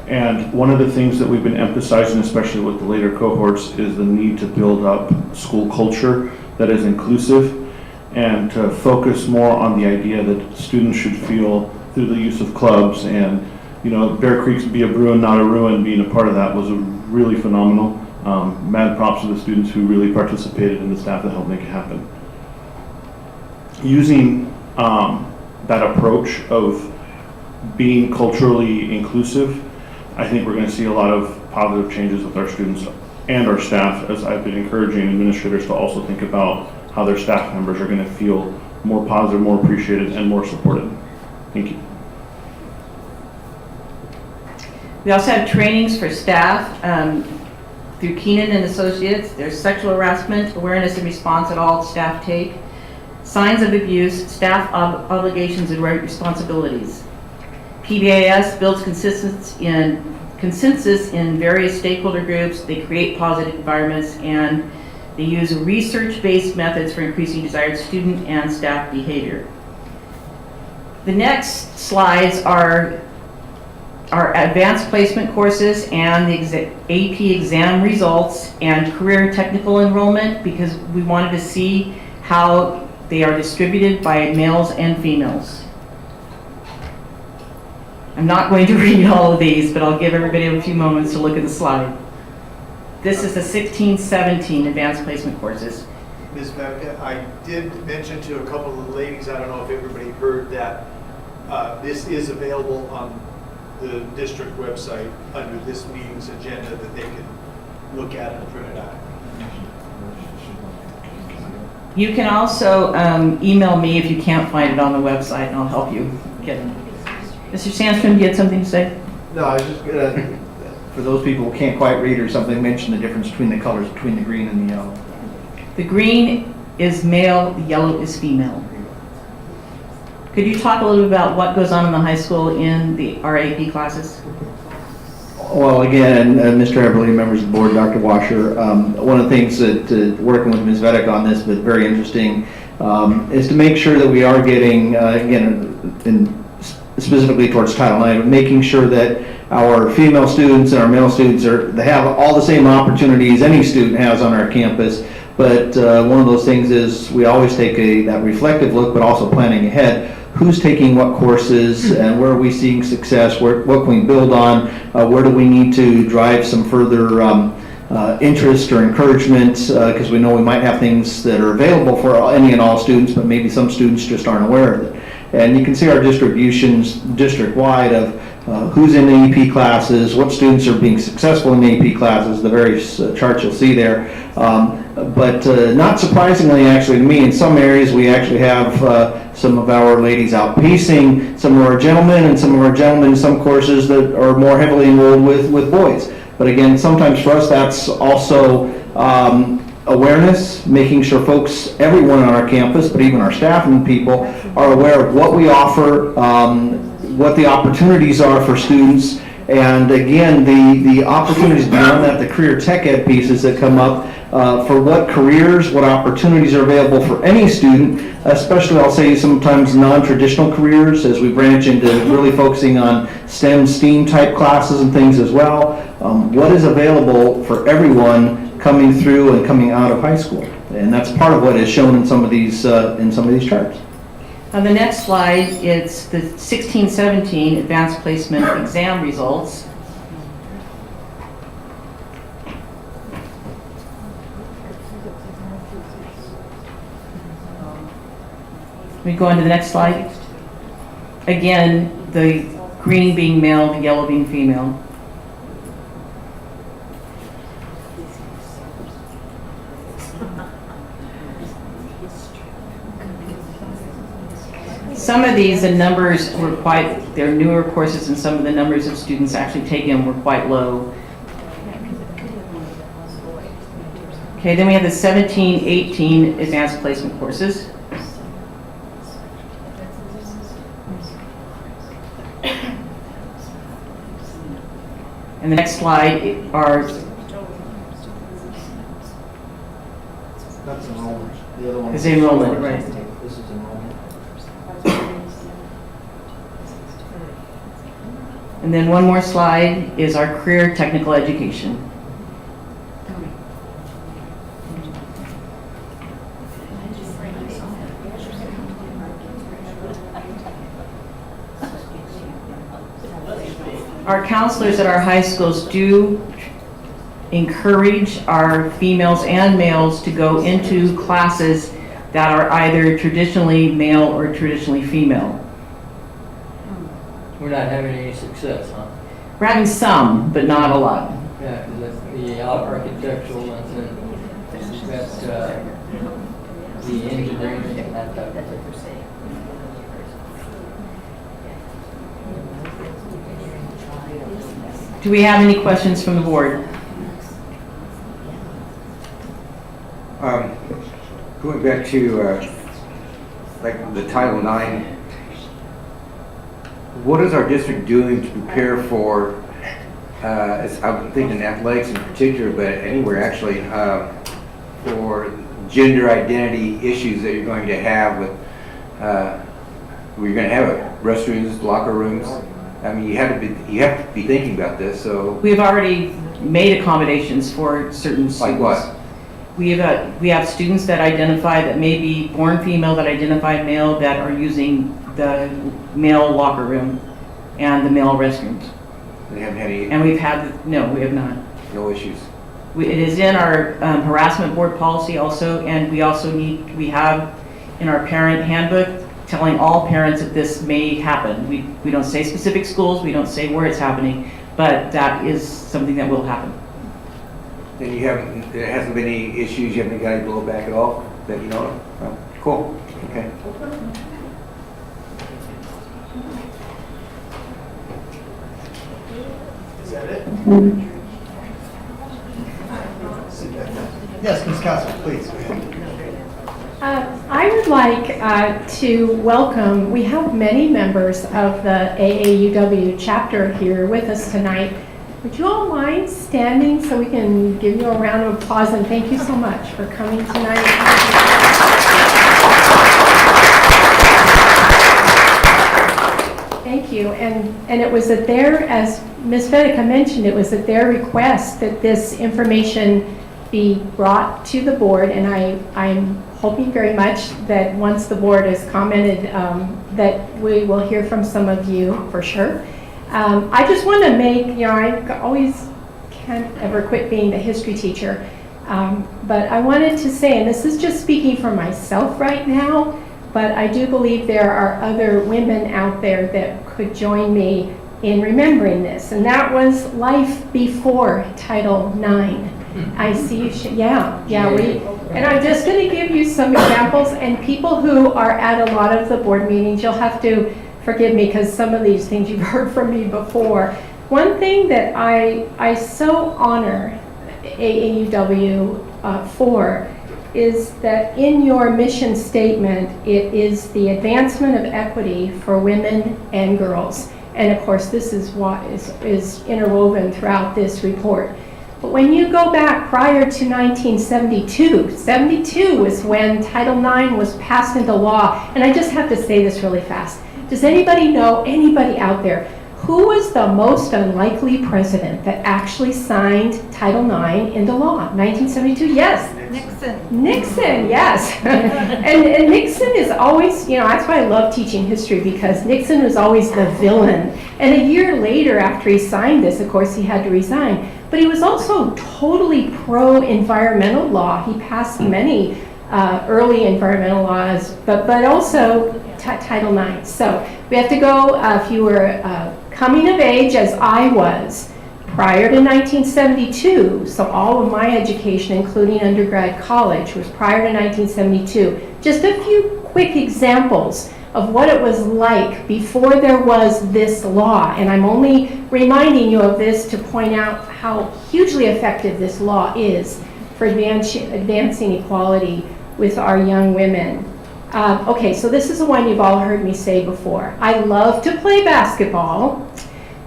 And one of the things that we've been emphasizing, especially with the later cohorts, is the need to build up school culture that is inclusive and to focus more on the idea that students should feel through the use of clubs. And, you know, Bear Creek's Be a Bruin, Not a Ruin, being a part of that was really phenomenal. Mad props to the students who really participated and the staff that helped make it happen. Using that approach of being culturally inclusive, I think we're going to see a lot of positive changes with our students and our staff, as I've been encouraging administrators to also think about how their staff members are going to feel more positive, more appreciated, and more supported. Thank you. We also have trainings for staff through Keenan and Associates. There's sexual harassment awareness and response that all staff take, signs of abuse, staff obligations and responsibilities. PBIS builds consensus in various stakeholder groups. They create positive environments, and they use research-based methods for increasing desired student and staff behavior. The next slides are our advanced placement courses and the AP exam results and career technical enrollment, because we wanted to see how they are distributed by males and females. I'm not going to read all of these, but I'll give everybody a few moments to look at the slide. This is the 16-17 advanced placement courses. Ms. Becca, I did mention to a couple of the ladies, I don't know if everybody heard that this is available on the district website under this meeting's agenda that they can look at and print it out. You can also email me if you can't find it on the website, and I'll help you get it. Mr. Sandstrom, do you have something to say? No, I was just gonna, for those people who can't quite read or something, mention the difference between the colors between the green and the yellow. The green is male, the yellow is female. Could you talk a little bit about what goes on in the high school in the RAP classes? Well, again, Mr. Everly, members of the board, Dr. Washer, one of the things that, working with Ms. Vedek on this, but very interesting, is to make sure that we are getting, again, specifically towards Title IX, making sure that our female students and our male students they have all the same opportunities any student has on our campus. But one of those things is we always take that reflective look, but also planning ahead. Who's taking what courses and where are we seeing success? What can we build on? Where do we need to drive some further interest or encouragement? Because we know we might have things that are available for any and all students, but maybe some students just aren't aware of it. And you can see our distributions district-wide of who's in the AP classes, what students are being successful in the AP classes, the various charts you'll see there. But not surprisingly, actually, to me, in some areas we actually have some of our ladies outpacing some of our gentlemen, and some of our gentlemen in some courses that are more heavily enrolled with boys. But again, sometimes for us that's also awareness, making sure folks, everyone on our campus, but even our staff and people, are aware of what we offer, what the opportunities are for students. And again, the opportunities beyond that, the career tech ed pieces that come up, for what careers, what opportunities are available for any student, especially I'll say sometimes non-traditional careers as we branch into really focusing on STEM, STEAM type classes and things as well. What is available for everyone coming through and coming out of high school? And that's part of what is shown in some of these charts. On the next slide, it's the 16-17 advanced placement exam results. We go on to the next slide. Again, the green being male, the yellow being female. Some of these, the numbers were they're newer courses, and some of the numbers of students actually taken were quite low. Okay, then we have the 17-18 advanced placement courses. And the next slide are That's enrollment. The other one is enrollment, right? This is enrollment. And then one more slide is our career technical education. Our counselors at our high schools do encourage our females and males to go into classes that are either traditionally male or traditionally female. We're not having any success, huh? We're having some, but not a lot. Yeah, because that's the architectural and then you've got the engineering and that type of thing. Do we have any questions from the board? Going back to like the Title IX, what is our district doing to prepare for, I'm thinking athletics in particular, but anywhere actually, for gender identity issues that you're going to have with, where you're going to have restrooms, locker rooms? I mean, you have to be thinking about this. So We've already made accommodations for certain students. Like what? We have students that identify that may be born female, that identify male, that are using the male locker room and the male restrooms. They haven't had any. And no, we have not. No issues. It is in our harassment board policy also, and we have in our parent handbook telling all parents that this may happen. We don't say specific schools, we don't say where it's happening, but that is something that will happen. And there hasn't been any issues, you haven't got any blowback at all that you know of? Oh, cool, okay. Is that it? Yes, Ms. Castle, please. Go ahead. I would like to welcome, we have many members of the AAUW chapter here with us tonight. Would you all mind standing so we can give you a round of applause, and thank you so much for coming tonight. Thank you. And it was at their, as Ms. Vedica mentioned, it was at their request that this information be brought to the board, and I'm hoping very much that once the board has commented that we will hear from some of you for sure. I just want to make, I always can't ever quit being the history teacher, but I wanted to say, and this is just speaking for myself right now, but I do believe there are other women out there that could join me in remembering this, and that was life before Title IX. I see you, and I'm just going to give you some examples, and people who are at a lot of the board meetings, you'll have to forgive me because some of these things you've heard from me before. One thing that I so honor AAUW for is that in your mission statement, it is the advancement of equity for women and girls. And of course, this is what is interwoven throughout this report. But when you go back prior to 1972, 72 was when Title IX was passed into law. And I just have to say this really fast. Does anybody know, anybody out there, who was the most unlikely president that actually signed Title IX into law? 1972, yes. Nixon, yes. and Nixon is always, that's why I love teaching history, because Nixon was always the villain. And a year later, after he signed this, of course, he had to resign. But he was also totally pro-environmental law. He passed many early environmental laws, but also Title IX. So we have to go, if you were coming of age, as I was, prior to 1972, so all of my education, including undergrad college, was prior to 1972. Just a few quick examples of what it was like before there was this law. And I'm only reminding you of this to point out how hugely effective this law is for advancing equality with our young women. Okay, so this is the one you've all heard me say before. I love to play basketball,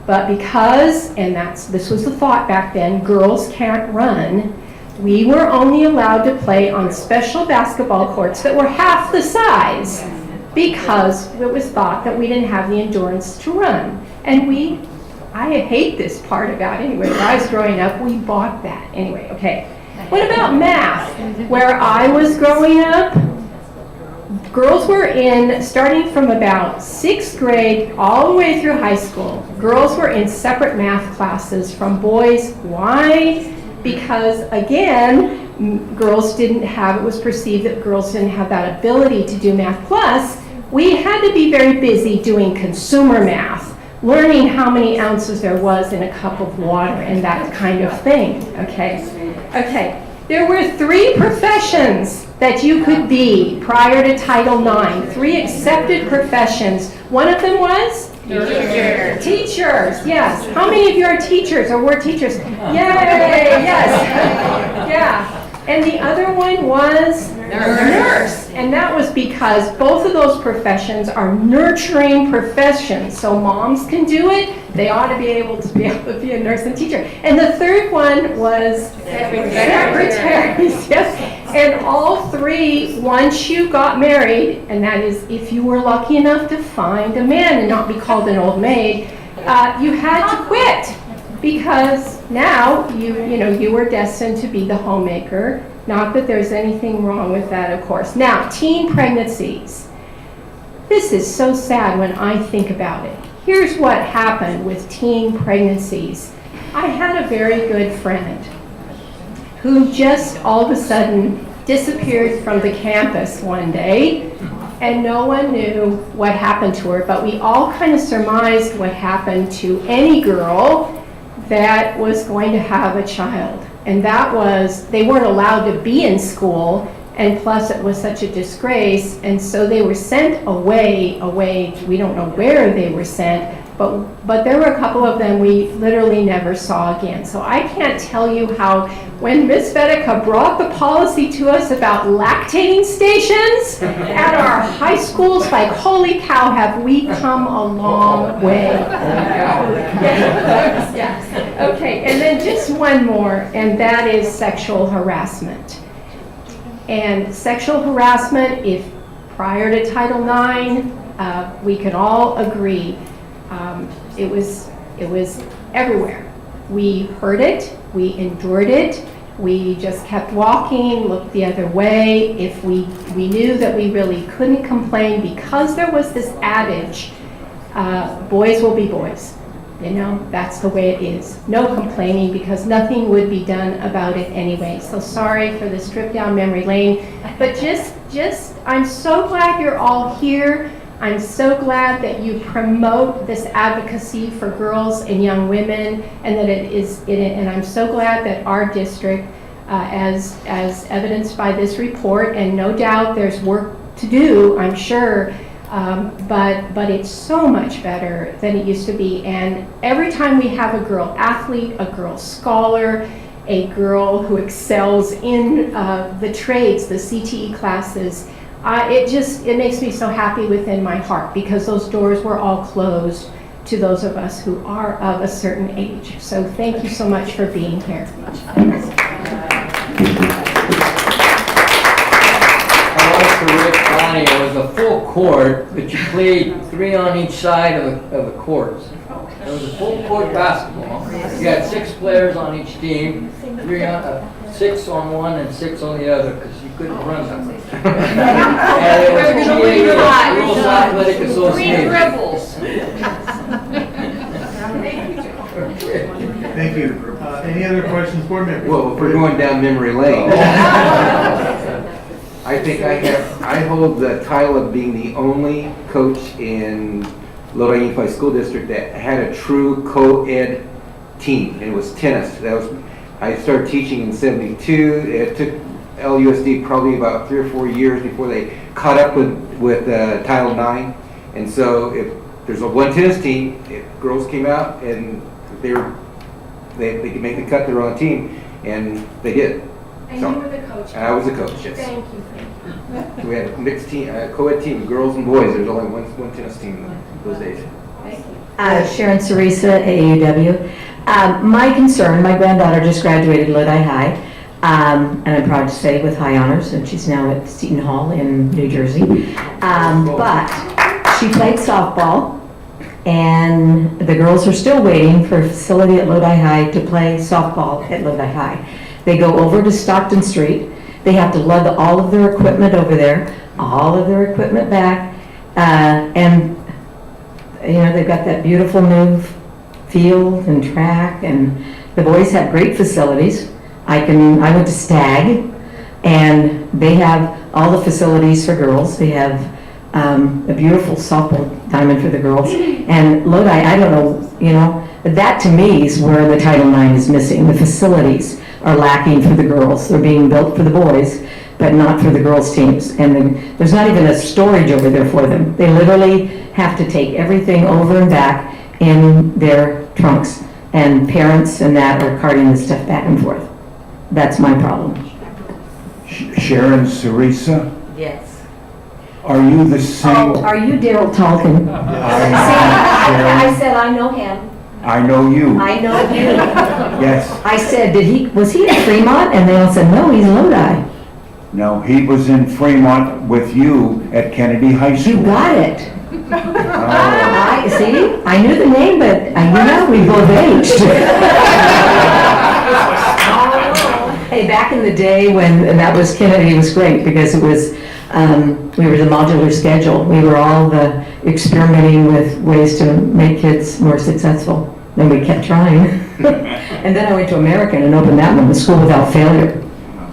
but because, and this was the thought back then, girls can't run, we were only allowed to play on special basketball courts that were half the size, because it was thought that we didn't have the endurance to run. And I hate this part about it anyway. When I was growing up, we bought that. Anyway, okay. What about math? Where I was growing up, girls were starting from about 6th grade all the way through high school, girls were in separate math classes from boys. Why? Because, again, it was perceived that girls didn't have that ability to do math. Plus, we had to be very busy doing consumer math, learning how many ounces there was in a cup of water and that kind of thing, okay? Okay, there were 3 professions that you could be prior to Title IX, 3 accepted professions. One of them was? Teachers. Teachers, yes. How many of you are teachers or were teachers? Yay, yes. Yeah. And the other one was? Nurse. And that was because both of those professions are nurturing professions. So moms can do it. They ought to be able to be a nurse and teacher. And the third one was? Secretaries. Yes. And all 3, once you got married, and that is if you were lucky enough to find a man and not be called an old maid, you had to quit. Because now you were destined to be the homemaker. Not that there's anything wrong with that, of course. Now, teen pregnancies. This is so sad when I think about it. Here's what happened with teen pregnancies. I had a very good friend who just all of a sudden disappeared from the campus one day, and no one knew what happened to her, but we all kind of surmised what happened to any girl that was going to have a child. And that was, they weren't allowed to be in school, and plus it was such a disgrace, and so they were sent away, we don't know where they were sent, but there were a couple of them we literally never saw again. So I can't tell you how, when Ms. Vedeka brought the policy to us about lactating stations at our high schools, like, holy cow, have we come a long way. Yes. Okay, and then just one more, and that is sexual harassment. And sexual harassment, if prior to Title IX, we can all agree, it was everywhere. We heard it, we endured it, we just kept walking, looked the other way. If we knew that we really couldn't complain because there was this adage, boys will be boys. That's the way it is. No complaining, because nothing would be done about it anyway. So sorry for this trip down memory lane, but just I'm so glad you're all here. I'm so glad that you promote this advocacy for girls and young women, and that and I'm so glad that our district, as evidenced by this report, and no doubt there's work to do, I'm sure, but it's so much better than it used to be. And every time we have a girl athlete, a girl scholar, a girl who excels in the trades, the CTE classes, it makes me so happy within my heart, because those doors were all closed to those of us who are of a certain age. So thank you so much for being here. I like to Rick Bonnie, it was a full court, but you played 3 on each side of the courts. It was a full court basketball. You had 6 players on each team, 6 on one and 6 on the other, because you couldn't run them. And it was Rules Athletic Association. Thank you. Any other questions, board members? Well, if we're going down memory lane, I think I hold the title of being the only coach in Lodi Unified School District that had a true co-ed team, and it was tennis. I started teaching in '72. It took LUSD probably about 3 or 4 years before they caught up with Title IX. And so if there's one tennis team, if girls came out and they could make the cut, they were on a team, and they did. And So, you were the coach? I was a coach, yes. Thank you. We had a mixed team, co-ed team, girls and boys. There's only one tennis team in those days. Sharon Cerisa, AAUW. My concern, my granddaughter just graduated Lodi High, and I'm proud to say with high honors, and she's now at Seton Hall in New Jersey. But she played softball, and the girls are still waiting for a facility at Lodi High to play softball at Lodi High. They go over to Stockton Street. They have to lug all of their equipment over there, all of their equipment back, and you know, they've got that beautiful new field and track, and the boys have great facilities. I went to Stag, and they have all the facilities for girls. They have a beautiful softball diamond for the girls. And Lodi, I don't know, you know, that to me is where the Title IX is missing. The facilities are lacking for the girls. They're being built for the boys, but not for the girls' teams. And there's not even a storage over there for them. They literally have to take everything over and back in their trunks. And parents and that are carting this stuff back and forth. That's my problem. Sharon Cerisa, Yes. are you the same? Oh, are you Daryl Tolkien? I said I know him. I know you. I know you. Yes. I said, was he in Fremont? And they all said, no, he's Lodi. No, he was in Fremont with you at Kennedy High School. You got it. Oh. See, I knew the name, but you know, we both aged. Hey, back in the day when that was Kennedy, was great because it was, we were the modular schedule. We were all experimenting with ways to make kids more successful. And we kept trying. And then I went to American and opened that one, the School Without Failure.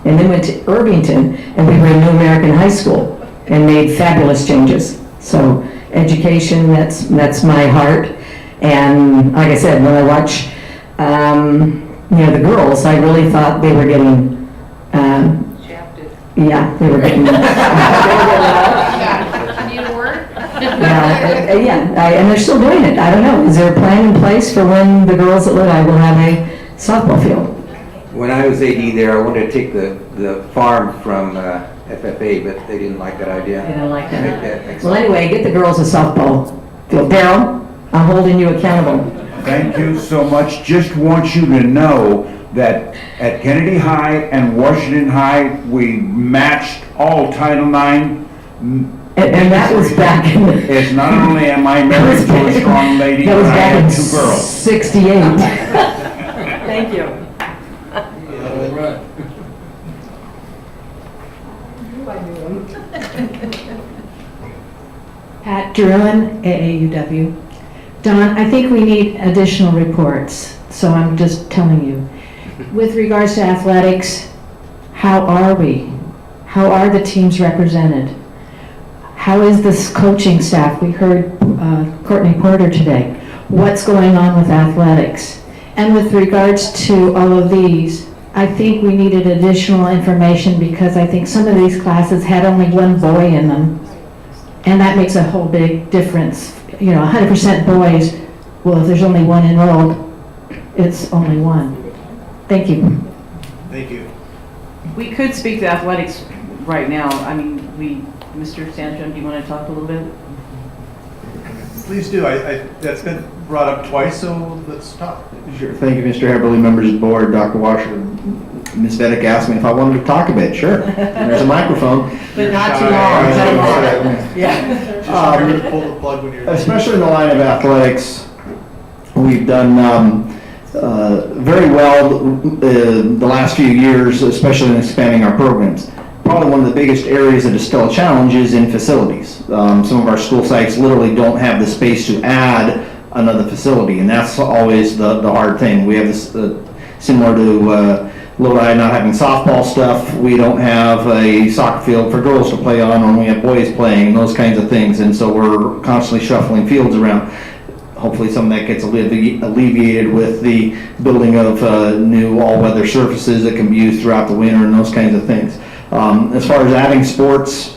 And then went to Irvington, and we were in New American High School and made fabulous changes. So education, that's my heart. And like I said, when I watch, you know, the girls, I really thought they were getting, Shafted. yeah, they were getting, and they're still doing it. I don't know. Is there a plan in place for when the girls at Lodi will have a softball field? When I was AD there, I wanted to take the farm from FFA, but they didn't like that idea. They didn't like that. Well, anyway, get the girls a softball field. Daryl, I'm holding you accountable. Thank you so much. Just want you to know that at Kennedy High and Washington High, we matched all Title IX. And that was back in the... It's not only am I married to a strong lady, That but was I back in have 2 girls. 68. Thank you. Pat Druin, AAUW. Don, I think we need additional reports, so I'm just telling you. With regards to athletics, how are we? How are the teams represented? How is this coaching staff? We heard Courtney Porter today. What's going on with athletics? And with regards to all of these, I think we needed additional information because I think some of these classes had only one boy in them. And that makes a whole big difference. You know, 100% boys, well, if there's only one enrolled, it's only one. Thank you. Thank you. We could speak to athletics right now. I mean, Mr. Sandstrom, do you want to talk a little bit? Please do. That's been brought up twice, so let's talk. Sure. Thank you, Mr. Haverly, members of the board, Dr. Washer. Ms. Vedek asked me if I wanted to talk a bit. Sure. And there's a microphone. But not too long. Yeah. Just pull the plug when you're. Especially in the line of athletics, we've done very well the last few years, especially in expanding our programs. Probably one of the biggest areas that is still a challenge is in facilities. Some of our school sites literally don't have the space to add another facility, and that's always the hard thing. We have this, similar to Lodi not having softball stuff, we don't have a soccer field for girls to play on when we have boys playing, those kinds of things, and so we're constantly shuffling fields around. Hopefully some of that gets alleviated with the building of new all-weather surfaces that can be used throughout the winter and those kinds of things. As far as adding sports,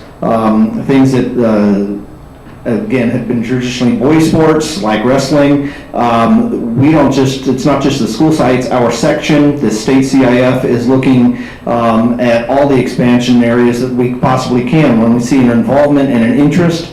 things that again have been traditionally boys sports like wrestling, we don't just, it's not just the school sites, our section, the state CIF is looking at all the expansion areas that we possibly can. When we see an involvement and an interest,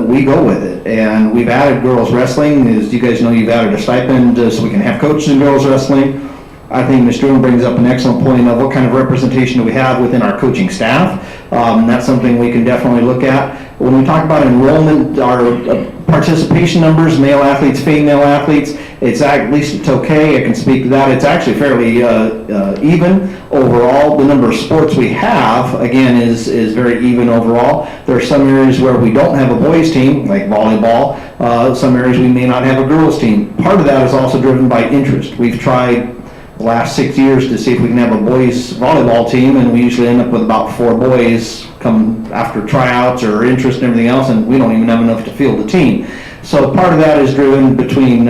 we go with it. And we've added girls wrestling. As you guys know, you've added a stipend so we can have coaches in girls wrestling. I think Ms. Droom brings up an excellent point of what kind of representation do we have within our coaching staff. That's something we can definitely look at. When we talk about enrollment, our participation numbers, male athletes, female athletes, it's at least it's okay. I can speak to that. It's actually fairly even overall. The number of sports we have, again, is very even overall. There are some areas where we don't have a boys team, like volleyball. Some areas we may not have a girls team. Part of that is also driven by interest. We've tried the last 6 years to see if we can have a boys volleyball team, and we usually end up with about 4 boys come after tryouts or interest and everything else, and we don't even have enough to field a team. So part of that is driven between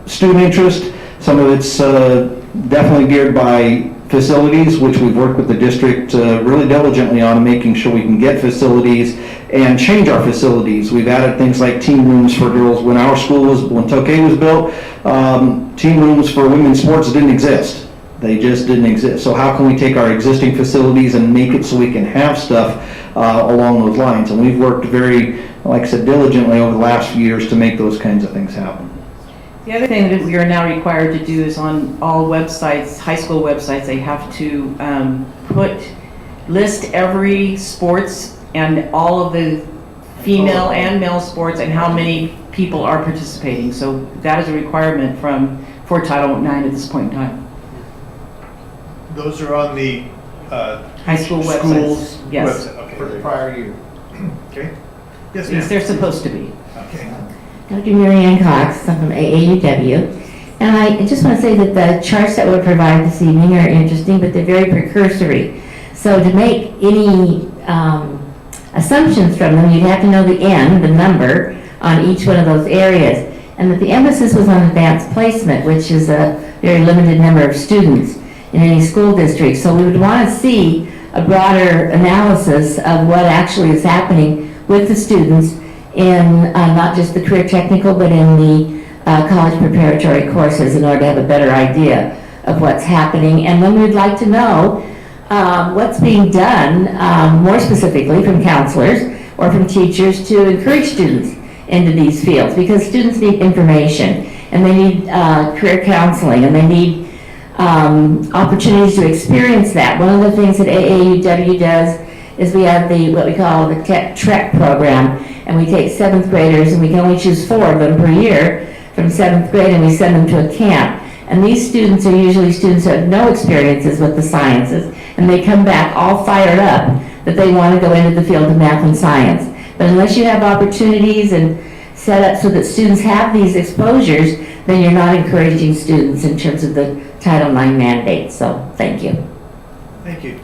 student interest. Some of it's definitely geared by facilities, which we've worked with the district really diligently on, making sure we can get facilities and change our facilities. We've added things like team rooms for girls. When our school was, when Tokay was built, team rooms for women's sports didn't exist. They just didn't exist. So how can we take our existing facilities and make it so we can have stuff along those lines? And we've worked very, like I said, diligently over the last few years to make those kinds of things happen. The other thing that we are now required to do is on all websites, high school websites, they have to list every sports and all of the female and male sports and how many people are participating. So that is a requirement for Title IX at this point in time. Those are on the high school schools websites. Yes. website. Okay. For the prior year. Okay. Yes, At least ma'am. they're supposed to be. Okay. Dr. Mary Ann Cox, I'm from AAUW, and I just want to say that the charts that were provided this evening are interesting, but they're very precursory. So to make any assumptions from them, you'd have to know the N, the number, on each one of those areas. And that the emphasis was on advanced placement, which is a very limited number of students in any school district. So we would want to see a broader analysis of what actually is happening with the students in not just the career technical, but in the college preparatory courses in order to have a better idea of what's happening. And then we'd like to know what's being done, more specifically from counselors or from teachers to encourage students into these fields, because students need information and they need career counseling and they need opportunities to experience that. One of the things that AAUW does is we have what we call the Tech Trek program, and we take 7th graders, and we can only choose 4 of them per year from 7th grade, and we send them to a camp. And these students are usually students who have no experiences with the sciences, and they come back all fired up that they want to go into the field of math and science. But unless you have opportunities and set up so that students have these exposures, then you're not encouraging students in terms of the Title IX mandate. So, thank you. Thank you.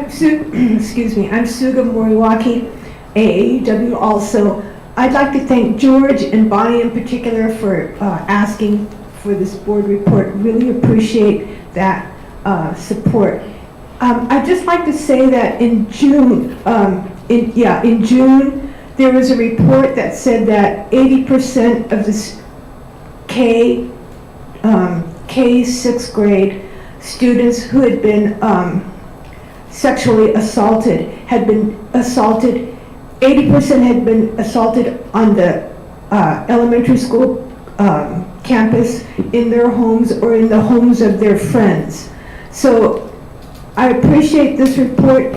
Excuse me, I'm Suga Moriwaki, AAUW also. I'd like to thank George and Bonnie in particular for asking for this board report. Really appreciate that support. I'd just like to say that in June, in June, there was a report that said that 80% of this K 6th grade students who had been sexually assaulted, 80% had been assaulted on the elementary school campus, in their homes or in the homes of their friends. So I appreciate this report.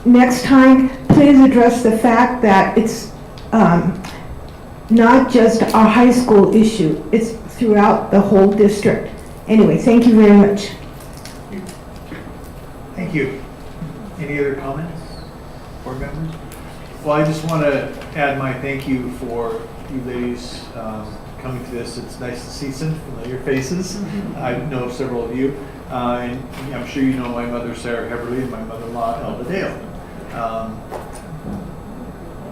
Next time, please address the fact that it's not just a high school issue, it's throughout the whole district. Anyway, thank you very much. Thank you. Any other comments, board members? Well, I just want to add my thank you for you ladies coming to this. It's nice to see some familiar faces. I know several of you. And I'm sure you know my mother, Sarah Heberly, and my mother-in-law, Elva Dale.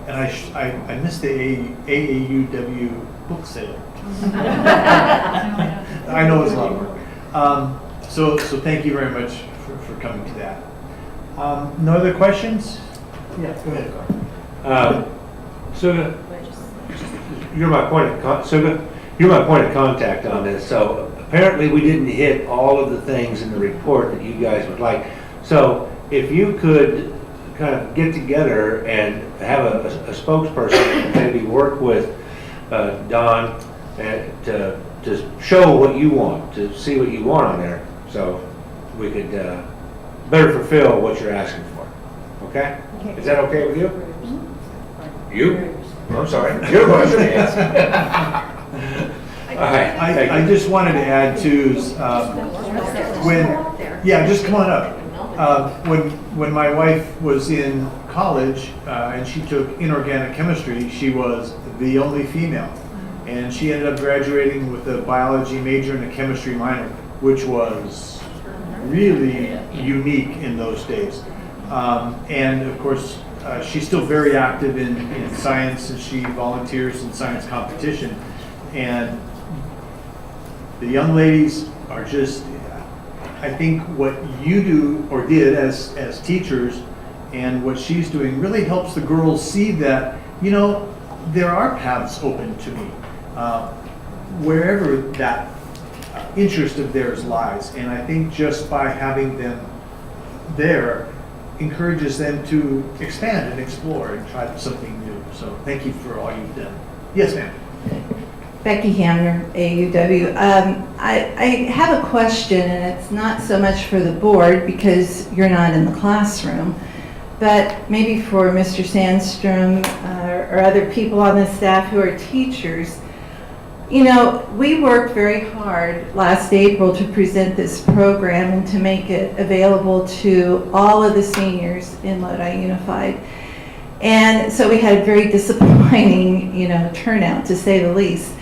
And I missed the AAUW book sale. I know it's a lot of work. So thank you very much for coming to that. No other questions? Yeah, go ahead, Carl. Suga, you're my point of contact on this. So apparently we didn't hit all of the things in the report that you guys would like. So if you could kind of get together and have a spokesperson and maybe work with Don to show what you want, to see what you want on there, so we could better fulfill what you're asking for. Okay? Is that okay with you? You? I'm sorry. You're the one who asked. All right. I just wanted to add too, just come on up. When my wife was in college and she took inorganic chemistry, she was the only female. And she ended up graduating with a biology major and a chemistry minor, which was really unique in those days. And of course, she's still very active in science, and she volunteers in science competition. And the young ladies are just, I think what you do or did as teachers and what she's doing really helps the girls see that, you know, there are paths open to me, wherever that interest of theirs lies. And I think just by having them there encourages them to expand and explore and try something new. So thank you for all you've done. Yes, ma'am. Becky Hamner, AUW. I have a question, and it's not so much for the board because you're not in the classroom, but maybe for Mr. Sandstrom or other people on the staff who are teachers. You know, we worked very hard last April to present this program and to make it available to all of the seniors in Lodi Unified. And so we had a very disappointing, turnout, to say the least.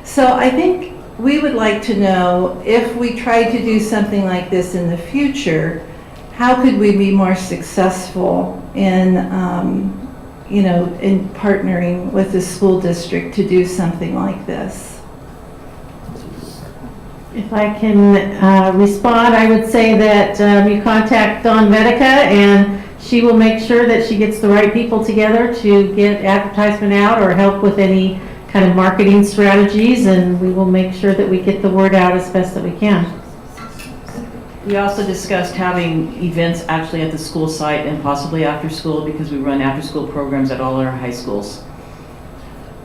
So I think we would like to know, if we tried to do something like this in the future, how could we be more successful in, in partnering with the school district to do something like this? If I can respond, I would say that you contact Dawn Medica, and she will make sure that she gets the right people together to get advertisement out or help with any kind of marketing strategies, and we will make sure that we get the word out as best that we can. We also discussed having events actually at the school site and possibly after school, because we run after school programs at all our high schools.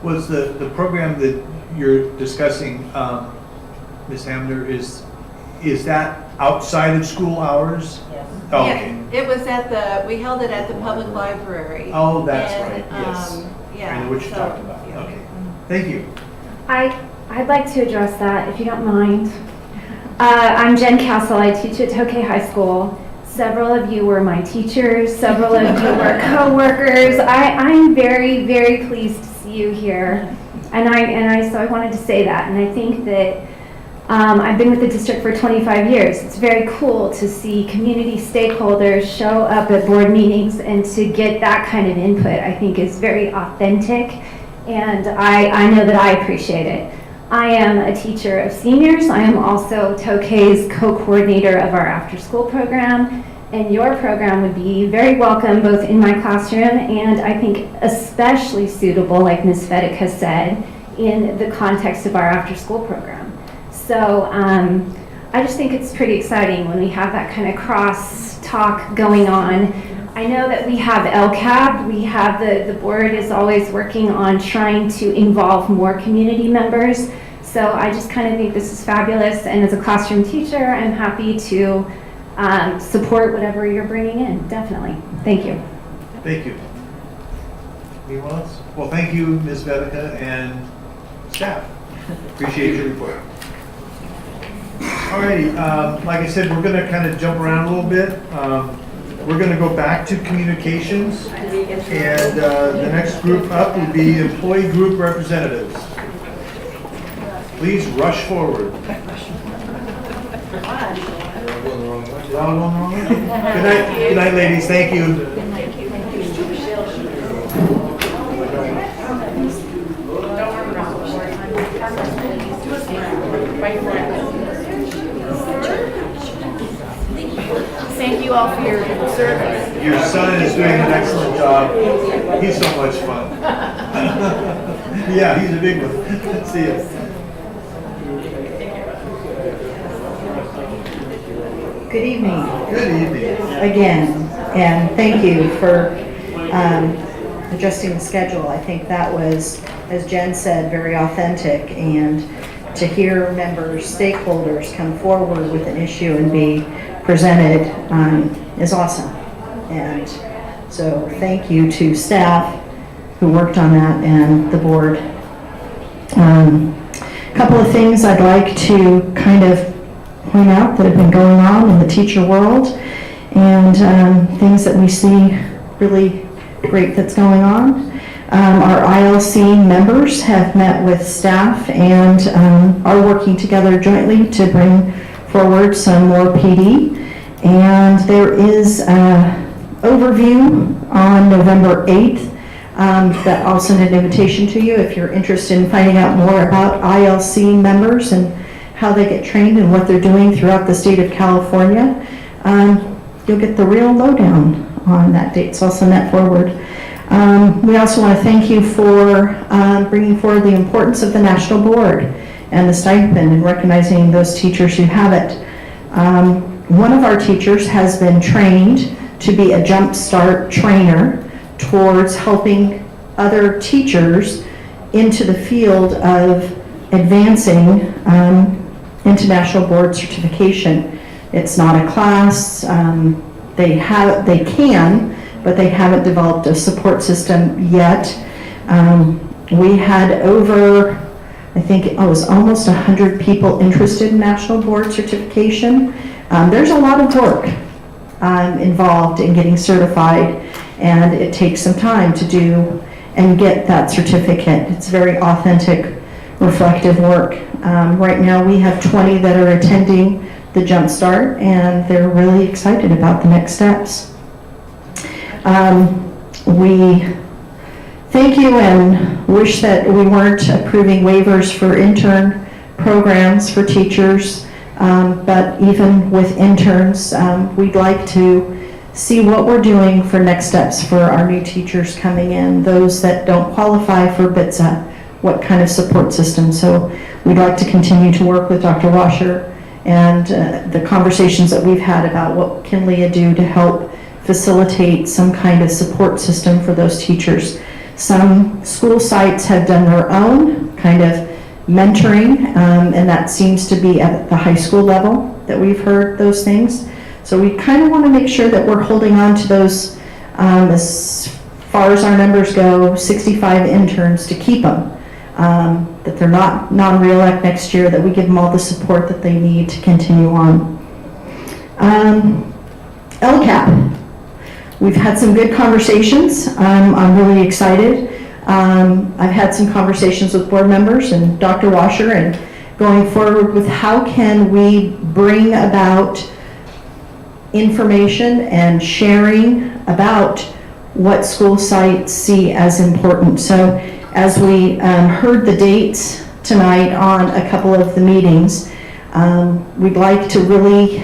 Was the program that you're discussing, Ms. Hamner, is that outside of school hours? Yes. Oh, okay. Yeah, it was we held it at the public library. Oh, that's right, yes. Yeah. I know what you're talking about, okay. Thank you. I'd like to address that, if you don't mind. I'm Jen Castle. I teach at Tokay High School. Several of you were my teachers. Several of you were co-workers. I'm very, very pleased to see you here. So I wanted to say that. And I think that I've been with the district for 25 years. It's very cool to see community stakeholders show up at board meetings, and to get that kind of input, I think, is very authentic. And I know that I appreciate it. I am a teacher of seniors. I am also Tokay's co-coordinator of our after-school program, and your program would be very welcome both in my classroom and I think especially suitable, like Ms. Fedek has said, in the context of our after-school program. So I I just think it's pretty exciting when we have that kind of cross talk going on. I know that we have LCAB, we have the board is always working on trying to involve more community members. So I just kind of think this is fabulous, and as a classroom teacher, I'm happy to support whatever you're bringing in, definitely. Thank you. Thank you. Anyone else? Well, thank you, Ms. Vedica and staff. Appreciate your report. Alrighty, like I said, we're going to kind of jump around a little bit. We're going to go back to communications, and the next group up will be employee group representatives. Please rush forward. Good night, ladies. Thank you. Thank you all for your service. Your son is doing an excellent job. He's so much fun. Yeah, he's a big one. See you. Good evening. Good evening. Again, and thank you for adjusting the schedule. I think that was, as Jen said, very authentic, and to hear members, stakeholders come forward with an issue and be presented is awesome. And so thank you to staff who worked on that and the board. A couple of things I'd like to kind of point out that have been going on in the teacher world, and things that we see really great that's going on. Our ILC members have met with staff and are working together jointly to bring forward some more PD. And there is an overview on November 8th that I'll send an invitation to you if you're interested in finding out more about ILC members and how they get trained and what they're doing throughout the state of California. You'll get the real lowdown on that date, so I'll send that forward. We also want to thank you for bringing forward the importance of the national board and the stipend and recognizing those teachers who have it. One of our teachers has been trained to be a Jump Start trainer towards helping other teachers into the field of advancing international board certification. It's not a class. They can, but they haven't developed a support system yet. We had over, I think it was almost 100 people interested in national board certification. There's a lot of work involved in getting certified, and it takes some time to do and get that certificate. It's very authentic, reflective work. Right now we have 20 that are attending the Jump Start, and they're really excited about the next steps. We thank you and wish that we weren't approving waivers for intern programs for teachers, but even with interns, we'd like to see what we're doing for next steps for our new teachers coming in, those that don't qualify for BITSA, what kind of support system. So we'd like to continue to work with Dr. Washer and the conversations that we've had about what can Leah do to help facilitate some kind of support system for those teachers. Some school sites have done their own kind of mentoring, and that seems to be at the high school level that we've heard those things. So we kind of want to make sure that we're holding on to those, as far as our numbers go, 65 interns to keep them. That they're not non-reelect next year, that we give them all the support that they need to continue on. LCAP. We've had some good conversations. I'm really excited. I've had some conversations with board members and Dr. Washer, and going forward with how can we bring about information and sharing about what school sites see as important. So as we heard the dates tonight on a couple of the meetings, we'd like to really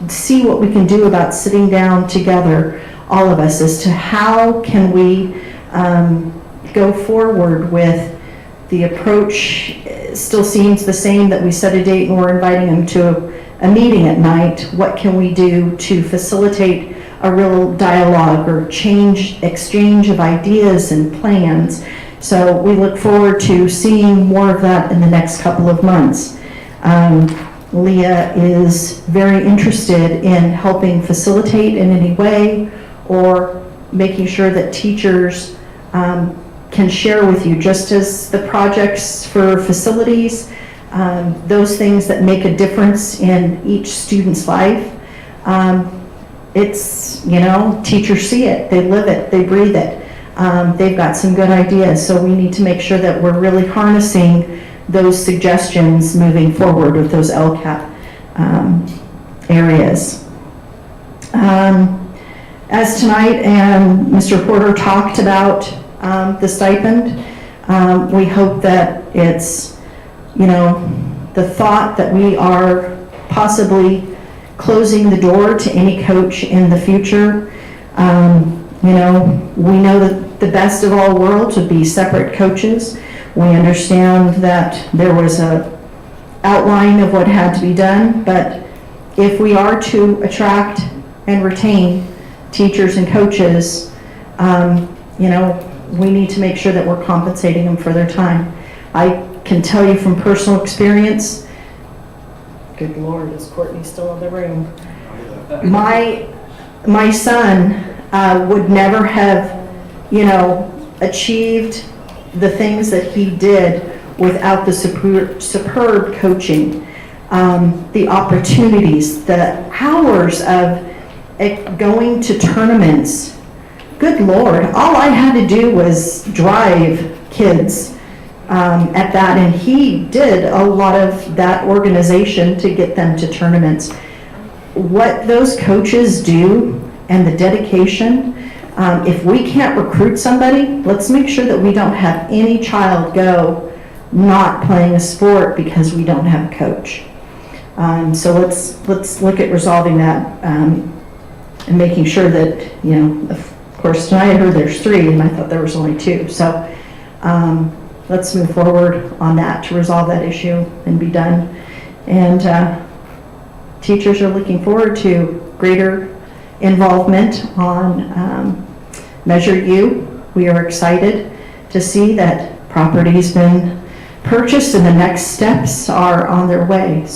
see what we can do about sitting down together, all of us, as to how can we go forward with the approach. Still seems the same, that we set a date and we're inviting them to a meeting at night, what can we do to facilitate a real dialogue or exchange of ideas and plans. So we look forward to seeing more of that in the next couple of months. Leah is very interested in helping facilitate in any way, or making sure that teachers can share with you, just as the projects for facilities, those things that make a difference in each student's life. It's, teachers see it, they live it, they breathe it. They've got some good ideas, so we need to make sure that we're really harnessing those suggestions moving forward with those LCAP areas. As tonight and Mr. Porter talked about the stipend, we hope that it's, the thought that we are possibly closing the door to any coach in the future. We know that the best of all worlds would be separate coaches. We understand that there was a outline of what had to be done, but if we are to attract and retain teachers and coaches, we need to make sure that we're compensating them for their time. I can tell you from personal experience, good Lord, is Courtney still in the room? My son would never have, achieved the things that he did without the superb coaching, the opportunities, the hours of going to tournaments. Good Lord, all I had to do was drive kids at that, and he did a lot of that organization to get them to tournaments. What those coaches do and the dedication, if we can't recruit somebody, let's make sure that we don't have any child go not playing a sport because we don't have a coach. So let's look at resolving that and making sure that, of course, tonight I heard there's 3 and I thought there was only 2. So let's move forward on that to resolve that issue and be done. And teachers are looking forward to greater involvement on Measure U. We are excited to see that property's been purchased and the next steps are on their way.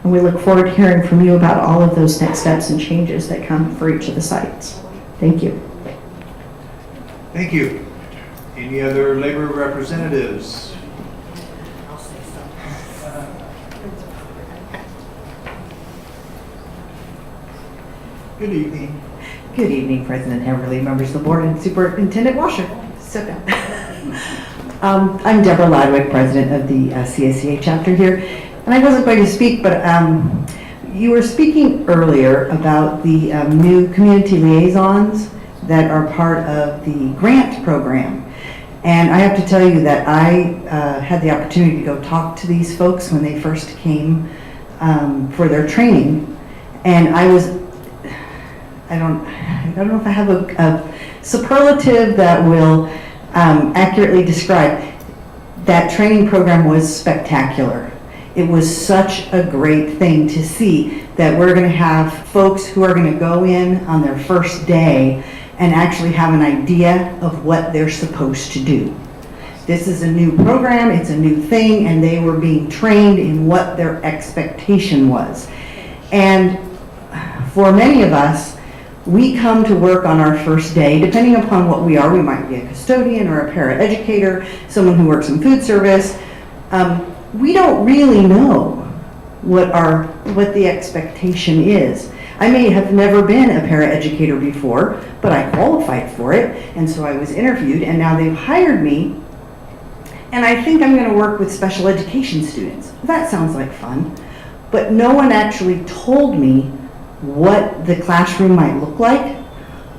And we look forward to hearing from you about all of those next steps and changes that come for each of the sites. Thank you. Thank you. Any other labor representatives? Good evening. Good evening, President Everly, members of the board, and Superintendent Washer. Sit down. I'm Deborah Lodwick, president of the CSCA chapter here, and I wasn't going to speak, but you were speaking earlier about the new community liaisons that are part of the grant program. And I have to tell you that I had the opportunity to go talk to these folks when they first came for their training, and I don't know if I have a superlative that will accurately describe. That training program was spectacular. It was such a great thing to see that we're going to have folks who are going to go in on their first day and actually have an idea of what they're supposed to do. This is a new program, it's a new thing, and they were being trained in what their expectation was. And for many of us, we come to work on our first day, depending upon what we are. We might be a custodian or a paraeducator, someone who works in food service. We don't really know what the expectation is. I may have never been a paraeducator before, but I qualified for it, and so I was interviewed, and now they've hired me, and I think I'm going to work with special education students. That sounds like fun, but no one actually told me what the classroom might look like,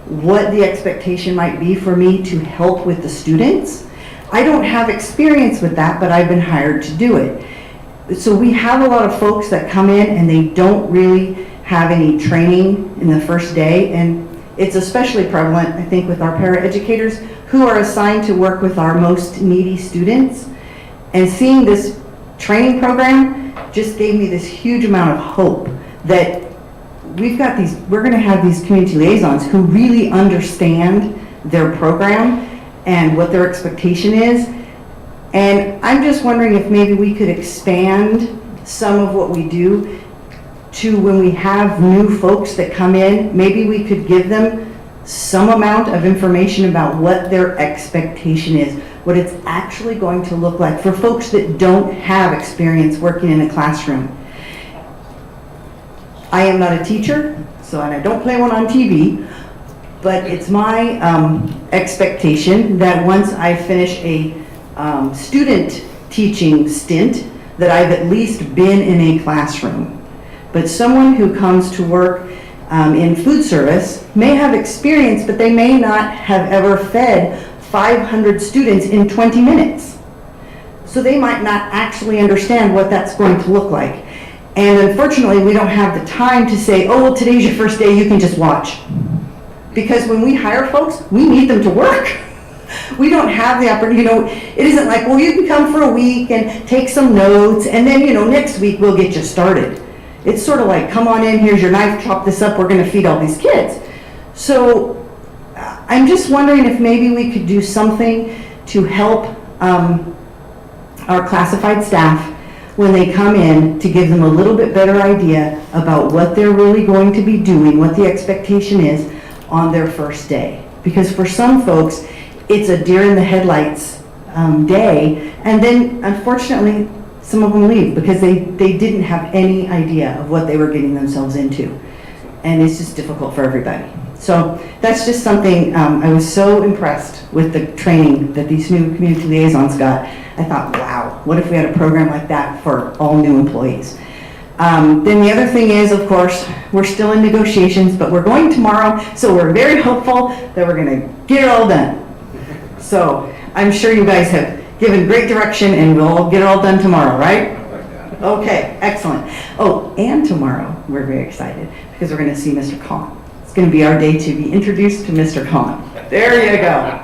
what the expectation might be for me to help with the students. I don't have experience with that, but I've been hired to do it. So we have a lot of folks that come in and they don't really have any training in the first day, and it's especially prevalent, I think, with our paraeducators who are assigned to work with our most needy students. And seeing this training program just gave me this huge amount of hope that we're going to have these community liaisons who really understand their program and what their expectation is. And I'm just wondering if maybe we could expand some of what we do to when we have new folks that come in, maybe we could give them some amount of information about what their expectation is, what it's actually going to look like for folks that don't have experience working in a classroom. I am not a teacher, and I don't play one on TV, but it's my expectation that once I finish a student teaching stint, that I've at least been in a classroom. But someone who comes to work in food service may have experience, but they may not have ever fed 500 students in 20 minutes. So they might not actually understand what that's going to look like. And unfortunately, we don't have the time to say, oh, well, today's your first day, you can just watch. Because when we hire folks, we need them to work. We don't have the opportunity, it isn't like, well, you can come for a week and take some notes, and then, next week we'll get you started. It's sort of like, come on in, here's your knife, chop this up, we're gonna feed all these kids. So I'm just wondering if maybe we could do something to help our classified staff when they come in, to give them a little bit better idea about what they're really going to be doing, what the expectation is on their first day. Because for some folks, it's a deer in the headlights day, and then unfortunately, some of them leave because they didn't have any idea of what they were getting themselves into. And it's just difficult for everybody. So that's just something, I was so impressed with the training that these new community liaisons got. I thought, wow, what if we had a program like that for all new employees? Then the other thing is, of course, we're still in negotiations, but we're going tomorrow, so we're very hopeful that we're gonna get it all done. So I'm sure you guys have given great direction and we'll all get it all done tomorrow, right? Okay, excellent. Oh, and tomorrow, we're very excited because we're gonna see Mr. Kahn. It's gonna be our day to be introduced to Mr. Kahn. There you go.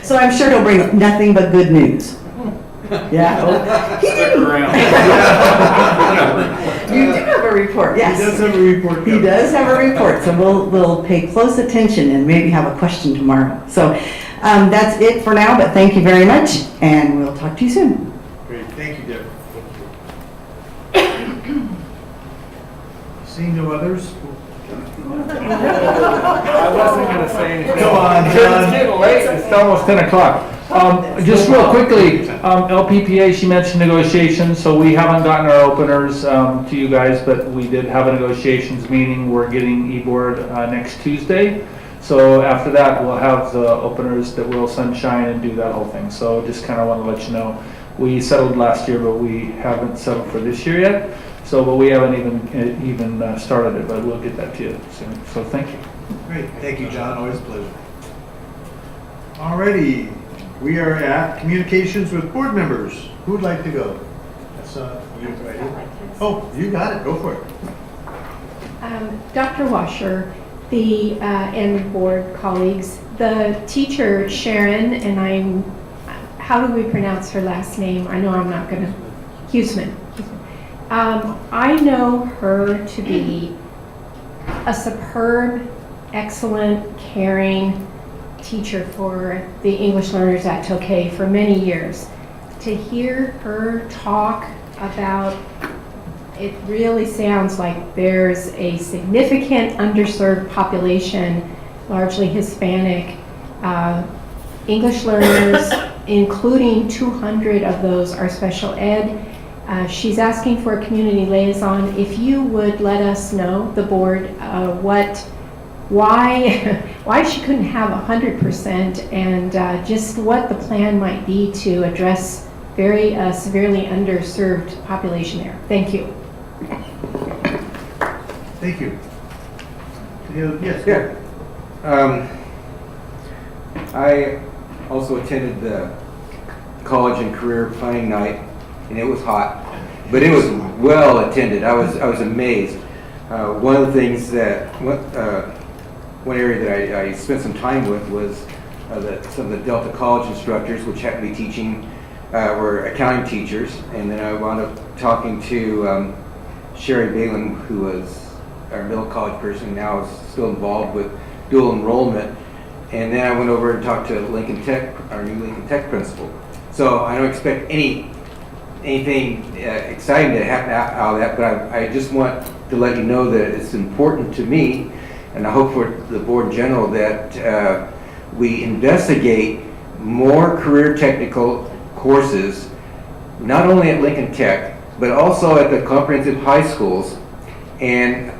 So I'm sure he'll bring nothing but good news. Yeah. Well, he did. You do have a report, yes. He does have a report. He does have a report, so we'll pay close attention and maybe have a question tomorrow. So that's it for now, but thank you very much, and we'll talk to you soon. Great, thank you, Deb. Seeing no others? I wasn't going to say anything. Come on, It's John. getting late, it's almost 10 o'clock. Just real quickly, LPPA, she mentioned negotiations, so we haven't gotten our openers to you guys, but we did have a negotiations meeting. We're getting e-board next Tuesday. So after that, we'll have the openers that will sunshine and do that whole thing. So just kind of want to let you know, we settled last year, but we haven't settled for this year yet. So, but we haven't even started it, but we'll get that to you soon. So thank you. Great, thank you, John, always a pleasure. Alrighty, we are at communications with board members. Who would like to go? That's you right here. Oh, you got it, go for it. Dr. Washer, and board colleagues, the teacher Sharon, and how do we pronounce her last name? I know I'm not going to, Huseman. I know her to be a superb, excellent, caring teacher for the English learners at Tokay for many years. To hear her talk about, it really sounds like there's a significant underserved population, largely Hispanic, English learners, including 200 of those are special ed. She's asking for a community liaison. If you would let us know, the board, why she couldn't have 100% and just what the plan might be to address very severely underserved population there. Thank you. Thank you. Yes. Yeah. I also attended the college and career planning night, and it was hot, but it was well attended. I was amazed. One of the things that one area that I spent some time with was some of the Delta College instructors, which happened to be teaching were accounting teachers, and then I wound up talking to Sherry Balin, who was our middle college person, now is still involved with dual enrollment. And then I went over and talked to Lincoln Tech, our new Lincoln Tech principal. So I don't expect anything exciting to happen out of that, but I just want to let you know that it's important to me, and I hope for the board in general, that we investigate more career technical courses, not only at Lincoln Tech, but also at the comprehensive high schools. And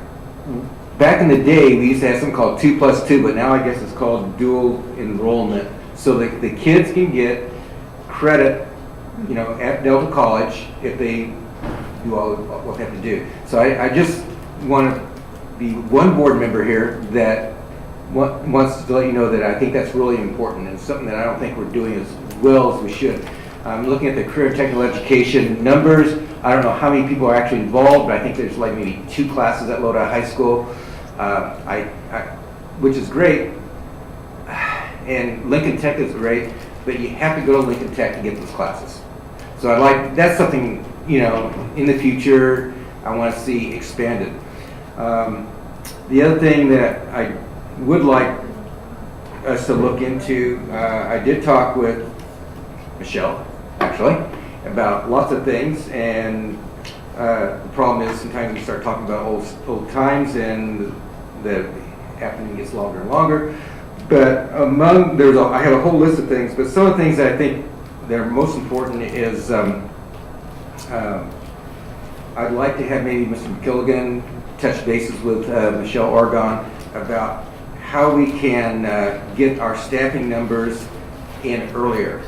back in the day, we used to have something called 2+2, but now I guess it's called dual enrollment, so that the kids can get credit, you know, at Delta College if they do all of what they have to do. So I just want to be one board member here that wants to let you know that I think that's really important, and something that I don't think we're doing as well as we should. I'm looking at the career technical education numbers. I don't know how many people are actually involved, but I think there's like maybe 2 classes at Lodi High School, which is great. And Lincoln Tech is great, but you have to go to Lincoln Tech to get those classes. So that's something, you know, in the future I want to see expanded. The other thing that I would like us to look into, I did talk with Michelle, actually, about lots of things, and the problem is sometimes we start talking about old times, and the happening gets longer and longer. But I have a whole list of things, but some of the things that I think that are most important is I'd like to have maybe Mr. McKilligan touch bases with Michelle Oregon about how we can get our staffing numbers in earlier.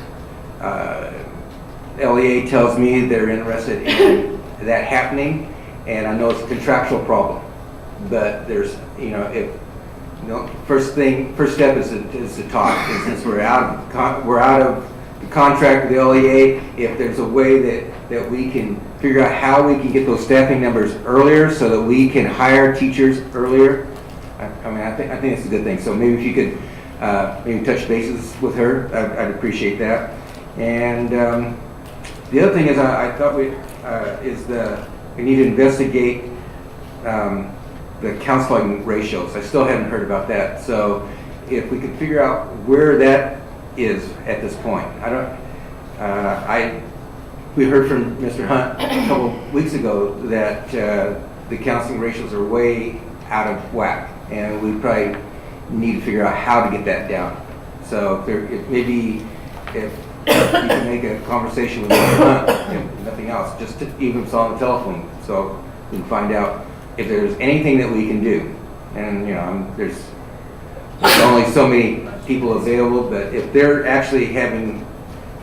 LEA tells me they're interested in that happening, and I know it's a contractual problem, but there's, you know, first step is to talk. And since we're out of the contract with the LEA, if there's a way that we can figure out how we can get those staffing numbers earlier so that we can hire teachers earlier, I think it's a good thing. So maybe if you could maybe touch bases with her, I'd appreciate that. And the other thing is I thought we need to investigate the counseling ratios. I still haven't heard about that. So if we could figure out where that is at this point. We heard from Mr. Hunt a couple weeks ago that the counseling ratios are way out of whack, and we probably need to figure out how to get that down. So maybe if you can make a conversation with Mr. Hunt, if nothing else, just even if it's on the telephone, so we can find out if there's anything that we can do. And you know, there's only so many people available, but if they're actually having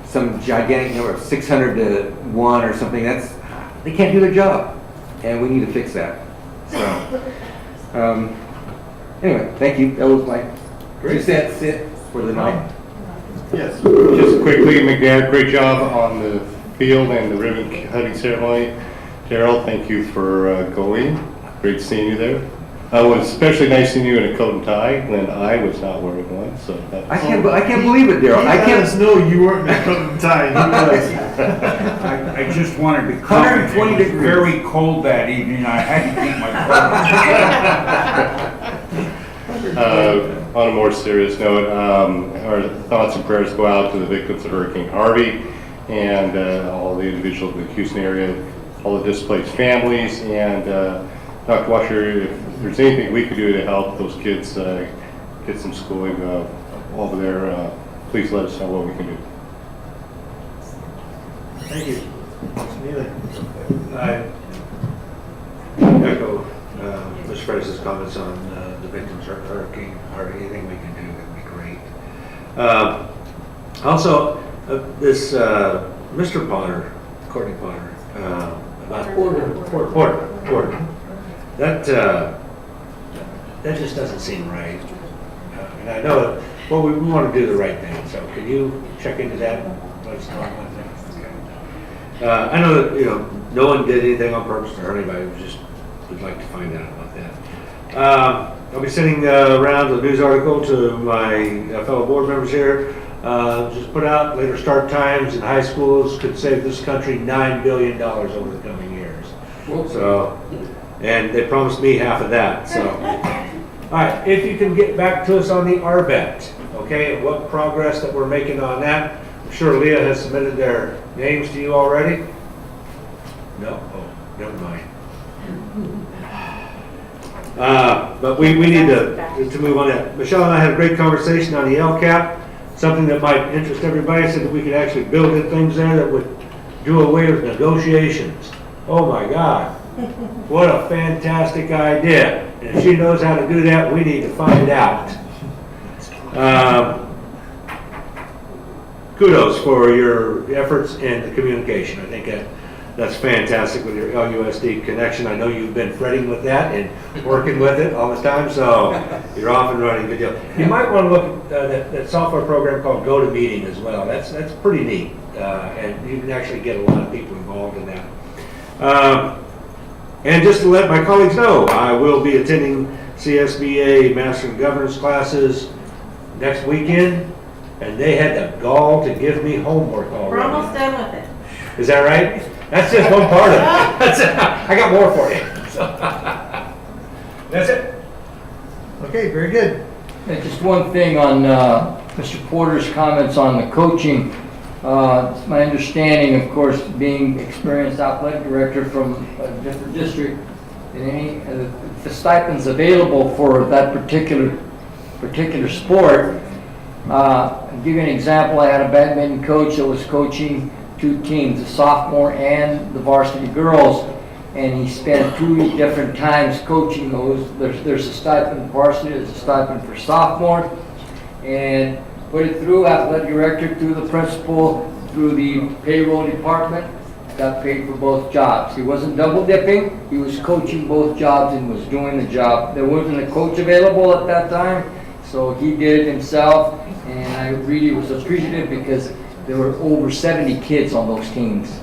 some gigantic number of 600 to 1 or something, they can't do their job, and we need to fix that. So anyway, thank you. That was my 2 cents for the night. Yes. Just quickly, McNair, great job on the field and the ribbon cutting ceremony. Daryl, thank you for going. Great seeing you there. It was especially nice seeing you in a coat and tie when I was not wearing one. So I can't believe it, Daryl. I can't. Let us know you weren't in a coat and tie. I just wanted to comment. 120 degrees. Very cold that evening. I had to keep my clothes. On a more serious note, our thoughts and prayers go out to the victims of Hurricane Harvey and all the individuals in the Houston area, all the displaced families, and Dr. Washer, if there's anything we could do to help those kids get some schooling over there, please let us know what we can do. Thank you. I echo Mr. Freitas' comments on the victims of Hurricane Harvey. Anything we can do would be great. Also, this Mr. Potter, Courtney Potter, about Porter. That just doesn't seem right. And I know, well, we want to do the right thing. So can you check into that? What's going on there? I know that no one did anything on purpose to hurt anybody. We just would like to find out about that. I'll be sending around the news article to my fellow board members here. just put out later start times in high schools could save this country $9 billion over the coming years. So, and they promised me half of that, so. All right, if you can get back to us on the RBET, okay, and what progress that we're making on that. I'm sure Leah has submitted their names to you already. No? Oh, never mind. But we need to move on that. Michelle and I had a great conversation on the LCAP, something that might interest everybody, said that we could actually build in things there that would do away with negotiations. Oh my God, what a fantastic idea. And if she knows how to do that, we need to find out. Kudos for your efforts and the communication. I think that's fantastic with your LUSD connection. I know you've been fretting with that and working with it all the time, so you're off and running. Good deal. You might want to look at that software program called GoToMeeting as well. That's pretty neat, and you can actually get a lot of people involved in that. And just to let my colleagues know, I will be attending CSBA Master and Governance classes next weekend, and they had the gall to give me homework already. We're almost done with it. Is that right? That's just one part of it. I got more for you. That's it. Okay, very good. Yeah, just one thing on Mr. Porter's comments on the coaching. It's my understanding, of course, being experienced athletic director from a different district, if the stipends available for that particular sport. I'll give you an example. I had a badminton coach that was coaching two teams, the sophomore and the varsity girls, and he spent 2 different times coaching those. There's a stipend for varsity, there's a stipend for sophomore, and put it through athletic director, through the principal, through the payroll department, got paid for both jobs. He wasn't double dipping, he was coaching both jobs and was doing the job. There wasn't a coach available at that time, so he did it himself, and I really was appreciative because there were over 70 kids on those teams.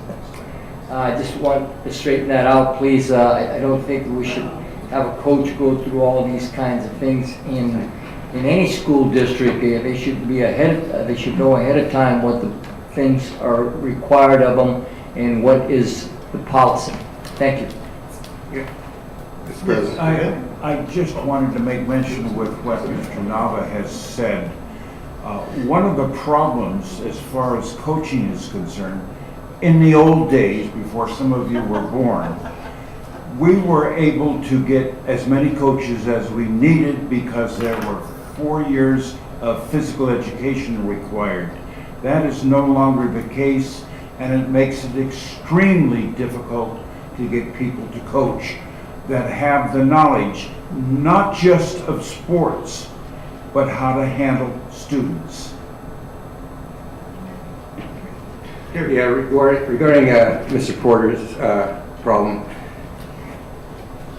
I just want to straighten that out, please. I don't think we should have a coach go through all these kinds of things in any school district. They should be they should know ahead of time what the things are required of them and what is the policy. Thank you. I just wanted to make mention with what Mr. Nava has said. One of the problems as far as coaching is concerned, in the old days, before some of you were born, we were able to get as many coaches as we needed because there were 4 years of physical education required. That is no longer the case, and it makes it extremely difficult to get people to coach that have the knowledge, not just of sports, but how to handle students. Yeah, regarding Mr. Porter's problem,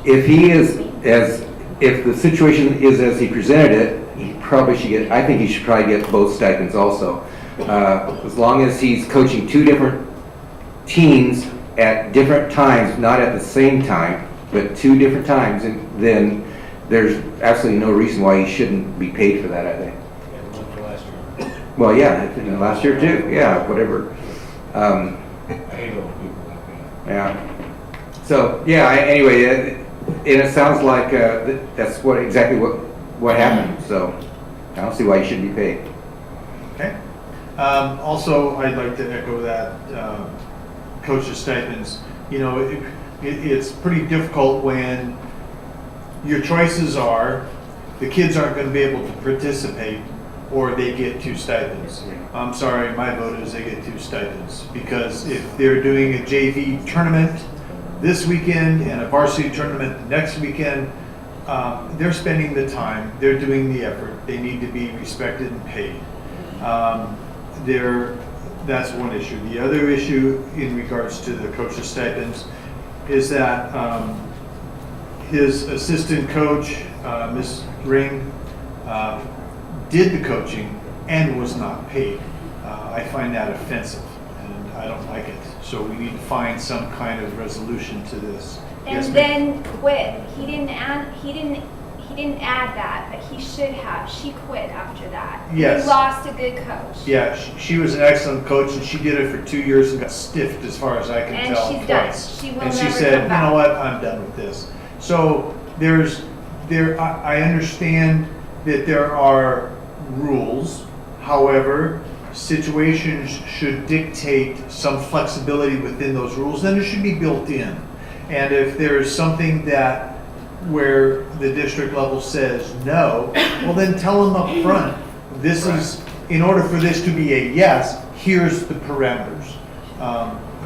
if the situation is as he presented it, he probably should get, I think he should probably get both stipends also. As long as he's coaching 2 different teams at different times, not at the same time, but 2 different times, and then there's absolutely no reason why he shouldn't be paid for that, I think. Well, yeah, last year too, yeah, whatever. I hate old people like that. Yeah. So, yeah, anyway, and it sounds like that's exactly what happened, so I don't see why you shouldn't be paid. Okay. Also, I'd like to echo that coach's stipends. You know, it's pretty difficult when your choices are the kids aren't going to be able to participate or they get 2 stipends. I'm sorry, my vote is they get 2 stipends, because if they're doing a JV tournament this weekend and a varsity tournament next weekend, they're spending the time, they're doing the effort, they need to be respected and paid. That's one issue. The other issue in regards to the coach's stipends is that his assistant coach, Ms. Ring, did the coaching and was not paid. I find that offensive, and I don't like it. So we need to find some kind of resolution to this. And Yes, then what he He didn't add that, but he should have. She quit after that. Yes. We lost a good coach. Yeah, she was an excellent coach, and she did it for 2 years and got stiffed, as far as I can And tell, she's done. twice. She will And she never said, come you back." know what, I'm done with this. So I understand that there are rules. However, situations should dictate some flexibility within those rules, then it should be built in. And if there's something that where the district level says no, well then tell them up front, this is, in order for this to be a yes, here's the parameters.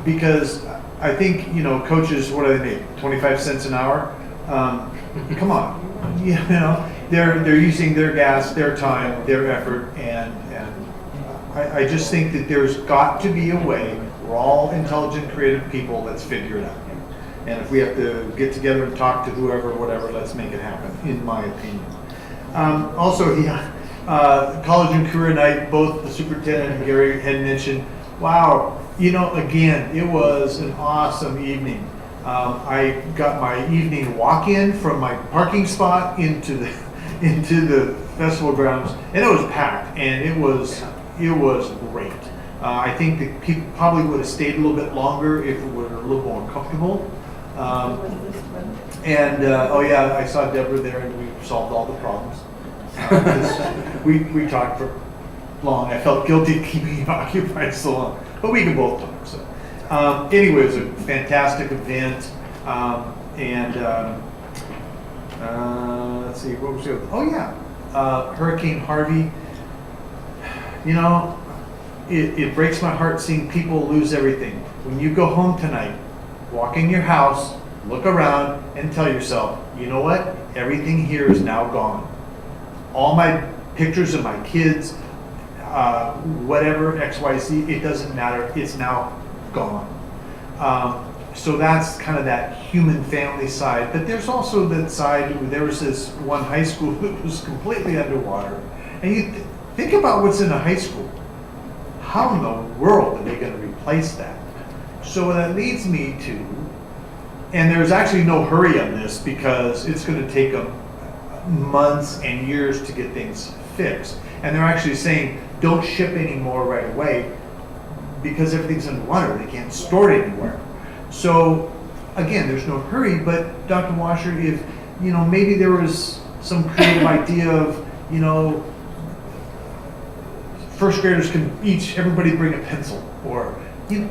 Because I think, coaches, what do they make, 25 cents an hour? Come on, they're using their gas, their time, their effort, and I just think that there's got to be a way. We're all intelligent, creative people, let's figure it out. And if we have to get together and talk to whoever, whatever, let's make it happen, in my opinion. Also, college and career night, both the superintendent and Gary had mentioned, wow, again, it was an awesome evening. I got my evening walk-in from my parking spot into the festival grounds, and it was packed, and it was great. I think that people probably would have stayed a little bit longer if it were a little more comfortable. Oh yeah, I saw Deborah there, and we solved all the problems. We talked for long. I felt guilty keeping you occupied so long, but we can both talk. So anyway, it was a fantastic event, let's see, what was it? Oh yeah, Hurricane Harvey. It breaks my heart seeing people lose everything. When you go home tonight, walk in your house, look around, and tell yourself, you know what? Everything here is now gone. All my pictures of my kids, whatever, XYZ, it doesn't matter. It's now gone. So that's kind of that human family side. But there's also that side, there was this one high school that was completely underwater. And you think about what's in a high school. How in the world are they going to replace that? So that leads me to, and there's actually no hurry on this because it's going to take them months and years to get things fixed. And they're actually saying, don't ship anymore right away because everything's underwater. They can't store it anywhere. So again, there's no hurry, but Dr. Washer, if, maybe there was some creative idea of, first graders can everybody bring a pencil or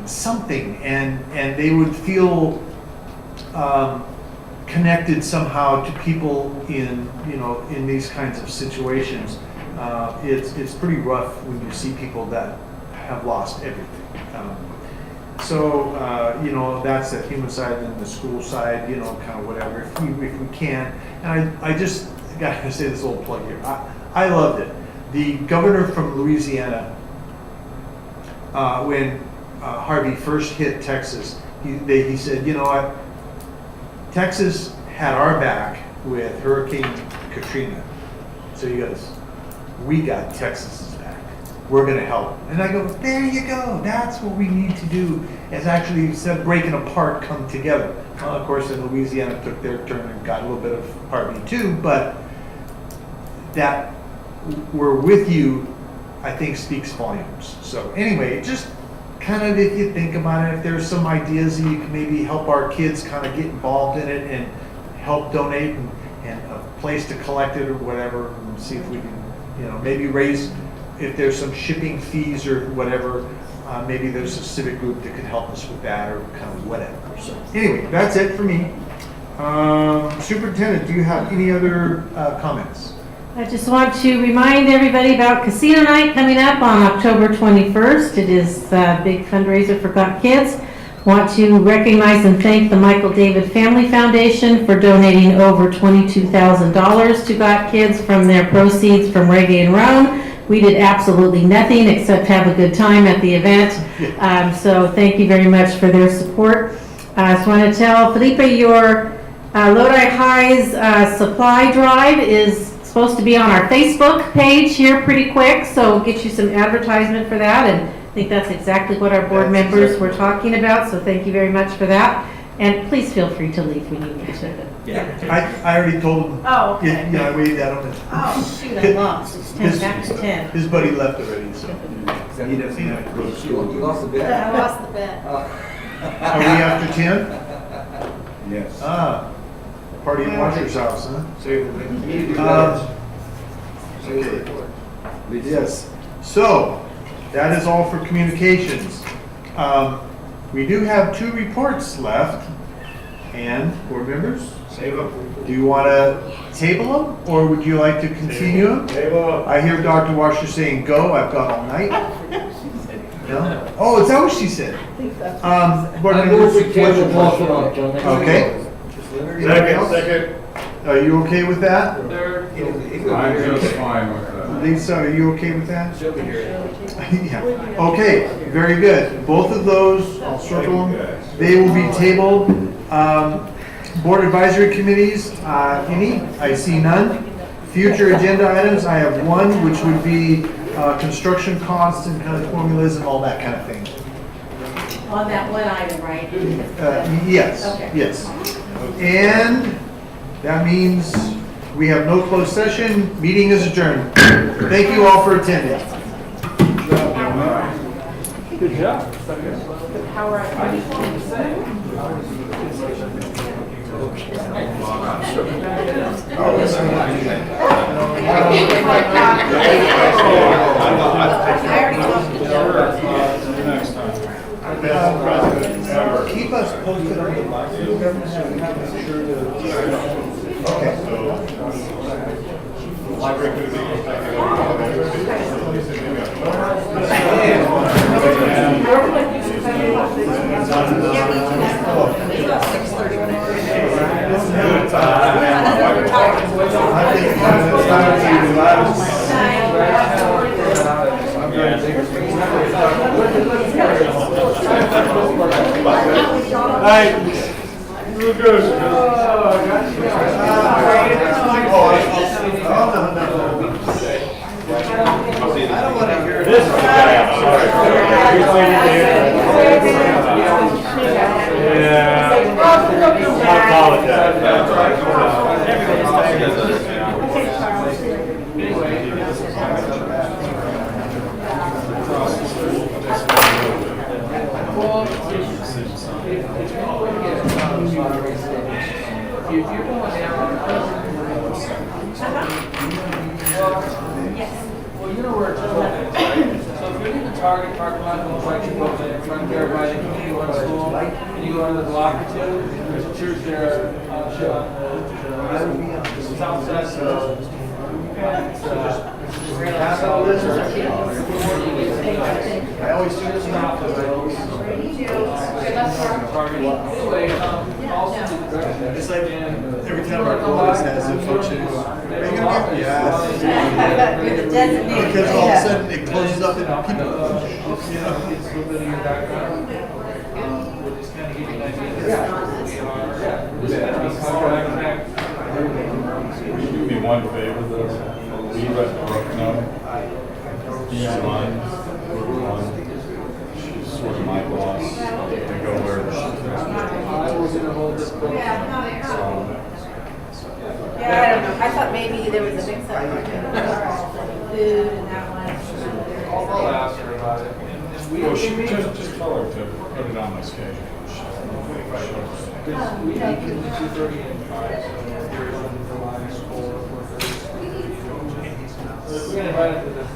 something, and they would feel connected somehow to people in these kinds of situations. It's pretty rough when you see people that have lost everything. That's the human side, and the school side, kind of whatever, if we can. And I just got to say this little plug here. I loved it. The governor from Louisiana, when Harvey first hit Texas, he said, you know what, Texas had our back with Hurricane Katrina. So he goes, we got Texas's back. We're going to help. And I go, there you go. That's what we need to do, is actually, instead of breaking apart, come together. Of course, in Louisiana took their turn and got a little bit of Harvey too, but that we're with you, I think, speaks volumes. So anyway, just kind of, if you think about it, if there's some ideas that you can maybe help our kids kind of get involved in it and help donate and a place to collect it or whatever, and see if we can, maybe raise, if there's some shipping fees or whatever, maybe there's a civic group that could help us with that or kind of whatever. So anyway, that's it for me. Superintendent, do you have any other comments? I just want to remind everybody about Casino Night coming up on October 21st. It is a big fundraiser for Got Kids. Want to recognize and thank the Michael David Family Foundation for donating over $22,000 to Got Kids from their proceeds from Reggae and Rome. We did absolutely nothing except have a good time at the event. So thank you very much for their support. I just want to tell Felipe, your Lodi High's supply drive is supposed to be on our Facebook page here pretty quick, so get you some advertisement for that, and I think that's exactly what our board members were talking about, so thank you very much for that. And please feel free to leave when you need to. I already told him. Oh, okay. Yeah, I waved at him. Oh, shoot, I lost. It's 10 back to 10. His buddy left already, so. He doesn't have to go to school. You lost the bet. I lost the bet. Are we after 10? Yes. Ah, party at Washer's house, huh? Yes. So, that is all for communications. We do have 2 reports left. And, board members? Save them. Do you want to table them, or would you like to continue them? Table. I hear Dr. Washer saying, go, I've got all night. No? Oh, is that what she said? Board I members, move we table what's your both pleasure? of them till next week. Okay. Anybody else? Second. Are you okay with that? I'm just fine with that. Lisa, are you okay with that? She'll be here. Yeah. Okay, very good. Both of those, I'll circle them. They will be tabled. Board advisory committees, any? I see none. Future agenda items, I have one, which would be construction costs and kind of formulas and all that kind of thing. On that one item, right? Yes, Okay. yes. And that means we have no closed session. Meeting is adjourned. Thank you all for attending. Good job. Keep us posted on the government, so we can make sure to. Okay. Well, you know where it's going. So if you're in the Target parking lot, don't like you go there, front there by the community one school, and you go into the block or two, there's a church there on the south side. So I always do this now. Anyway, It's like every time our board has a function, are you gonna be? Yeah. Because all of a sudden it closes up and people. Would you do me one favor though? Will you let Brooke know? She's she's sort of my boss. To go where I was gonna hold this. Yeah, I don't know. I thought maybe there was a mix-up. Food and that one. I'll ask her about it. Well, she just tell her to put it on my schedule. Because we meet between 2:30 and 5, so there's one for my school. We're gonna invite her to this.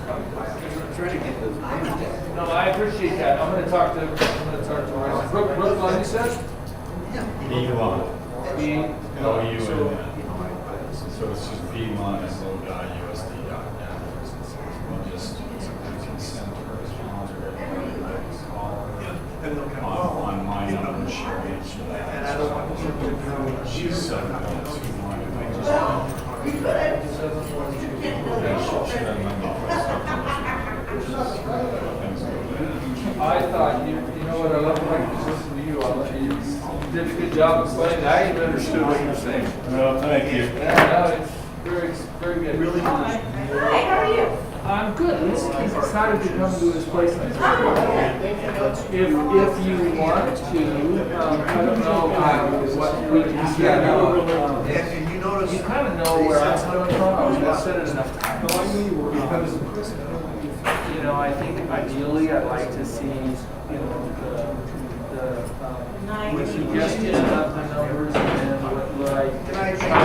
Trying to get those. No, I appreciate that. I'm gonna talk to her. Brooke, you said? B1. B. So it's just B1 at Lodi.usd.net. We'll just consent to respond or call on my number. She'll answer that. And I don't want to know. She's 721. I thought, you know what, I love to listen to you. You did a good job explaining. I even understood what you were saying. Well, thank you. Yeah, no, it's very good. Really? Hi, how are you? I'm good. He's excited to come to his place. If you want to, I don't know what we can see. And you notice. You kind of know where I'm coming from. I was going to set it enough time. You know, I think ideally I'd like to see, you know, the suggestion of the numbers and what like. Can I try?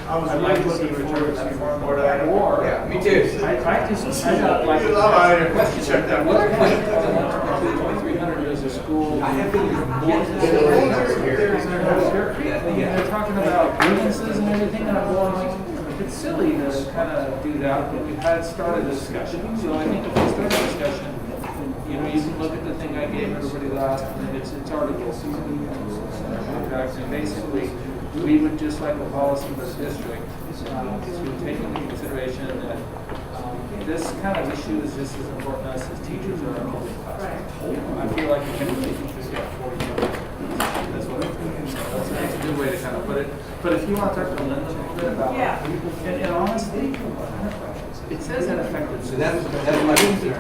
I'd like to see return that form or that or. Yeah, me too. I got like. What if 2,300 is a school? They're talking about businesses and everything, and I'm going, it's silly to kind of do that, but we've had started a discussion. So I think if we start a discussion, you know, you can look at the thing I gave everybody last, and it's articles, contracts, and basically, we would just like a policy for the district to take into consideration that this kind of issue is just as important to us as teachers are in all the classrooms. I feel like if anybody teaches got 40 years, that's what I feel. That's a good way to kind of put it. But if you want to talk to Linda a little bit about and honestly, it says that effective. So that's my concern.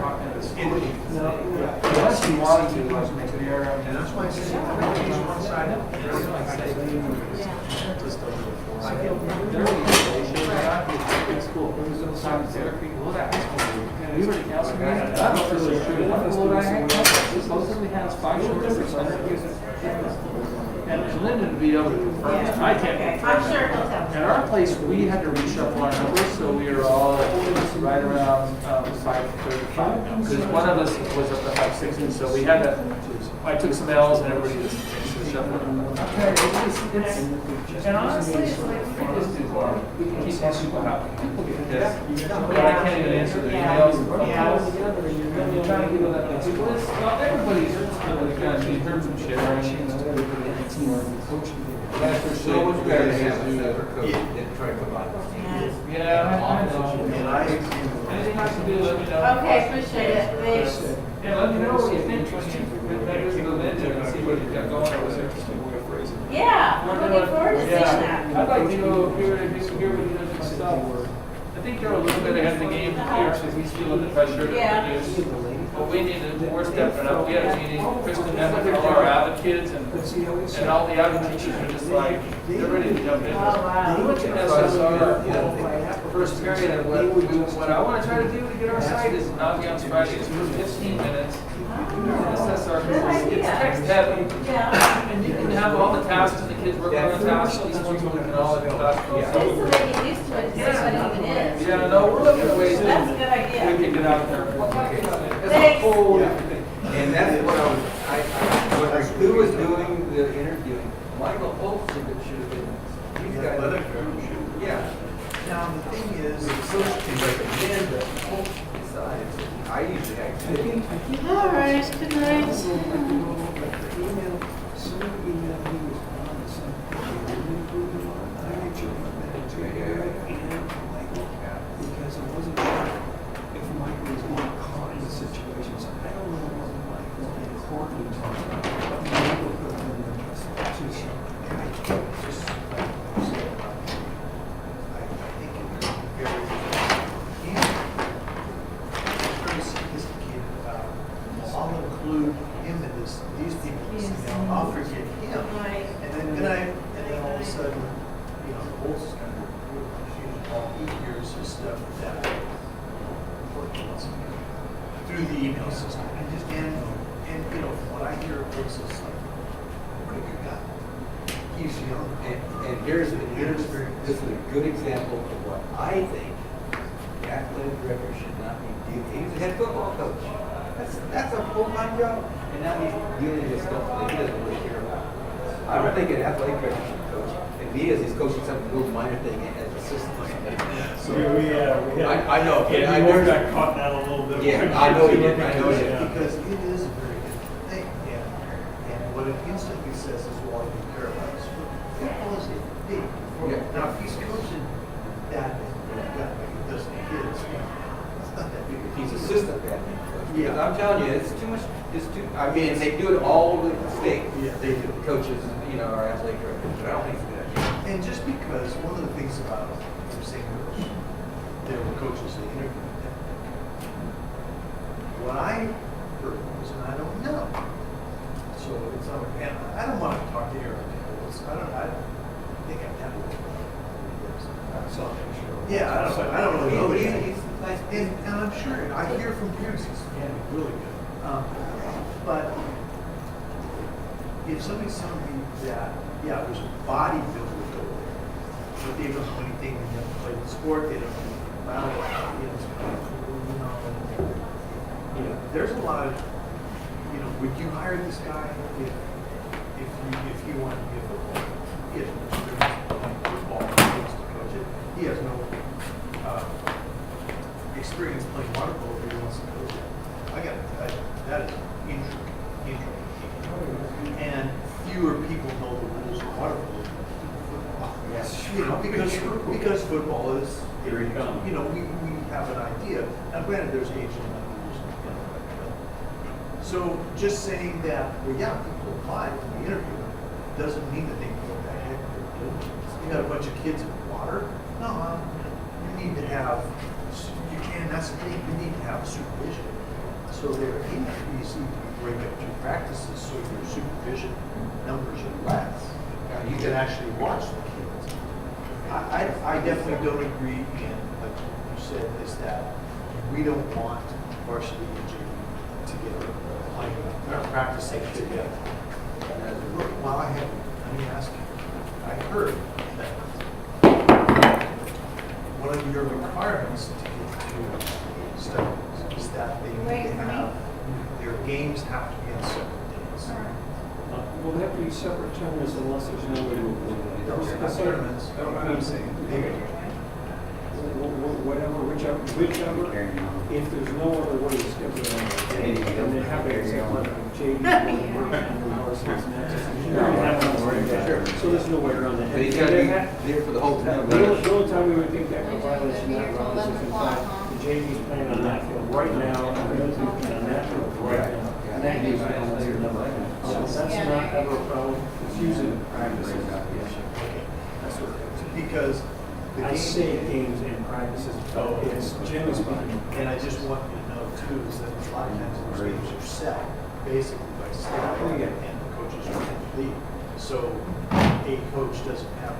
Unless you wanted to, like, make it air. And that's why I say, one side up. We were the council meeting. I don't know if this is true. One school I had supposedly has 5 short districts. And Linda would be able to confirm this. I can't confirm. I'm sure he'll tell. At our place, we had to reshuffle our numbers, so we were all right around 535. Because one of us was up to 560, so we had to, I took some L's and everybody just shuffled. Okay, and honestly, it's like, we can just do more. We can keep these people happy. People get pissed. But I can't even answer their emails and phone calls. You're trying to give them that message. Well, everybody's in terms of sharing. That's for so much better to have another coach than try to combine. Yeah, I know. Anything I can do, let me know. Okay, appreciate it, thanks. And let me know what you think when you better go in there and see what you've got going. That was an interesting way of phrasing it. Yeah, I'm looking forward to seeing that. I'd like to go hear what he does himself. I think they're a little bit ahead of the game here, so he's feeling the pressure to produce. But we need to, we're stepping up. We had a meeting, Kristen met with all our Avid kids, and all the Avid teachers are just like, they're ready to jump in. We went to SSR, first period, and what I want to try to do to get our site is not be on Fridays for 15 minutes. SSR, because it's text heavy. And you can have all the tasks and the kids work on the tasks, these ones we can all do tasks. Just so they get used to it, to see what it even is. Yeah, no, we're looking at ways That's a good idea. we can get out there. Thanks. And that's what who was doing the interviewing? Michael Holtz should have been. He's got yeah. Now, the thing is, Coach can recommend that Holtz decides. I usually actually. All right, good night. Because I wasn't sure if Mike was more caught in the situations. I don't know what Mike was in court and talking about. But Michael could have been just very sophisticated about, I'll include him in this, these people, I'll forget him. And then all of a sudden, you know, Bolts is kind of confused, all he hears is stuff that through the email system. And you know, from what I hear, Bolts is like, what a good guy. He's young. And here's this is a good example of what I think the athletic director should not be doing. He's a head football coach. That's a full-time job. And now he's dealing with stuff that he doesn't really care about. I don't think an athletic director should coach. And he is, he's coaching some little minor thing as an assistant. So I know. Yeah, I got caught in that a little bit. Yeah, I know he did. I know he did. Because it is a very different thing. And what it instantly says is, well, you care about his football is a big. Now, if he's coaching that, he does the kids, it's not that big. He's assistant badminton coach. Yeah. Because I'm telling you, it's too much. It's too. I mean, they do it all over the state. Yeah, they do. Coaches, you know, are athletic directors, but I don't think it's a good idea. And just because one of the things about saying there were coaches they interviewed, what I heard was, and I don't know. So it's, and I don't want to talk to Aaron Nichols. I think I've had one. Yeah, I don't really know. And I'm sure, I hear from parents, he's really good. But if somebody's telling me that, yeah, there's a bodybuilder go there, but they don't know anything, they never played the sport, they don't know anything about it, it's kind of cool, there's a lot of, would you hire this guy if you want to be a football? He has no experience playing football, he wants to coach it. He has no experience playing water polo, but he wants to coach it. I got to tell you, that is intriguing. And fewer people know the rules of water polo than football. Yes. Because football is, we have an idea. Now granted, there's age limit rules. So just saying that, well, yeah, people apply when we interview them, doesn't mean that they know what the heck they're doing. You got a bunch of kids in the water? No, you need to have, that's the thing, you need to have supervision. So there, you see, break up two practices, so your supervision numbers are less. You can actually watch the kids. I definitely don't agree, and like you said, is that we don't want varsity and JV together, like practicing together. Well, let me ask you, I heard that one of your requirements to get to studies is that they need to have, their games have to be on separate days. Will that be separate tournaments unless there's no way to avoid it? That's tournaments, I'm saying. Whichever, if there's no other way to schedule it, and they have to accept like JV, so there's no way around that. But he's got to be there for the whole time. The only time we would think that would violate that round is if in fact the JV is playing on that field right now, and the other team's playing on that field right now. And that gives them a later number. That's not ever a problem. It's usually the practice. That's what it is. Because the I say games and practices, it's generally speaking. And I just want you to know too, is that a lot of times those games are set basically by staff and the coaches are in the league. So a coach doesn't have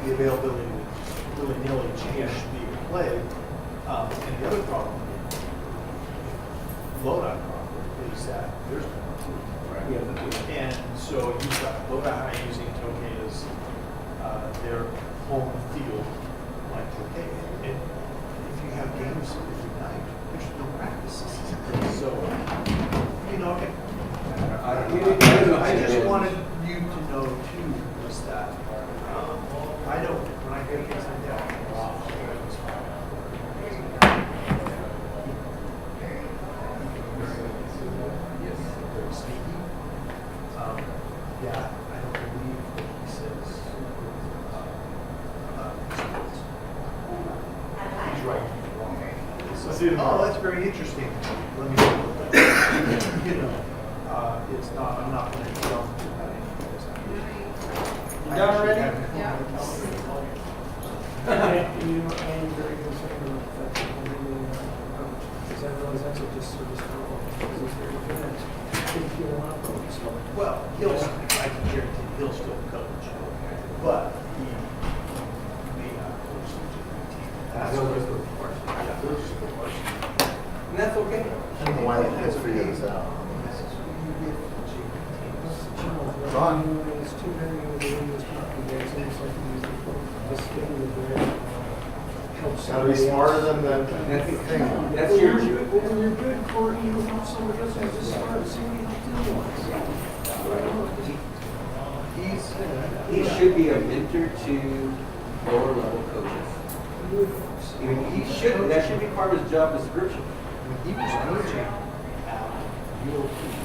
the availability to willy-nilly change the play. And the other problem, Lodi problem, is that there's no two. Right. And so you've got Lodi High using Tokay as their home field, like Tokay. And if you have games every night, there's no practices. So, I just wanted you to know too, was that I don't, when I hear things like that, very sneaky. Yeah, I don't believe what he says. He's right. Oh, that's very interesting. Let me look at that. It's not, I'm not going to jump to that. You done already? Yeah. And you know, I am very concerned about the fact that because I realize that's a disservice for all because it's very good. If you want to coach, so. Well, I can guarantee he'll still coach, but he may not coach the team. That's what it's for. Yeah, those are the questions. And that's okay. I don't know why they had to figure this out. Ron? It's too many of the areas talking about it. It's like you just getting the brand. Gotta be smarter than the thing. That's your. When you're good for you help someone else has to start seeing what He should be a mentor to lower level coaches. I mean, he should. That should be part of his job description. When he was coaching at UOP,